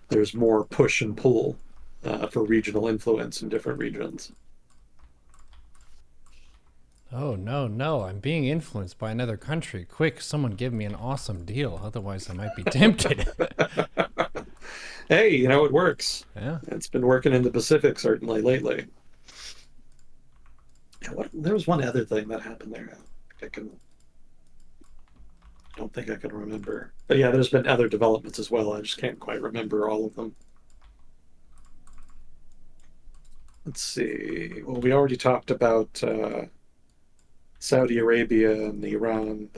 Speaker 2: there's more push and pull for regional influence in different regions.
Speaker 1: Oh, no, no. I'm being influenced by another country. Quick, someone give me an awesome deal. Otherwise, I might be tempted.
Speaker 2: Hey, it works.
Speaker 1: Yeah.
Speaker 2: It's been working in the Pacific certainly lately. There was one other thing that happened there. I don't think I can remember. But yeah, there's been other developments as well. I just can't quite remember all of them. Let's see. Well, we already talked about Saudi Arabia and Iran.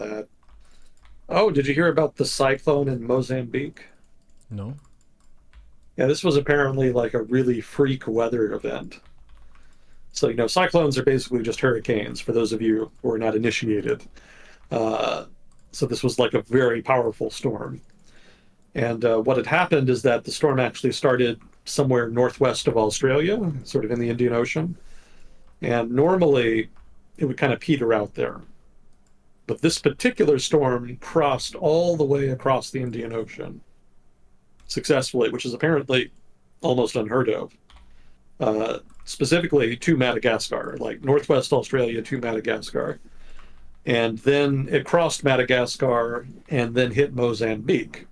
Speaker 2: Oh, did you hear about the cyclone in Mozambique?
Speaker 1: No.
Speaker 2: Yeah, this was apparently like a really freak weather event. So, cyclones are basically just hurricanes for those of you who are not initiated. So this was like a very powerful storm. And what had happened is that the storm actually started somewhere northwest of Australia, sort of in the Indian Ocean. And normally it would kind of peter out there. But this particular storm crossed all the way across the Indian Ocean successfully, which is apparently almost unheard of. Specifically to Madagascar, like northwest Australia to Madagascar. And then it crossed Madagascar and then hit Mozambique.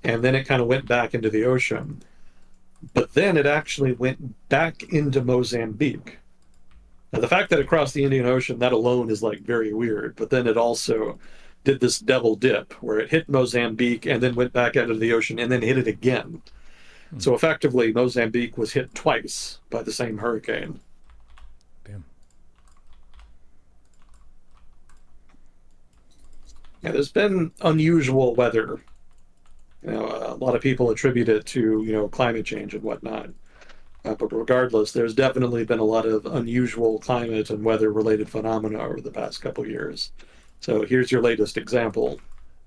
Speaker 2: And then it kind of went back into the ocean. But then it actually went back into Mozambique. Now, the fact that it crossed the Indian Ocean, that alone is very weird. But then it also did this double dip where it hit Mozambique and then went back out of the ocean and then hit it again. So effectively, Mozambique was hit twice by the same hurricane.
Speaker 1: Damn.
Speaker 2: Yeah, there's been unusual weather. A lot of people attribute it to, climate change and whatnot. But regardless, there's definitely been a lot of unusual climate and weather related phenomena over the past couple years. So here's your latest example.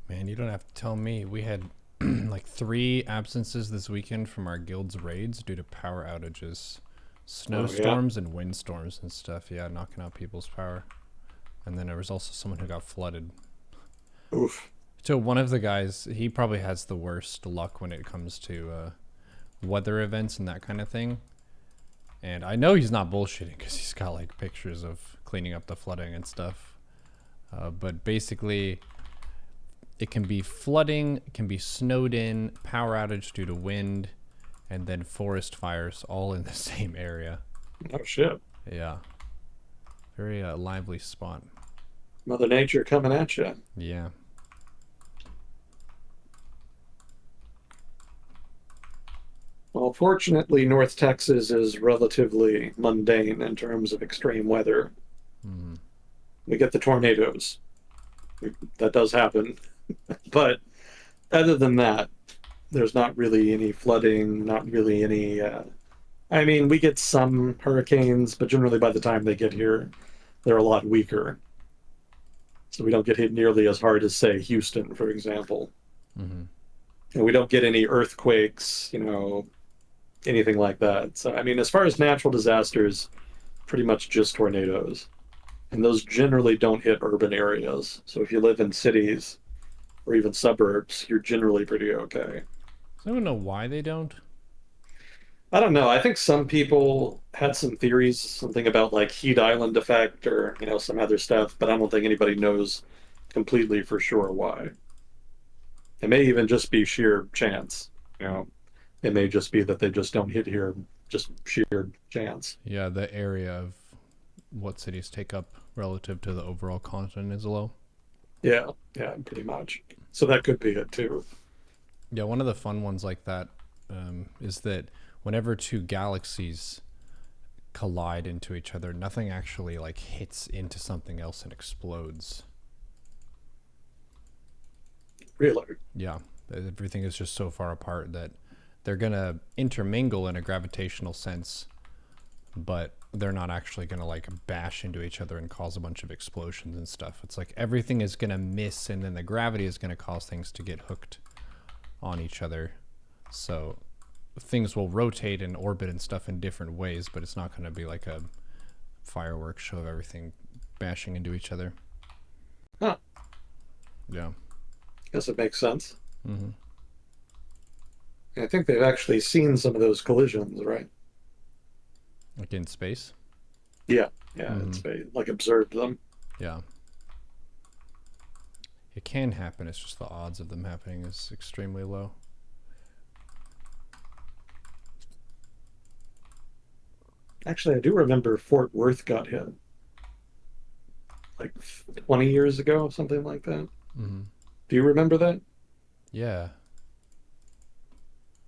Speaker 1: Man, you don't have to tell me. We had like 3 absences this weekend from our guild's raids due to power outages, snowstorms and windstorms and stuff. Yeah, knocking out people's power. And then there was also someone who got flooded.
Speaker 2: Oof.
Speaker 1: So one of the guys, he probably has the worst luck when it comes to weather events and that kind of thing. And I know he's not bullshitting because he's got like pictures of cleaning up the flooding and stuff. But basically, it can be flooding, it can be snowed in, power outage due to wind, and then forest fires all in the same area.
Speaker 2: Oh, shit.
Speaker 1: Yeah. Very lively spot.
Speaker 2: Mother Nature coming at you.
Speaker 1: Yeah.
Speaker 2: Well, fortunately, North Texas is relatively mundane in terms of extreme weather.
Speaker 1: Mm.
Speaker 2: We get the tornadoes. That does happen. But other than that, there's not really any flooding, not really any. I mean, we get some hurricanes, but generally by the time they get here, they're a lot weaker. So we don't get hit nearly as hard as, say, Houston, for example.
Speaker 1: Mm-hmm.
Speaker 2: And we don't get any earthquakes, anything like that. So, I mean, as far as natural disasters, pretty much just tornadoes. And those generally don't hit urban areas. So if you live in cities or even suburbs, you're generally pretty okay.
Speaker 1: Does anyone know why they don't?
Speaker 2: I don't know. I think some people had some theories, something about like heat island effect or, some other stuff, but I don't think anybody knows completely for sure why. It may even just be sheer chance, It may just be that they just don't hit here, just sheer chance.
Speaker 1: Yeah, the area of what cities take up relative to the overall continent is low.
Speaker 2: Yeah, yeah, pretty much. So that could be it too.
Speaker 1: Yeah, one of the fun ones like that is that whenever 2 galaxies collide into each other, nothing actually like hits into something else and explodes.
Speaker 2: Really?
Speaker 1: Yeah, everything is just so far apart that they're gonna intermingle in a gravitational sense, but they're not actually gonna like bash into each other and cause a bunch of explosions and stuff. It's like everything is gonna miss, and then the gravity is gonna cause things to get hooked on each other. So things will rotate and orbit and stuff in different ways, but it's not gonna be like a fireworks show of everything bashing into each other.
Speaker 2: Huh.
Speaker 1: Yeah.
Speaker 2: Guess it makes sense.
Speaker 1: Mm-hmm.
Speaker 2: I think they've actually seen some of those collisions, right?
Speaker 1: Like in space.
Speaker 2: Yeah, yeah, it's like observed them.
Speaker 1: Yeah. It can happen. It's just the odds of them happening is extremely low.
Speaker 2: Actually, I do remember Fort Worth got hit like 20 years ago, something like that.
Speaker 1: Mm-hmm.
Speaker 2: Do you remember that?
Speaker 1: Yeah.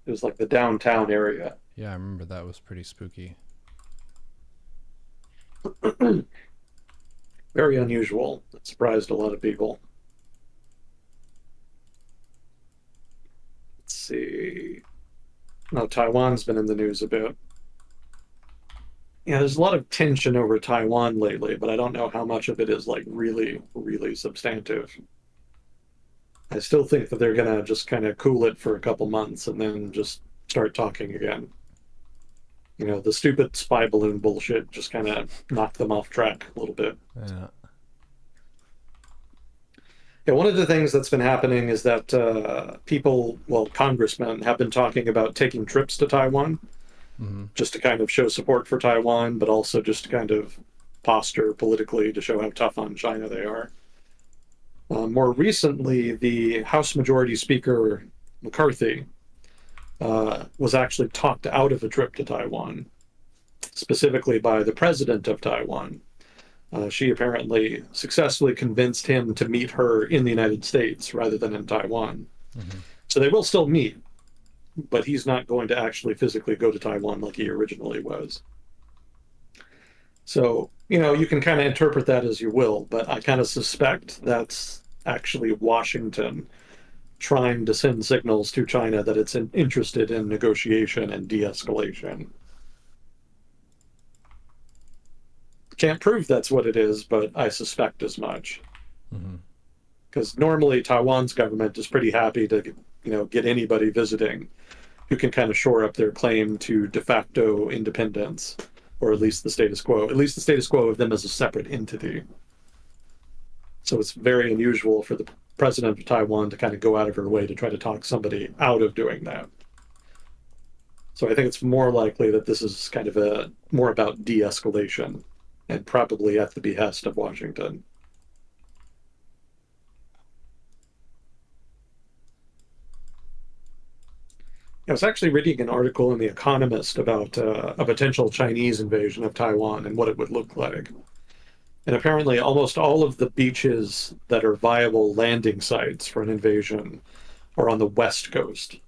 Speaker 2: It was like the downtown area.
Speaker 1: Yeah, I remember that was pretty spooky.
Speaker 2: Very unusual. It surprised a lot of people. Let's see. Now, Taiwan's been in the news a bit. Yeah, there's a lot of tension over Taiwan lately, but I don't know how much of it is like really, really substantive. I still think that they're gonna just kind of cool it for a couple months and then just start talking again. The stupid spy balloon bullshit just kind of knocked them off track a little bit.
Speaker 1: Yeah.
Speaker 2: Yeah, one of the things that's been happening is that congressmen have been talking about taking trips to Taiwan just to kind of show support for Taiwan, but also just to kind of posture politically to show how tough on China they are. More recently, the House Majority Speaker McCarthy was actually talked out of a trip to Taiwan, specifically by the president of Taiwan, She apparently successfully convinced him to meet her in the United States rather than in Taiwan.
Speaker 1: Hmm.
Speaker 2: So they will still meet, but he's not going to actually physically go to Taiwan like he originally was. So, you can kind of interpret that as you will, but I kind of suspect that's actually Washington trying to send signals to China that it's interested in negotiation and de escalation. Can't prove that's what it is, but I suspect as much.
Speaker 1: Hmm.
Speaker 2: Because normally Taiwan's government is pretty happy to, get anybody visiting who can kind of shore up their claim to de facto independence, or at least the status quo of them as a separate entity. So it's very unusual for the president of Taiwan to kind of go out of her way to try to talk somebody out of doing that. So I think it's more likely that this is kind of a more about de-escalation and probably at the behest of Washington. I was actually reading an article in The Economist about a potential Chinese invasion of Taiwan and what it would look like. And apparently, almost all of the beaches that are viable landing sites for an invasion are on the west coast.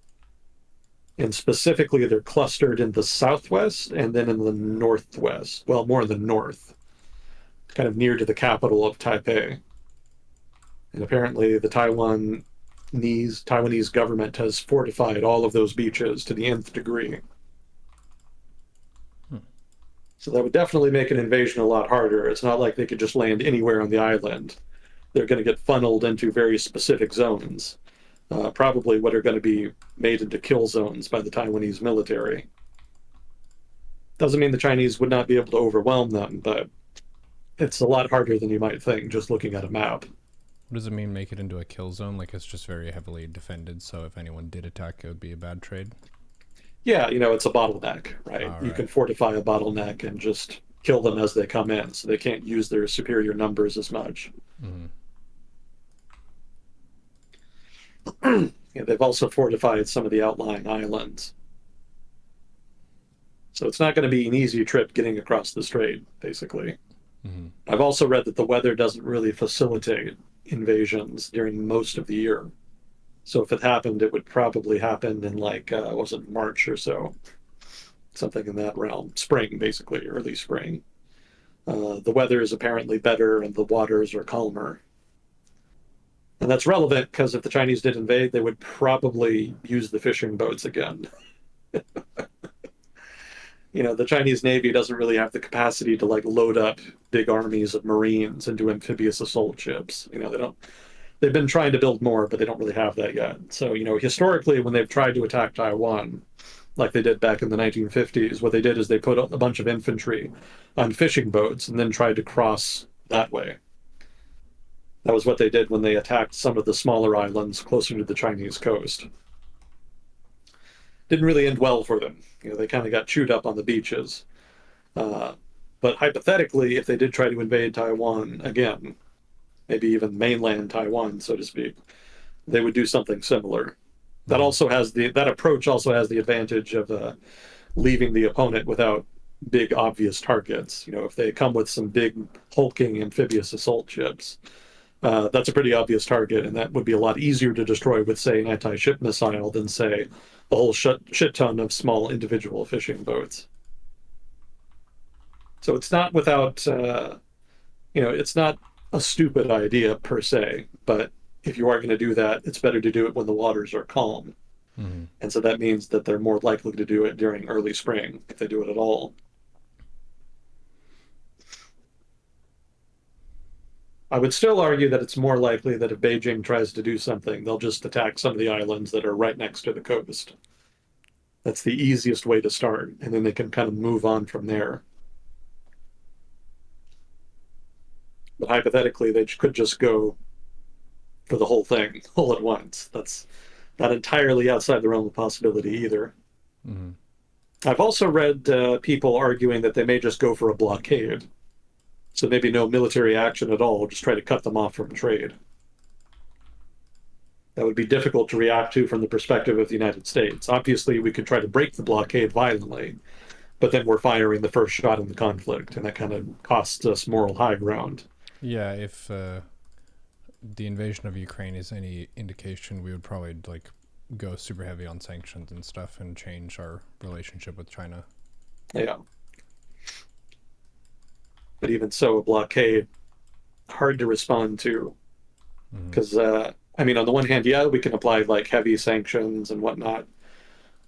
Speaker 2: And specifically, they're clustered in the southwest and then in the northwest. Well, more in the north, kind of near to the capital of Taipei. And apparently, the Taiwanese government has fortified all of those beaches to the nth degree.
Speaker 1: Hmm.
Speaker 2: So that would definitely make an invasion a lot harder. It's not like they could just land anywhere on the island. They're going to get funneled into very specific zones, probably what are going to be made into kill zones by the Taiwanese military. Doesn't mean the Chinese would not be able to overwhelm them, but it's a lot harder than you might think just looking at a map.
Speaker 1: What does it mean, make it into a kill zone? Like it's just very heavily defended, so if anyone did attack, it would be a bad trade?
Speaker 2: Yeah, it's a bottleneck, right?
Speaker 1: All
Speaker 2: You
Speaker 1: right.
Speaker 2: can fortify a bottleneck and just kill them as they come in, so they can't use their superior numbers as much.
Speaker 1: Mm-hmm.
Speaker 2: Yeah, they've also fortified some of the outlying islands. So it's not going to be an easy trip getting across the strait, basically.
Speaker 1: Mm-hmm.
Speaker 2: I've also read that the weather doesn't really facilitate invasions during most of the year. So if it happened, it would probably happen in like, was it March or so? Something in that realm. Spring, basically, early spring. The weather is apparently better and the waters are calmer. And that's relevant because if the Chinese did invade, they would probably use the fishing boats again. The Chinese Navy doesn't really have the capacity to like load up big armies of Marines into amphibious assault ships. They don't. They've been trying to build more, but they don't really have that yet. So, historically, when they've tried to attack Taiwan, like they did back in the 1950s, what they did is they put a bunch of infantry on fishing boats and then tried to cross that way. That was what they did when they attacked some of the smaller islands closer to the Chinese coast. Didn't really end well for them. They kind of got chewed up on the beaches. Uh, but hypothetically, if they did try to invade Taiwan again, maybe even mainland Taiwan, so to speak, they would do something similar.
Speaker 1: Mm-hmm.
Speaker 2: That approach also has the advantage of leaving the opponent without big obvious targets. If they come with some big hulking amphibious assault ships, that's a pretty obvious target, and that would be a lot easier to destroy with, say, an anti-ship missile than, say, a whole shit ton of small individual fishing boats. So it's not without, it's not a stupid idea per se, but if you are going to do that, it's better to do it when the waters are calm.
Speaker 1: Mm-hmm.
Speaker 2: And so that means that they're more likely to do it during early spring, if they do it at all. I would still argue that it's more likely that if Beijing tries to do something, they'll just attack some of the islands that are right next to the coast. That's the easiest way to start, and then they can kind of move on from there. But hypothetically, they could just go for the whole thing all at once. That's not entirely outside the realm of possibility either.
Speaker 1: Mm-hmm.
Speaker 2: I've also read people arguing that they may just go for a blockade. So maybe no military action at all, just try to cut them off from trade. That would be difficult to react to from the perspective of the United States. Obviously, we could try to break the blockade violently, but then we're firing the first shot in the conflict, and that kind of costs us moral high ground.
Speaker 1: Yeah, if the invasion of Ukraine is any indication, we would probably like go super heavy on sanctions and stuff and change our relationship with China.
Speaker 2: Yeah. But even so, a blockade, hard to respond to.
Speaker 1: Mm-hmm.
Speaker 2: Because, I mean, on the one hand, yeah, we can apply like heavy sanctions and whatnot.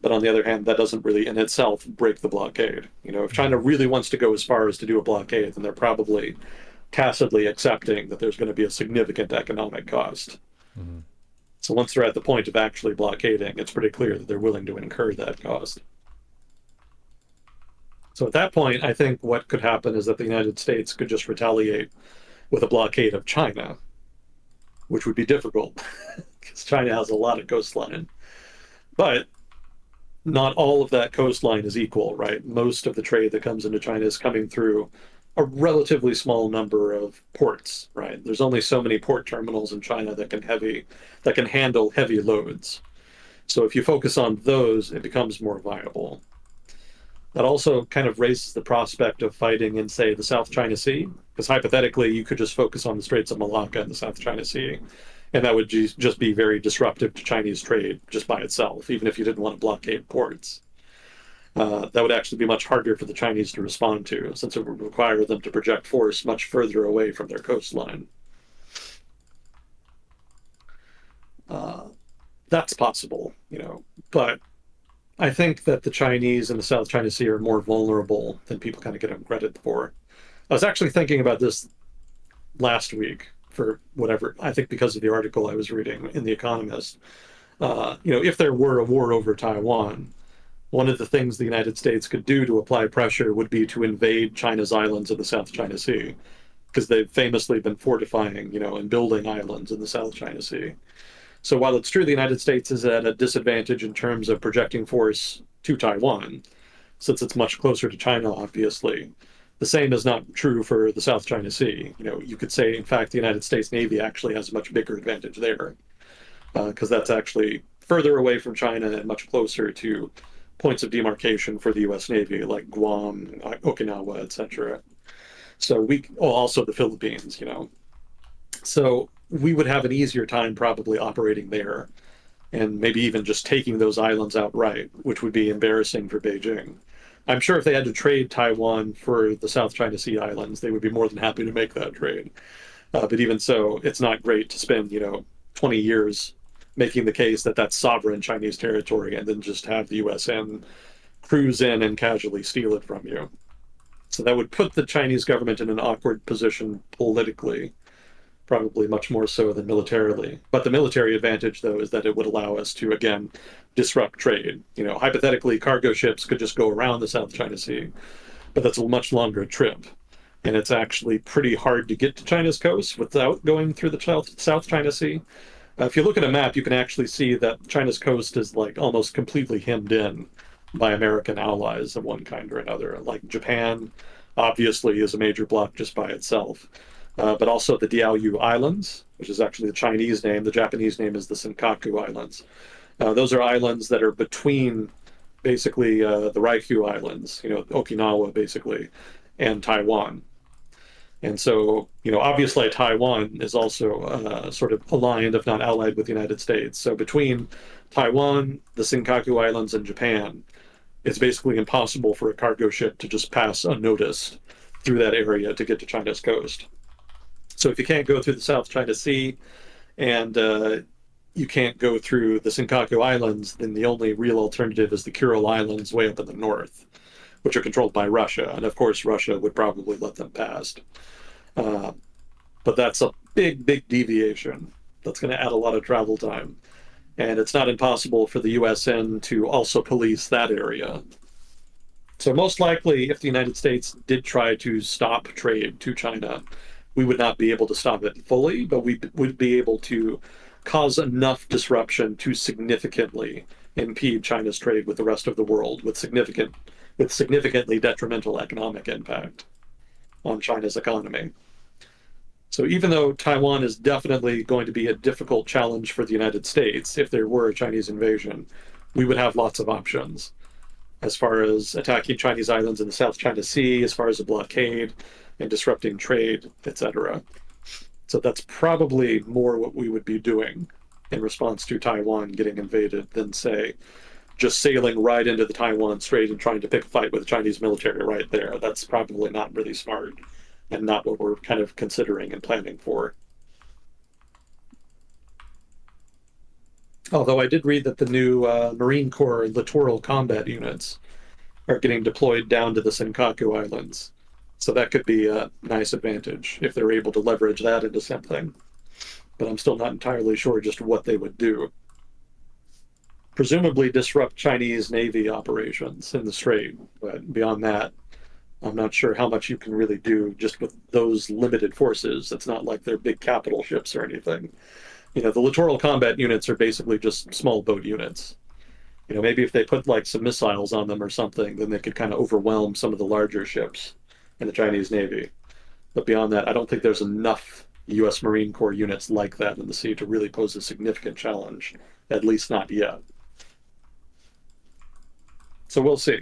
Speaker 2: But on the other hand, that doesn't really in itself break the blockade. You know, if China
Speaker 1: Mm-hmm.
Speaker 2: really wants to go as far as to do a blockade, then they're probably tacitly accepting that there's going to be a significant economic cost.
Speaker 1: Mm-hmm.
Speaker 2: So once they're at the point of actually blockading, it's pretty clear that they're willing to incur that cost. So at that point, I think what could happen is that the United States could just retaliate with a blockade of China, which would be difficult because China has a lot of coastline. But not all of that coastline is equal, right? Most of the trade that comes into China is coming through a relatively small number of ports, right? There's only so many port terminals in China that can handle heavy loads. So if you focus on those, it becomes more viable. That also kind of raises the prospect of fighting in, say, the South China Sea, because hypothetically, you could just focus on the Straits of Malacca and the South China Sea, and that would just be very disruptive to Chinese trade just by itself, even if you didn't want to blockade ports. That would actually be much harder for the Chinese to respond to, since it would require them to project force much further away from their coastline. Uh, that's possible, you know, but I think that the Chinese and the South China Sea are more vulnerable than people kind of give them credit for. I was actually thinking about this last week for whatever, I think because of the article I was reading in The Economist. You know, if there were a war over Taiwan, one of the things the United States could do to apply pressure would be to invade China's islands in the South China Sea, because they've famously been fortifying, you know, and building islands in the South China Sea. So while it's true the United States is at a disadvantage in terms of projecting force to Taiwan, since it's much closer to China, obviously, the same is not true for the South China Sea. You know, you could say, in fact, the United States Navy actually has a much bigger advantage there, because that's actually further away from China and much closer to points of demarcation for the U.S. Navy, like Guam, Okinawa, etc. So also the Philippines, you know. So we would have an easier time probably operating there and maybe even just taking those islands outright, which would be embarrassing for Beijing. I'm sure if they had to trade Taiwan for the South China Sea islands, they would be more than happy to make that trade. But even so, it's not great to spend, you know, 20 years making the case that that's sovereign Chinese territory and then just have the USN cruise in and casually steal it from you. So that would put the Chinese government in an awkward position politically, probably much more so than militarily. But the military advantage, though, is that it would allow us to, again, disrupt trade. You know, hypothetically, cargo ships could just go around the South China Sea, but that's a much longer trip. And it's actually pretty hard to get to China's coast without going through the South China Sea. If you look at a map, you can actually see that China's coast is like almost completely hemmed in by American allies of one kind or another. Like Japan, obviously, is a major bloc just by itself, but also the Diaoyu Islands, which is actually the Chinese name. The Japanese name is the Senkaku Islands. Those are islands that are between basically the Ryukyu Islands, you know, Okinawa basically, and Taiwan. And so, you know, obviously Taiwan is also sort of aligned, if not allied, with the United States. So between Taiwan, the Senkaku Islands, and Japan, it's basically impossible for a cargo ship to just pass unnoticed through that area to get to China's coast. So if you can't go through the South China Sea and you can't go through the Senkaku Islands, then the only real alternative is the Kuril Islands way up in the north, which are controlled by Russia. And of course, Russia would probably let them pass. Uh, but that's a big, big deviation. That's going to add a lot of travel time. And it's not impossible for the USN to also police that area. So, most likely, if the United States did try to stop trade to China, we would not be able to stop it fully, but we would be able to cause enough disruption to significantly impede China's trade with the rest of the world with significantly detrimental economic impact on China's economy. So even though Taiwan is definitely going to be a difficult challenge for the United States if there were a Chinese invasion, we would have lots of options. as far as attacking Chinese islands in the South China Sea, as far as a blockade and disrupting trade, etc. So that's probably more what we would be doing in response to Taiwan getting invaded than, say, just sailing right into the Taiwan Strait and trying to pick a fight with the Chinese military right there. That's probably not really smart and not what we're kind of considering and planning for. Although I did read that the new Marine Corps littoral combat units are getting deployed down to the Senkaku Islands. So that could be a nice advantage if they're able to leverage that into something. But I'm still not entirely sure just what they would do. Presumably disrupt Chinese Navy operations in the Strait, but beyond that, I'm not sure how much you can really do just with those limited forces. It's not like they're big capital ships or anything. The littoral combat units are basically just small boat units. Maybe if they put like some missiles on them or something, then they could kind of overwhelm some of the larger ships in the Chinese Navy. But beyond that, I don't think there's enough U.S. Marine Corps units like that in the sea to really pose a significant challenge, at least not yet. So we'll see.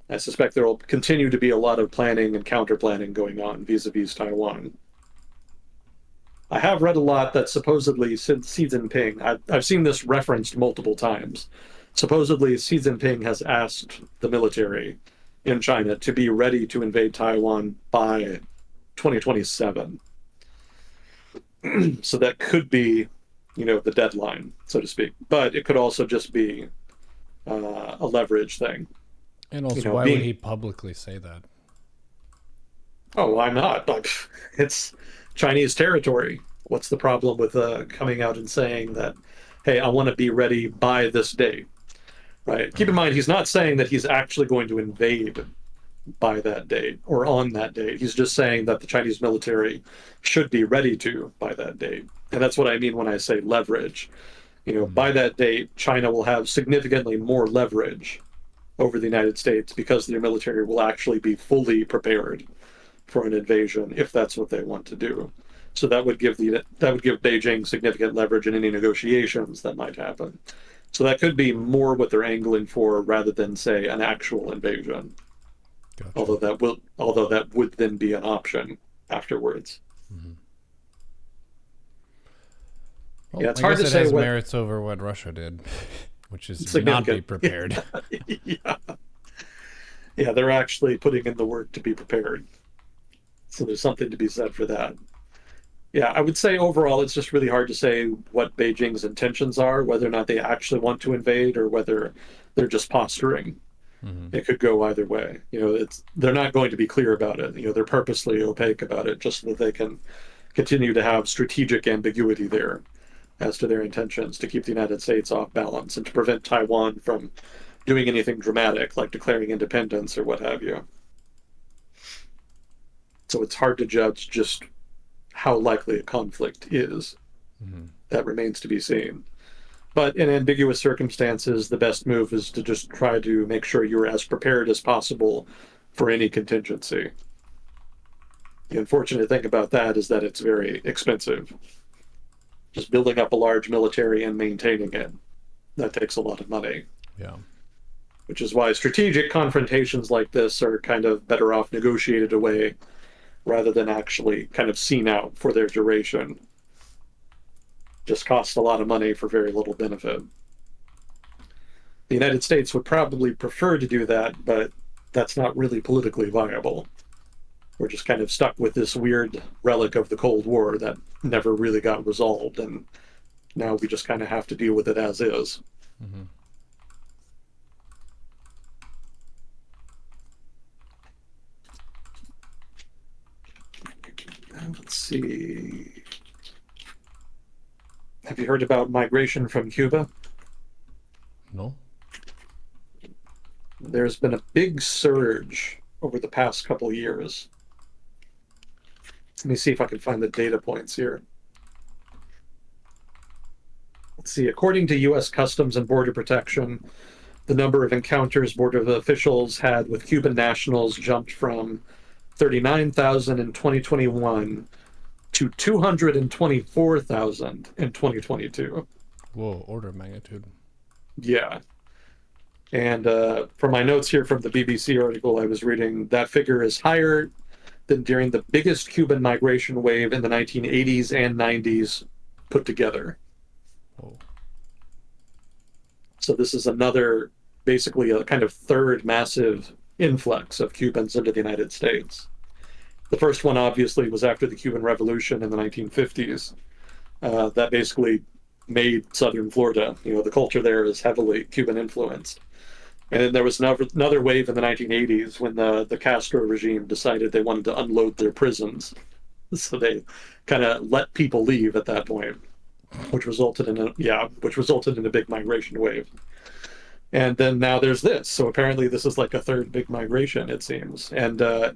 Speaker 2: I suspect there will continue to be a lot of planning and counter planning going on vis-a-vis Taiwan. I have read a lot that supposedly Xi Jinping, I've seen this referenced multiple times. Supposedly, Xi Jinping has asked the military in China to be ready to invade Taiwan by 2027. So that could be, the deadline, so to speak. But it could also just be a leverage thing.
Speaker 1: And also, why would he publicly say that?
Speaker 2: Oh, why not? Like, it's Chinese territory. What's the problem with coming out and saying that, hey, I want to be ready by this date, right? Keep in mind, he's not saying that he's actually going to invade by that date or on that date. He's just saying that the Chinese military should be ready to by that date. And that's what I mean when I say leverage. By that date, China will have significantly more leverage over the United States because their military will actually be fully prepared for an invasion if that's what they want to do. So that would give Beijing significant leverage in any negotiations that might happen. So that could be more what they're angling for rather than, say, an actual invasion. Gotcha. Although that would then be an option afterwards.
Speaker 1: Mm-hmm. Well,
Speaker 2: yeah, it's hard to say.
Speaker 1: It has merits over what Russia did, which is not be prepared.
Speaker 2: Yeah. Yeah, they're actually putting in the work to be prepared. So there's something to be said for that. Yeah, I would say overall it's just really hard to say what Beijing's intentions are, whether or not they actually want to invade or whether they're just posturing. Mm-hmm. It could go either way. They're not going to be clear about it. They're purposely opaque about it just so that they can continue to have strategic ambiguity there as to their intentions to keep the United States off balance and to prevent Taiwan from doing anything dramatic like declaring independence or what have you. So it's hard to judge just how likely a conflict is. Mm-hmm. That remains to be seen. But in ambiguous circumstances, the best move is to just try to make sure you're as prepared as possible for any contingency. The unfortunate thing about that is that it's very expensive. Just building up a large military and maintaining it, that takes a lot of money.
Speaker 1: Yeah.
Speaker 2: Which is why strategic confrontations like this are kind of better off negotiated away rather than actually kind of seen out for their duration. Just cost a lot of money for very little benefit. The United States would probably prefer to do that, but that's not really politically viable. We're just kind of stuck with this weird relic of the Cold War that never really got resolved, and now we just kind of have to deal with it as is. Mm-hmm. Let's see. Have you heard about migration from Cuba?
Speaker 1: No.
Speaker 2: There's been a big surge over the past couple of years. Let me see if I can find the data points here. Let's see. According to U.S. Customs and Border Protection, the number of encounters border officials had with Cuban nationals jumped from 39,000 in 2021 to 224,000 in 2022.
Speaker 1: Whoa, order of magnitude.
Speaker 2: Yeah. And from my notes here from the BBC article I was reading, that figure is higher than during the biggest Cuban migration wave in the 1980s and 90s put together.
Speaker 1: Whoa.
Speaker 2: So this is another, basically a kind of third massive influx of Cubans into the United States. The first one, obviously, was after the Cuban Revolution in the 1950s. That basically made Southern Florida, the culture there is heavily Cuban influenced. And then there was another wave in the 1980s when the Castro regime decided they wanted to unload their prisons. So they kind of let people leave at that point, which resulted in a big migration wave. And then now there's this. So apparently this is like a third big migration, it seems. And the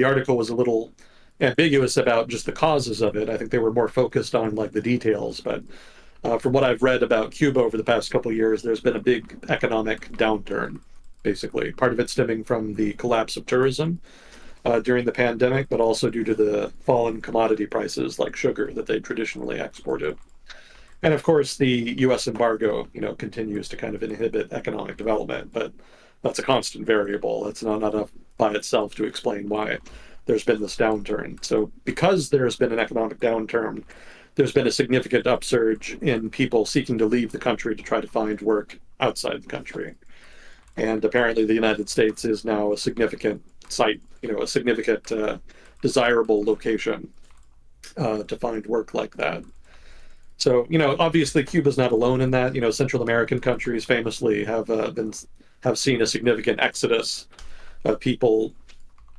Speaker 2: article was a little ambiguous about just the causes of it. I think they were more focused on like the details, but from what I've read about Cuba over the past couple of years, there's been a big economic downturn, basically. Part of it stemming from the collapse of tourism during the pandemic, but also due to the fall in commodity prices like sugar that they traditionally exported. And of course, the U.S. embargo, continues to kind of inhibit economic development, but that's a constant variable. That's not enough by itself to explain why there's been this downturn. So because there's been an economic downturn, there's been a significant upsurge in people seeking to leave the country to try to find work outside the country. And apparently the United States is now a significant site, a significant desirable location to find work like that. So, obviously Cuba's not alone in that. Central American countries famously have seen a significant exodus of people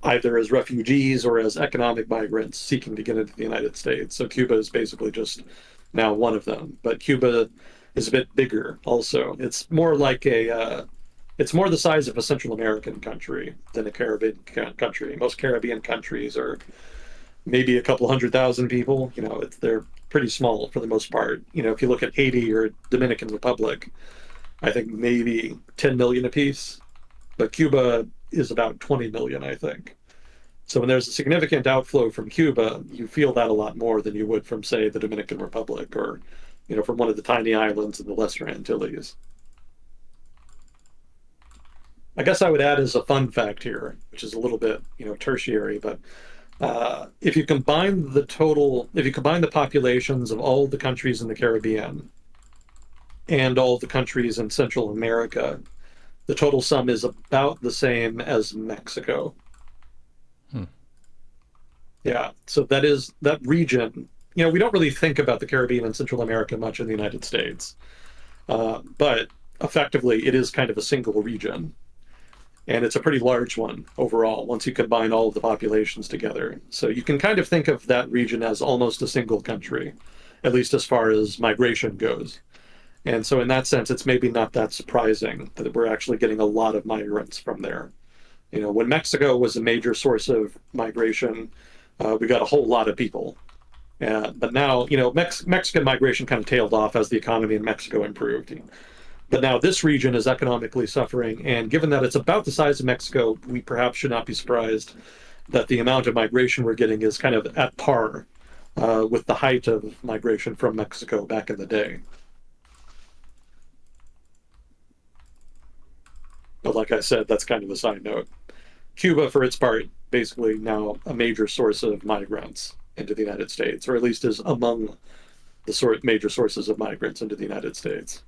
Speaker 2: either as refugees or as economic migrants seeking to get into the United States. So Cuba is basically just now one of them. But Cuba is a bit bigger also. It's more the size of a Central American country than a Caribbean country. Most Caribbean countries are maybe a couple 100,000 people. They're pretty small for the most part. If you look at Haiti or Dominican Republic, I think maybe 10 million apiece. But Cuba is about 20 million, I think. So when there's a significant outflow from Cuba, you feel that a lot more than you would from, say, the Dominican Republic or, from one of the tiny islands in the Lesser Antilles. I guess I would add as a fun fact here, which is a little bit, tertiary, but if you combine the populations of all the countries in the Caribbean and all the countries in Central America, the total sum is about the same as Mexico.
Speaker 1: Hmm.
Speaker 2: Yeah, so that region. We don't really think about the Caribbean and Central America much in the United States, but effectively it is kind of a single region. And it's a pretty large one overall once you combine all of the populations together. So you can kind of think of that region as almost a single country, at least as far as migration goes. And so in that sense, it's maybe not that surprising that we're actually getting a lot of migrants from there. When Mexico was a major source of migration, we got a whole lot of people. But now, Mexican migration kind of tailed off as the economy in Mexico improved. But now this region is economically suffering, and given that it's about the size of Mexico, we perhaps should not be surprised that the amount of migration we're getting is kind of at par with the height of migration from Mexico back in the day. But like I said, that's kind of a side note. Cuba, for its part, basically now a major source of migrants into the United States, or at least is among the major sources of migrants into the United States.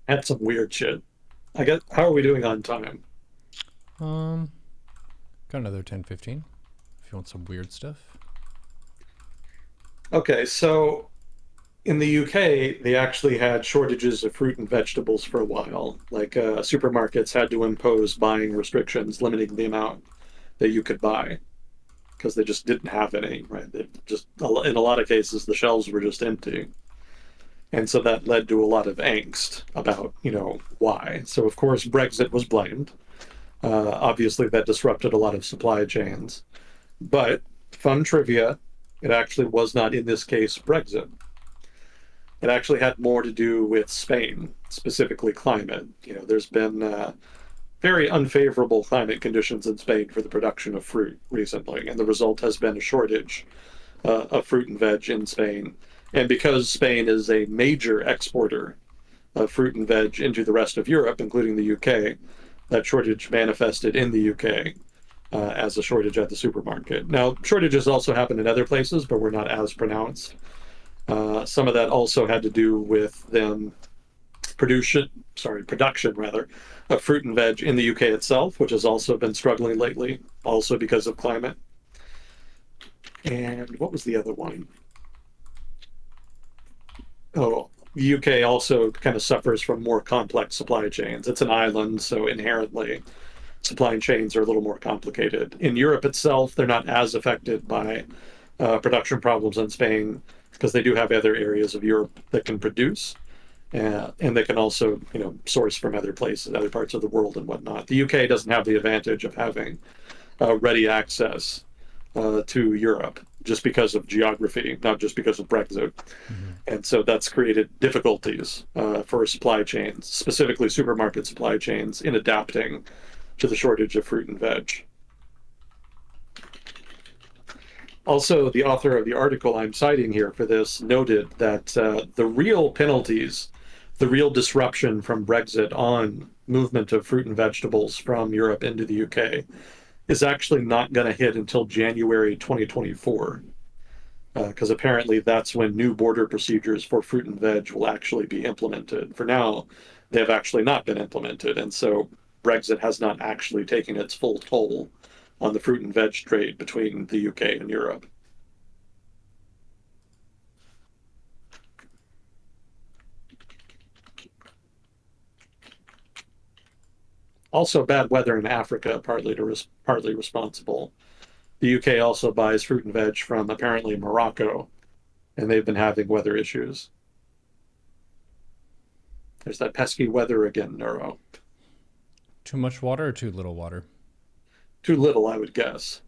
Speaker 2: Had some weird shit. I guess, how are we doing on time?
Speaker 1: Um, got another 10-15 if you want some weird stuff.
Speaker 2: Okay, so in the UK, they actually had shortages of fruit and vegetables for a while. Like supermarkets had to impose buying restrictions, limiting the amount that you could buy because they just didn't have any, right? They just, in a lot of cases, the shelves were just empty. And so that led to a lot of angst about, why. So, of course, Brexit was blamed. Obviously, that disrupted a lot of supply chains. But, fun trivia, it actually was not, in this case, Brexit. It actually had more to do with Spain, specifically climate. There's been very unfavorable climate conditions in Spain for the production of fruit recently, and the result has been a shortage of fruit and veg in Spain. And because Spain is a major exporter of fruit and veg into the rest of Europe, including the UK, that shortage manifested in the UK as a shortage at the supermarket. Now, shortages also happen in other places, but were not as pronounced. Some of that also had to do with them production rather, of fruit and veg in the UK itself, which has also been struggling lately, also because of climate. And what was the other one? Oh, the UK also kind of suffers from more complex supply chains. It's an island, so inherently supply chains are a little more complicated. In Europe itself, they're not as affected by production problems in Spain because they do have other areas of Europe that can produce. And they can also, source from other places, other parts of the world and whatnot. The UK doesn't have the advantage of having ready access to Europe just because of geography, not just because of Brexit.
Speaker 1: Mm-hmm.
Speaker 2: And so that's created difficulties for supply chains, specifically supermarket supply chains, in adapting to the shortage of fruit and veg. Also, the author of the article I'm citing here for this noted that the real penalties, the real disruption from Brexit on movement of fruit and vegetables from Europe into the UK is actually not going to hit until January 2024, because apparently that's when new border procedures for fruit and veg will actually be implemented. For now, they have actually not been implemented, and so Brexit has not actually taken its full toll on the fruit and veg trade between the UK and Europe. Also, bad weather in Africa partly responsible. The UK also buys fruit and veg from apparently Morocco, and they've been having weather issues. There's that pesky weather again, Neuro.
Speaker 1: Too much water or too little water?
Speaker 2: Too little, I would guess,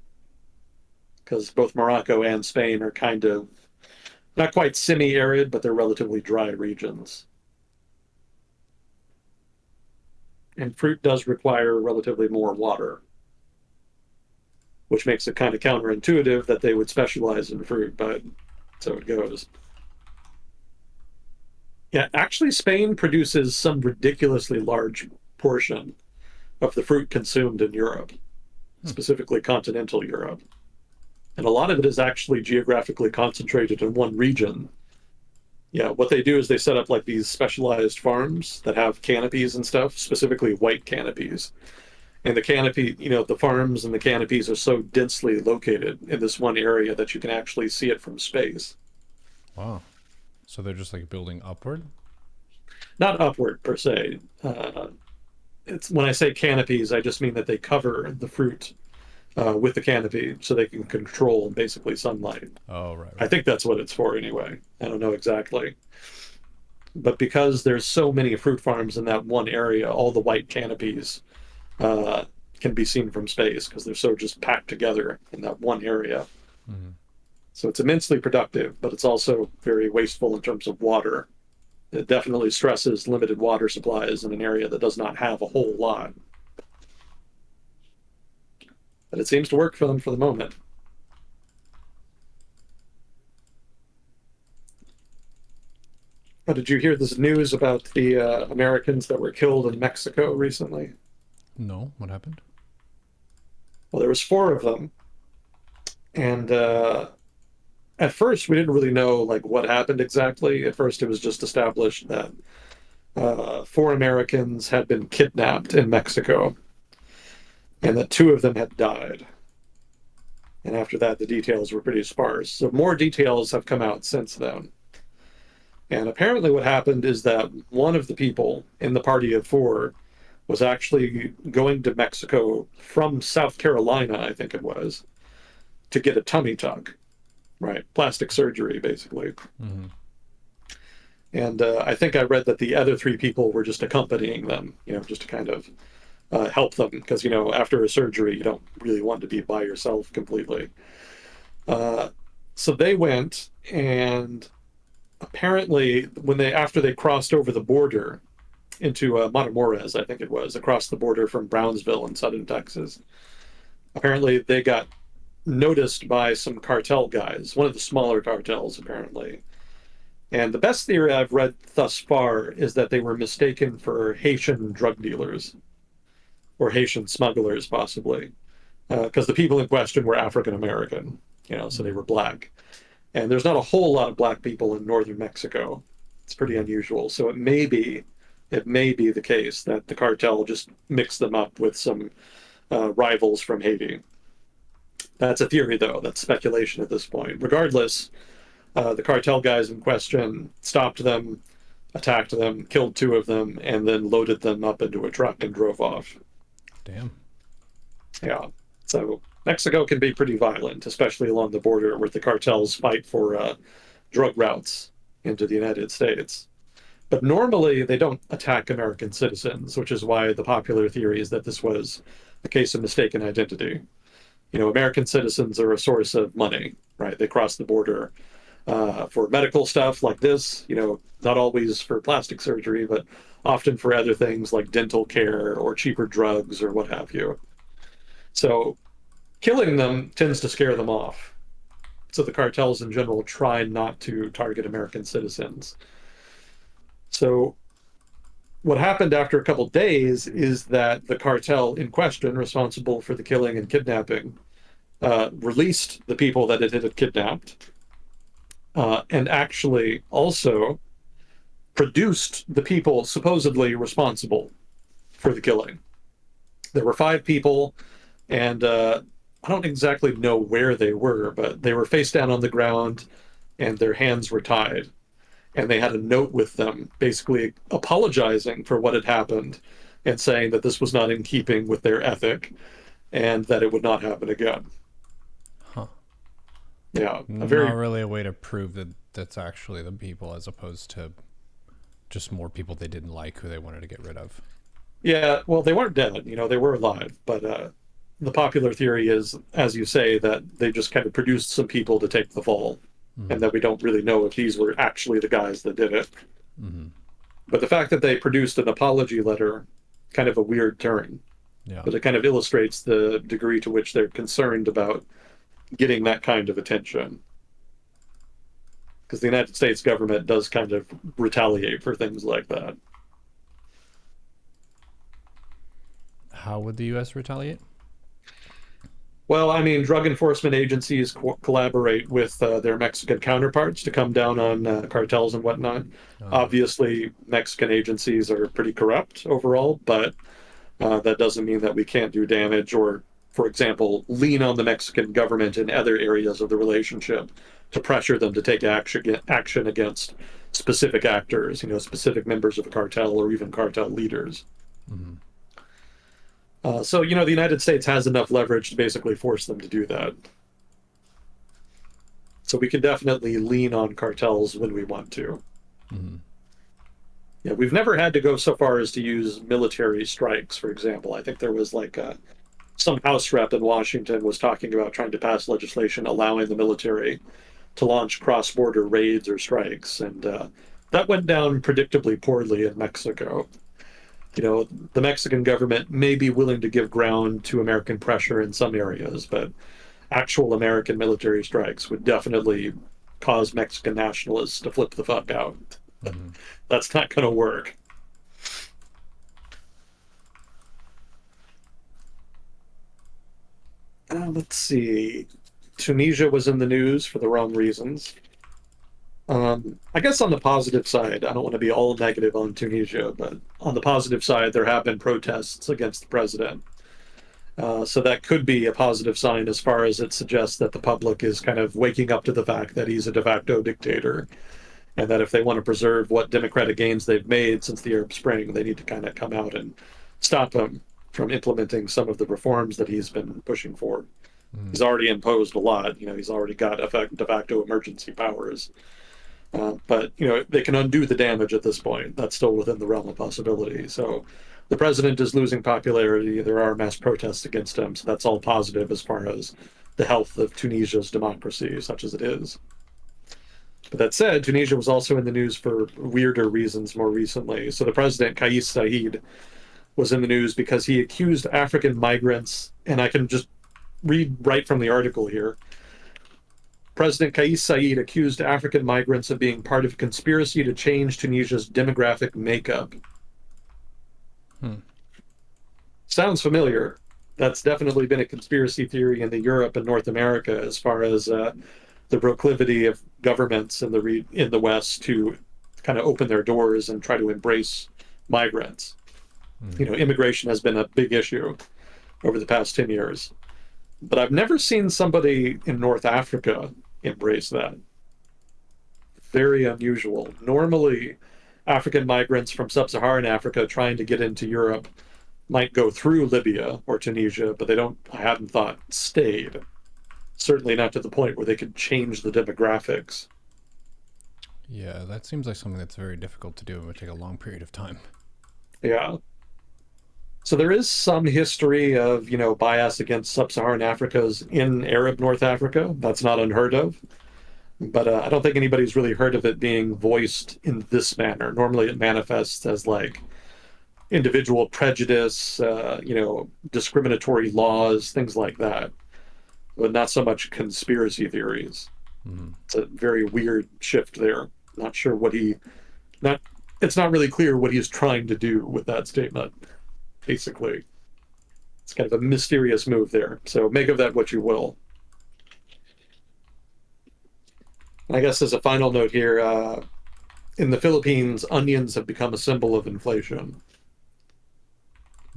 Speaker 2: because both Morocco and Spain are kind of not quite semi-arid, but they're relatively dry regions. And fruit does require relatively more water, which makes it kind of counterintuitive that they would specialize in fruit, but so it goes. Yeah, actually, Spain produces some ridiculously large portion of the fruit consumed in Europe, specifically continental Europe. And a lot of it is actually geographically concentrated in one region. Yeah, what they do is they set up like these specialized farms that have canopies and stuff, specifically white canopies. And the canopy, the farms and the canopies are so densely located in this one area that you can actually see it from space.
Speaker 1: Wow. So they're just like building upward?
Speaker 2: Not upward per se. It's when I say canopies, I just mean that they cover the fruit with the canopy so they can control basically sunlight.
Speaker 1: Oh, right,
Speaker 2: I
Speaker 1: right.
Speaker 2: think that's what it's for anyway. I don't know exactly. But because there's so many fruit farms in that one area, all the white canopies uh, can be seen from space because they're so just packed together in that one area.
Speaker 1: Mm-hmm.
Speaker 2: So it's immensely productive, but it's also very wasteful in terms of water. It definitely stresses limited water supplies in an area that does not have a whole lot. But it seems to work for them for the moment. Did you hear this news about the Americans that were killed in Mexico recently?
Speaker 1: No, what happened?
Speaker 2: Well, there was four of them, and at first we didn't really know like what happened exactly. At first, it was just established that four Americans had been kidnapped in Mexico, and that two of them had died. And after that, the details were pretty sparse. So more details have come out since then. And apparently, what happened is that one of the people in the party of four was actually going to Mexico from South Carolina, I think it was, to get a tummy tuck, right? Plastic surgery, basically.
Speaker 1: Mm-hmm.
Speaker 2: And I think I read that the other three people were just accompanying them, just to kind of help them, because, after a surgery, you don't really want to be by yourself completely. Uh, so they went, and apparently, after they crossed over the border, into Matamoros, I think it was, across the border from Brownsville in southern Texas. Apparently, they got noticed by some cartel guys, one of the smaller cartels, apparently. And the best theory I've read thus far is that they were mistaken for Haitian drug dealers or Haitian smugglers, possibly, because the people in question were African American, so they were black. And there's not a whole lot of black people in northern Mexico. It's pretty unusual. So it may be the case that the cartel just mixed them up with some rivals from Haiti. That's a theory, though. That's speculation at this point. Regardless, the cartel guys in question stopped them, attacked them, killed two of them, and then loaded them up into a truck and drove off.
Speaker 1: Damn.
Speaker 2: Yeah. So Mexico can be pretty violent, especially along the border where the cartels fight for drug routes into the United States. But normally they don't attack American citizens, which is why the popular theory is that this was a case of mistaken identity. American citizens are a source of money, right? They cross the border for medical stuff like this, not always for plastic surgery, but often for other things like dental care or cheaper drugs or what have you. So killing them tends to scare them off. So the cartels in general try not to target American citizens. So what happened after a couple days is that the cartel in question, responsible for the killing and kidnapping, released the people that it had kidnapped, and actually also produced the people supposedly responsible for the killing. There were 5 people, and I don't exactly know where they were, but they were face down on the ground, and their hands were tied. And they had a note with them basically apologizing for what had happened and saying that this was not in keeping with their ethic and that it would not happen again.
Speaker 1: Huh.
Speaker 2: Yeah.
Speaker 1: Not really a way to prove that that's actually the people as opposed to just more people they didn't like who they wanted to get rid of.
Speaker 2: Yeah, well, they weren't dead, they were alive, but the popular theory is, as you say, that they just kind of produced some people to take the fall. And that we don't really know if these were actually the guys that did it.
Speaker 1: Mm-hmm.
Speaker 2: But the fact that they produced an apology letter, kind of a weird turn.
Speaker 1: Yeah.
Speaker 2: But it kind of illustrates the degree to which they're concerned about getting that kind of attention. Because the United States government does kind of retaliate for things like that.
Speaker 1: How would the U.S. retaliate?
Speaker 2: Well, I mean, drug enforcement agencies collaborate with their Mexican counterparts to come down on cartels and whatnot. Obviously, Mexican agencies are pretty corrupt overall, but that doesn't mean that we can't do damage or, for example, lean on the Mexican government in other areas of the relationship to pressure them to take action against specific actors, specific members of a cartel or even cartel leaders.
Speaker 1: Mm-hmm.
Speaker 2: So, the United States has enough leverage to basically force them to do that. So we can definitely lean on cartels when we want to.
Speaker 1: Mm-hmm.
Speaker 2: Yeah, we've never had to go so far as to use military strikes, for example. I think there was some House rep in Washington was talking about trying to pass legislation allowing the military to launch cross-border raids or strikes. And that went down predictably poorly in Mexico. The Mexican government may be willing to give ground to American pressure in some areas, but actual American military strikes would definitely cause Mexican nationalists to flip the fuck out. Mm-hmm. That's not going to work. Let's see. Tunisia was in the news for the wrong reasons. I guess on the positive side, I don't want to be all negative on Tunisia, but on the positive side, there have been protests against the president. So that could be a positive sign as far as it suggests that the public is kind of waking up to the fact that he's a de facto dictator, and that if they want to preserve what democratic gains they've made since the Arab Spring, they need to kind of come out and stop him from implementing some of the reforms that he's been pushing for. Mm. He's already imposed a lot. He's already got de facto emergency powers. But they can undo the damage at this point. That's still within the realm of possibility. So the president is losing popularity. There are mass protests against him. So that's all positive as far as the health of Tunisia's democracy, such as it is. But that said, Tunisia was also in the news for weirder reasons more recently. So the president, Kais Saied, was in the news because he accused African migrants, and I can just read right from the article here. President Kais Saied accused African migrants of being part of a conspiracy to change Tunisia's demographic makeup. Sounds familiar. That's definitely been a conspiracy theory in Europe and North America as far as the proclivity of governments in the West to kind of open their doors and try to embrace migrants. Immigration has been a big issue over the past 10 years. But I've never seen somebody in North Africa embrace that. Very unusual. Normally, African migrants from sub-Saharan Africa trying to get into Europe might go through Libya or Tunisia, but I hadn't thought stayed. Certainly not to the point where they could change the demographics.
Speaker 1: Yeah, that seems like something that's very difficult to do. It would take a long period of time.
Speaker 2: Yeah. So there is some history of, bias against sub-Saharan Africans in Arab North Africa. That's not unheard of. But I don't think anybody's really heard of it being voiced in this manner. Normally it manifests as like individual prejudice, discriminatory laws, things like that. But not so much conspiracy theories. It's a very weird shift there. Not sure it's not really clear what he's trying to do with that statement, basically. It's kind of a mysterious move there. So make of that what you will. I guess as a final note here, in the Philippines, onions have become a symbol of inflation.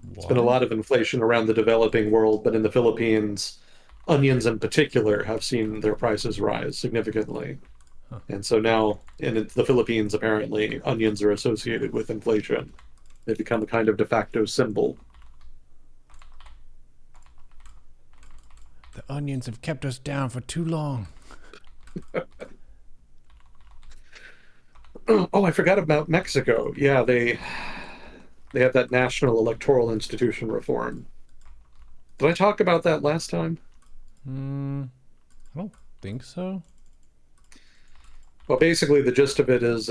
Speaker 2: There's been a lot of inflation around the developing world, but in the Philippines, onions in particular have seen their prices rise significantly. And so now in the Philippines, apparently, onions are associated with inflation. They've become a kind of de facto symbol.
Speaker 1: The onions have kept us down for too long.
Speaker 2: Oh, I forgot about Mexico. Yeah, they have that National Electoral Institution reform. Did I talk about that last time?
Speaker 1: I don't think so.
Speaker 2: Well, basically, the gist of it is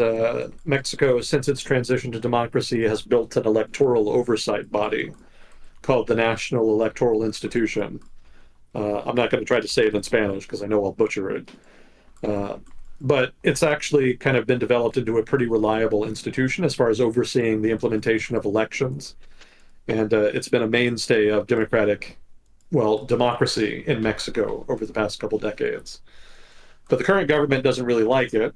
Speaker 2: Mexico, since its transition to democracy, has built an electoral oversight body called the National Electoral Institution. I'm not going to try to say it in Spanish because I know I'll butcher it. But it's actually kind of been developed into a pretty reliable institution as far as overseeing the implementation of elections. And it's been a mainstay of democracy in Mexico over the past couple decades. But the current government doesn't really like it.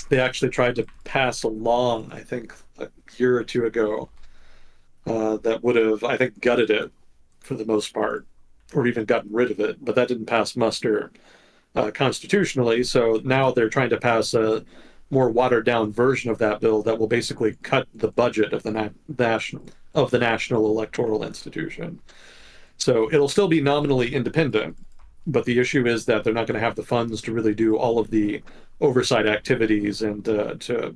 Speaker 2: They actually tried to pass a law, I think, a year or two ago, that would have, I think, gutted it for the most part, or even gotten rid of it. But that didn't pass muster constitutionally. So now they're trying to pass a more watered down version of that bill that will basically cut the budget of the National Electoral Institution. So it'll still be nominally independent, but the issue is that they're not going to have the funds to really do all of the oversight activities and to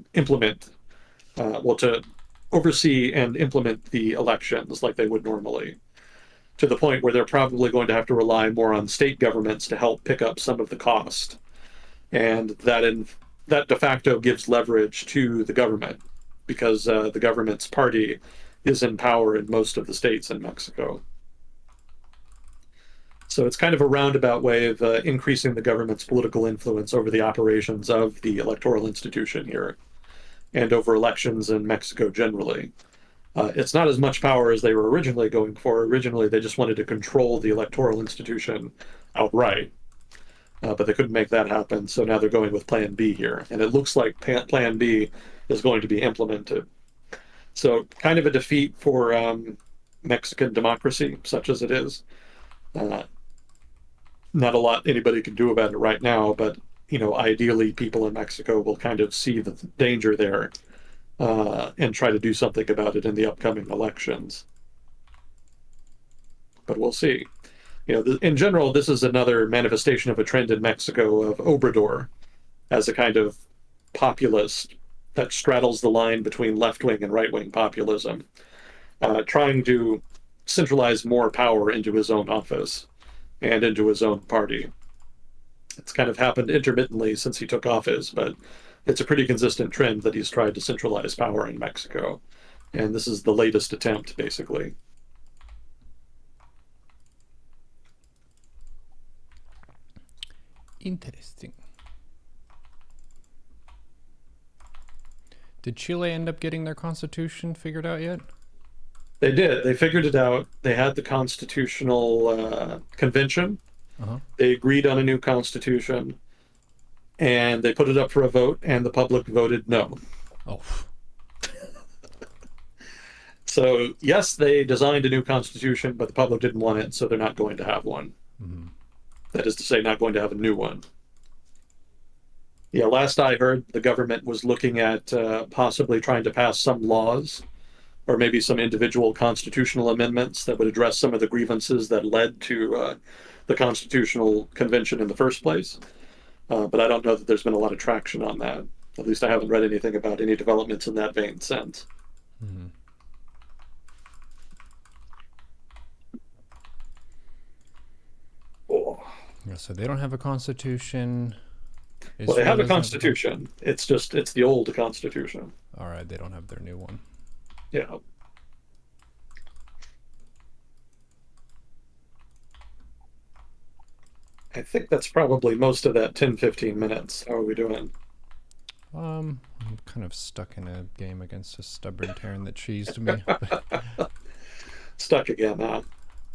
Speaker 2: oversee and implement the elections like they would normally, to the point where they're probably going to have to rely more on state governments to help pick up some of the cost. And that de facto gives leverage to the government because the government's party is in power in most of the states in Mexico. So it's kind of a roundabout way of increasing the government's political influence over the operations of the electoral institution here and over elections in Mexico generally. It's not as much power as they were originally going for. Originally, they just wanted to control the electoral institution outright, but they couldn't make that happen. So now they're going with Plan B here, and it looks like Plan B is going to be implemented. So kind of a defeat for Mexican democracy, such as it is. Not a lot anybody can do about it right now, but ideally people in Mexico will kind of see the danger there and try to do something about it in the upcoming elections. But we'll see. In general, this is another manifestation of a trend in Mexico of Obrador as a kind of populist that straddles the line between left-wing and right-wing populism, trying to centralize more power into his own office and into his own party. It's kind of happened intermittently since he took office, but it's a pretty consistent trend that he's tried to centralize power in Mexico. And this is the latest attempt, basically.
Speaker 1: Interesting. Did Chile end up getting their constitution figured out yet?
Speaker 2: They did. They figured it out. They had the constitutional convention.
Speaker 1: Uh-huh.
Speaker 2: They agreed on a new constitution, and they put it up for a vote, and the public voted no.
Speaker 1: Oh.
Speaker 2: So, yes, they designed a new constitution, but the public didn't want it, so they're not going to have one.
Speaker 1: Mm-hmm.
Speaker 2: That is to say, not going to have a new one. Yeah, last I heard, the government was looking at possibly trying to pass some laws or maybe some individual constitutional amendments that would address some of the grievances that led to the Constitutional Convention in the first place. But I don't know that there's been a lot of traction on that. At least I haven't read anything about any developments in that vein since.
Speaker 1: Mm-hmm.
Speaker 2: Oh.
Speaker 1: Yeah, so they don't have a constitution.
Speaker 2: Well, they
Speaker 1: Israel
Speaker 2: have a
Speaker 1: doesn't
Speaker 2: constitution. It's the old constitution.
Speaker 1: All right, they don't have their new one.
Speaker 2: Yeah. I think that's probably most of that 10-15 minutes. How are we doing?
Speaker 1: I'm kind of stuck in a game against a stubborn Terran that cheesed me.
Speaker 2: Stuck again, huh?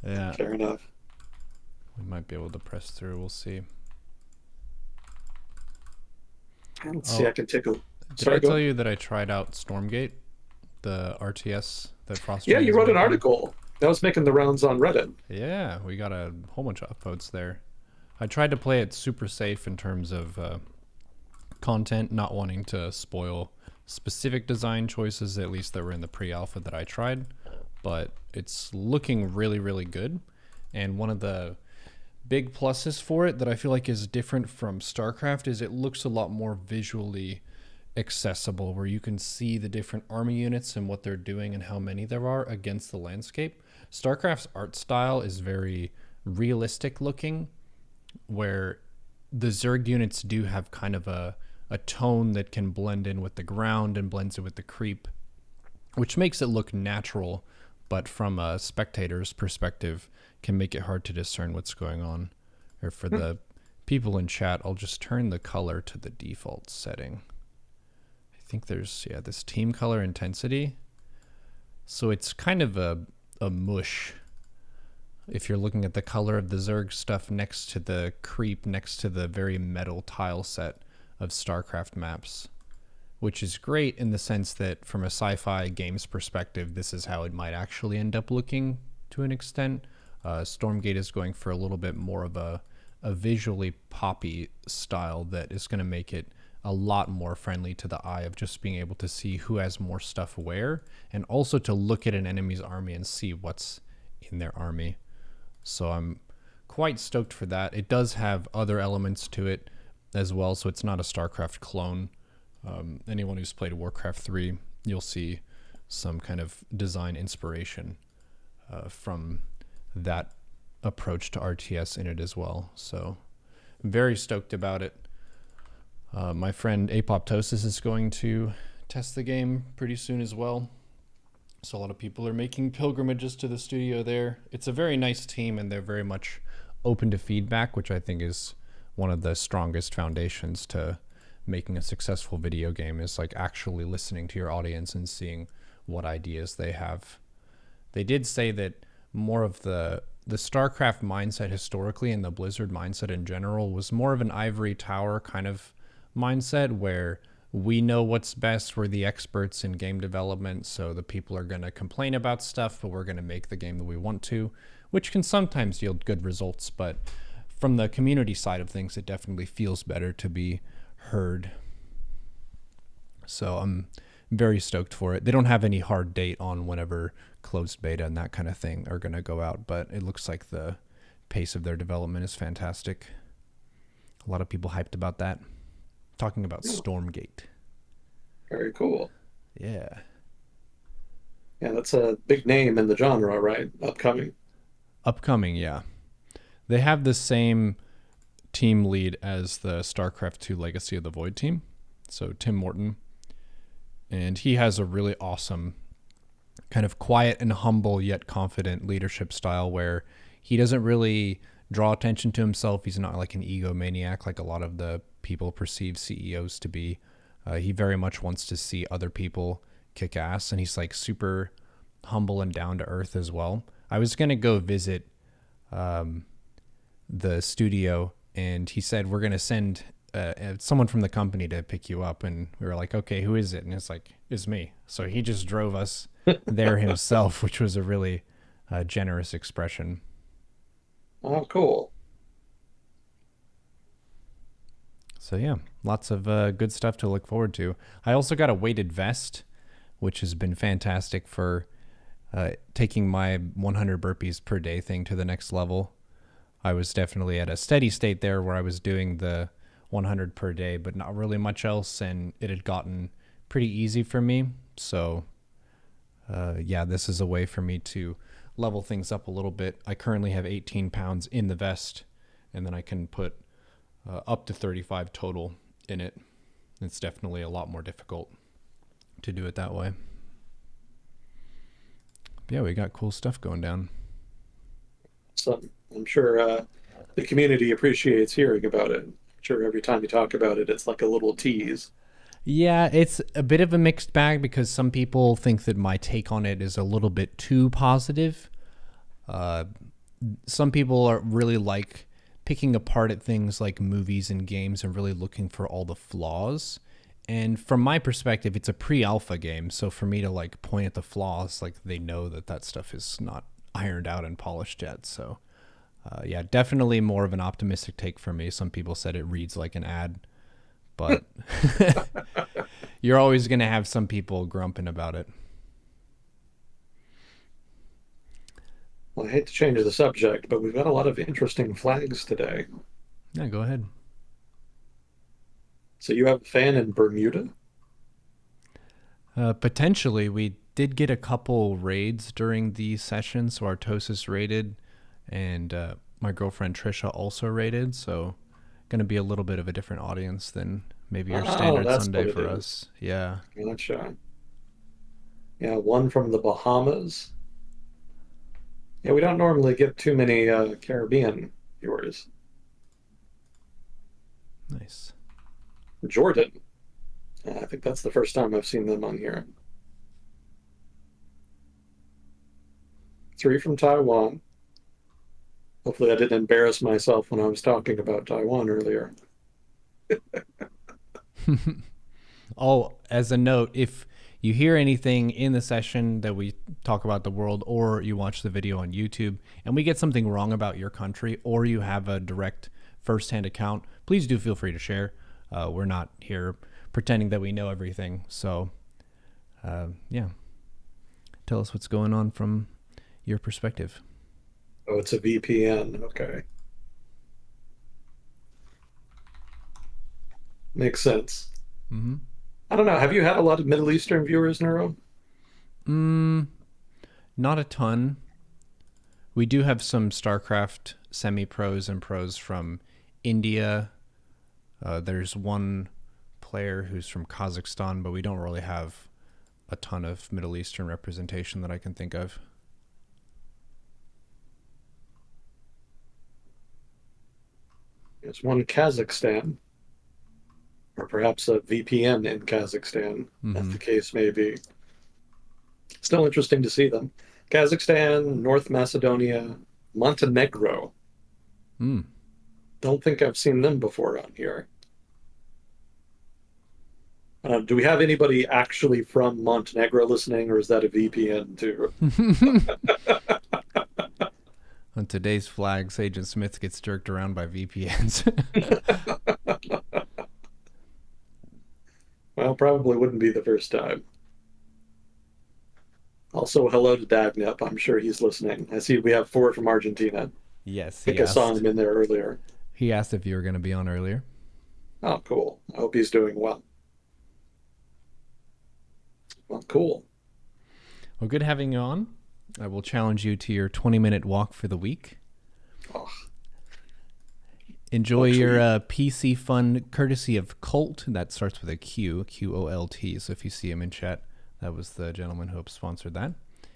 Speaker 1: Yeah,
Speaker 2: Fair enough.
Speaker 1: we might be able to press through. We'll see.
Speaker 2: Let's see. I can take a.
Speaker 1: Did
Speaker 2: Sorry,
Speaker 1: I
Speaker 2: go
Speaker 1: tell
Speaker 2: ahead.
Speaker 1: you that I tried out Stormgate, the RTS that Frost
Speaker 2: Yeah,
Speaker 1: Giant
Speaker 2: you
Speaker 1: is
Speaker 2: wrote an
Speaker 1: making?
Speaker 2: article that was making the rounds on Reddit.
Speaker 1: Yeah, we got a whole bunch of upvotes there. I tried to play it super safe in terms of content, not wanting to spoil specific design choices, at least that were in the pre-alpha that I tried. But it's looking really, really good. And one of the big pluses for it that I feel like is different from StarCraft is it looks a lot more visually accessible, where you can see the different army units and what they're doing and how many there are against the landscape. StarCraft's art style is very realistic looking, where the Zerg units do have kind of a tone that can blend in with the ground and blends it with the creep, which makes it look natural, but from a spectator's perspective can make it hard to discern what's going on. Or for the people in chat, I'll just turn the color to the default setting. I think there's, yeah, this team color intensity. So it's kind of a mush if you're looking at the color of the Zerg stuff next to the creep, next to the very metal tile set of StarCraft maps, which is great in the sense that from a sci-fi games perspective, this is how it might actually end up looking to an extent. Stormgate is going for a little bit more of a visually poppy style that is going to make it a lot more friendly to the eye of just being able to see who has more stuff where, and also to look at an enemy's army and see what's in their army. So I'm quite stoked for that. It does have other elements to it as well, so it's not a StarCraft clone. Anyone who's played Warcraft 3, you'll see some kind of design inspiration from that approach to RTS in it as well. So I'm very stoked about it. My friend Apoptosis is going to test the game pretty soon as well. So a lot of people are making pilgrimages to the studio there. It's a very nice team, and they're very much open to feedback, which I think is one of the strongest foundations to making a successful video game, is like actually listening to your audience and seeing what ideas they have. They did say that more of the StarCraft mindset historically and the Blizzard mindset in general was more of an ivory tower kind of mindset, where we know what's best, we're the experts in game development, so the people are going to complain about stuff, but we're going to make the game that we want to, which can sometimes yield good results. But from the community side of things, it definitely feels better to be heard. So I'm very stoked for it. They don't have any hard date on whenever closed beta and that kind of thing are going to go out, but it looks like the pace of their development is fantastic. A lot of people hyped about that. Talking about Stormgate.
Speaker 2: Very cool.
Speaker 1: Yeah.
Speaker 2: Yeah, that's a big name in the genre, right? Upcoming.
Speaker 1: Upcoming, yeah. They have the same team lead as the StarCraft 2 Legacy of the Void team. So Tim Morton. And he has a really awesome kind of quiet and humble yet confident leadership style where he doesn't really draw attention to himself. He's not like an egomaniac like a lot of the people perceive CEOs to be. He very much wants to see other people kick ass, and he's like super humble and down to earth as well. I was going to go visit the studio, and he said, we're going to send someone from the company to pick you up. And we were like, okay, who is it? And it's like, it's me. So he just drove us there himself, which was a really generous expression.
Speaker 2: Oh, cool.
Speaker 1: So yeah, lots of good stuff to look forward to. I also got a weighted vest, which has been fantastic for taking my 100 burpees per day thing to the next level. I was definitely at a steady state there where I was doing the 100 per day, but not really much else, and it had gotten pretty easy for me. So yeah, this is a way for me to level things up a little bit. I currently have 18 pounds in the vest, and then I can put up to 35 total in it. It's definitely a lot more difficult to do it that way. But yeah, we got cool stuff going down.
Speaker 2: So I'm sure the community appreciates hearing about it. I'm sure every time you talk about it, it's like a little tease.
Speaker 1: Yeah, it's a bit of a mixed bag because some people think that my take on it is a little bit too positive. Some people are really like picking apart at things like movies and games and really looking for all the flaws. And from my perspective, it's a pre-alpha game. So for me to like point at the flaws, like they know that that stuff is not ironed out and polished yet. So yeah, definitely more of an optimistic take for me. Some people said it reads like an ad, but you're always going to have some people grumping about it.
Speaker 2: Well, I hate to change the subject, but we've got a lot of interesting flags today.
Speaker 1: Yeah, go ahead.
Speaker 2: So you have a fan in Bermuda?
Speaker 1: Potentially, we did get a couple raids during the session. So Artosis raided, and my girlfriend Trisha also raided. So going to be a little bit of a different audience than maybe your
Speaker 2: Oh,
Speaker 1: standard
Speaker 2: that's
Speaker 1: Sunday
Speaker 2: what it
Speaker 1: for
Speaker 2: is.
Speaker 1: us. Yeah.
Speaker 2: Gotcha. Yeah, one from the Bahamas. Yeah, we don't normally get too many Caribbean viewers.
Speaker 1: Nice.
Speaker 2: Jordan. I think that's the first time I've seen them on here. Three from Taiwan. Hopefully, I didn't embarrass myself when I was talking about Taiwan earlier.
Speaker 1: Oh, as a note, if you hear anything in the session that we talk about the world, or you watch the video on YouTube and we get something wrong about your country, or you have a direct first-hand account, please do feel free to share. We're not here pretending that we know everything. So yeah, tell us what's going on from your perspective.
Speaker 2: Oh, it's a VPN. Okay. Makes sense.
Speaker 1: Mm-hmm.
Speaker 2: I don't know. Have you had a lot of Middle Eastern viewers, Neuro?
Speaker 1: Not a ton. We do have some StarCraft semi-pros and pros from India. There's one player who's from Kazakhstan, but we don't really have a ton of Middle Eastern representation that I can think of.
Speaker 2: There's one Kazakhstan, or perhaps a VPN in Kazakhstan, as the case may be. Still interesting to see them. Kazakhstan, North Macedonia, Montenegro.
Speaker 1: Hmm.
Speaker 2: Don't think I've seen them before on here. Do we have anybody actually from Montenegro listening, or is that a VPN too?
Speaker 1: On today's flags, Agent Smith gets jerked around by VPNs.
Speaker 2: Well, probably wouldn't be the first time. Also, hello to Dagnep. I'm sure he's listening. I see we have four from Argentina.
Speaker 1: Yes,
Speaker 2: I think I saw him in there earlier.
Speaker 1: He asked if you were going to be on earlier.
Speaker 2: Oh, cool. I hope he's doing well. Well, cool.
Speaker 1: Well, good having you on. I will challenge you to your 20-minute walk for the week.
Speaker 2: Oh,
Speaker 1: Enjoy
Speaker 2: Actually,
Speaker 1: your PC fun courtesy of Colt. That starts with a Q, Q-O-L-T. So if you see him in chat, that was the gentleman who sponsored that.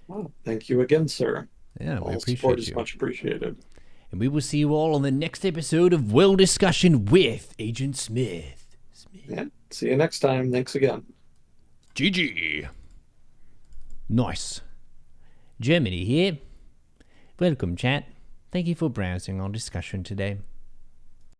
Speaker 2: well, thank you again, sir.
Speaker 1: Yeah, we
Speaker 2: All support
Speaker 1: appreciate
Speaker 2: is
Speaker 1: you.
Speaker 2: much appreciated.
Speaker 1: And we will see you all on the next episode of World Discussion with Agent Smith.
Speaker 2: Yeah, see you next time. Thanks again.
Speaker 1: GG. Nice. Germany here. Welcome, chat. Thank you for browsing our discussion today.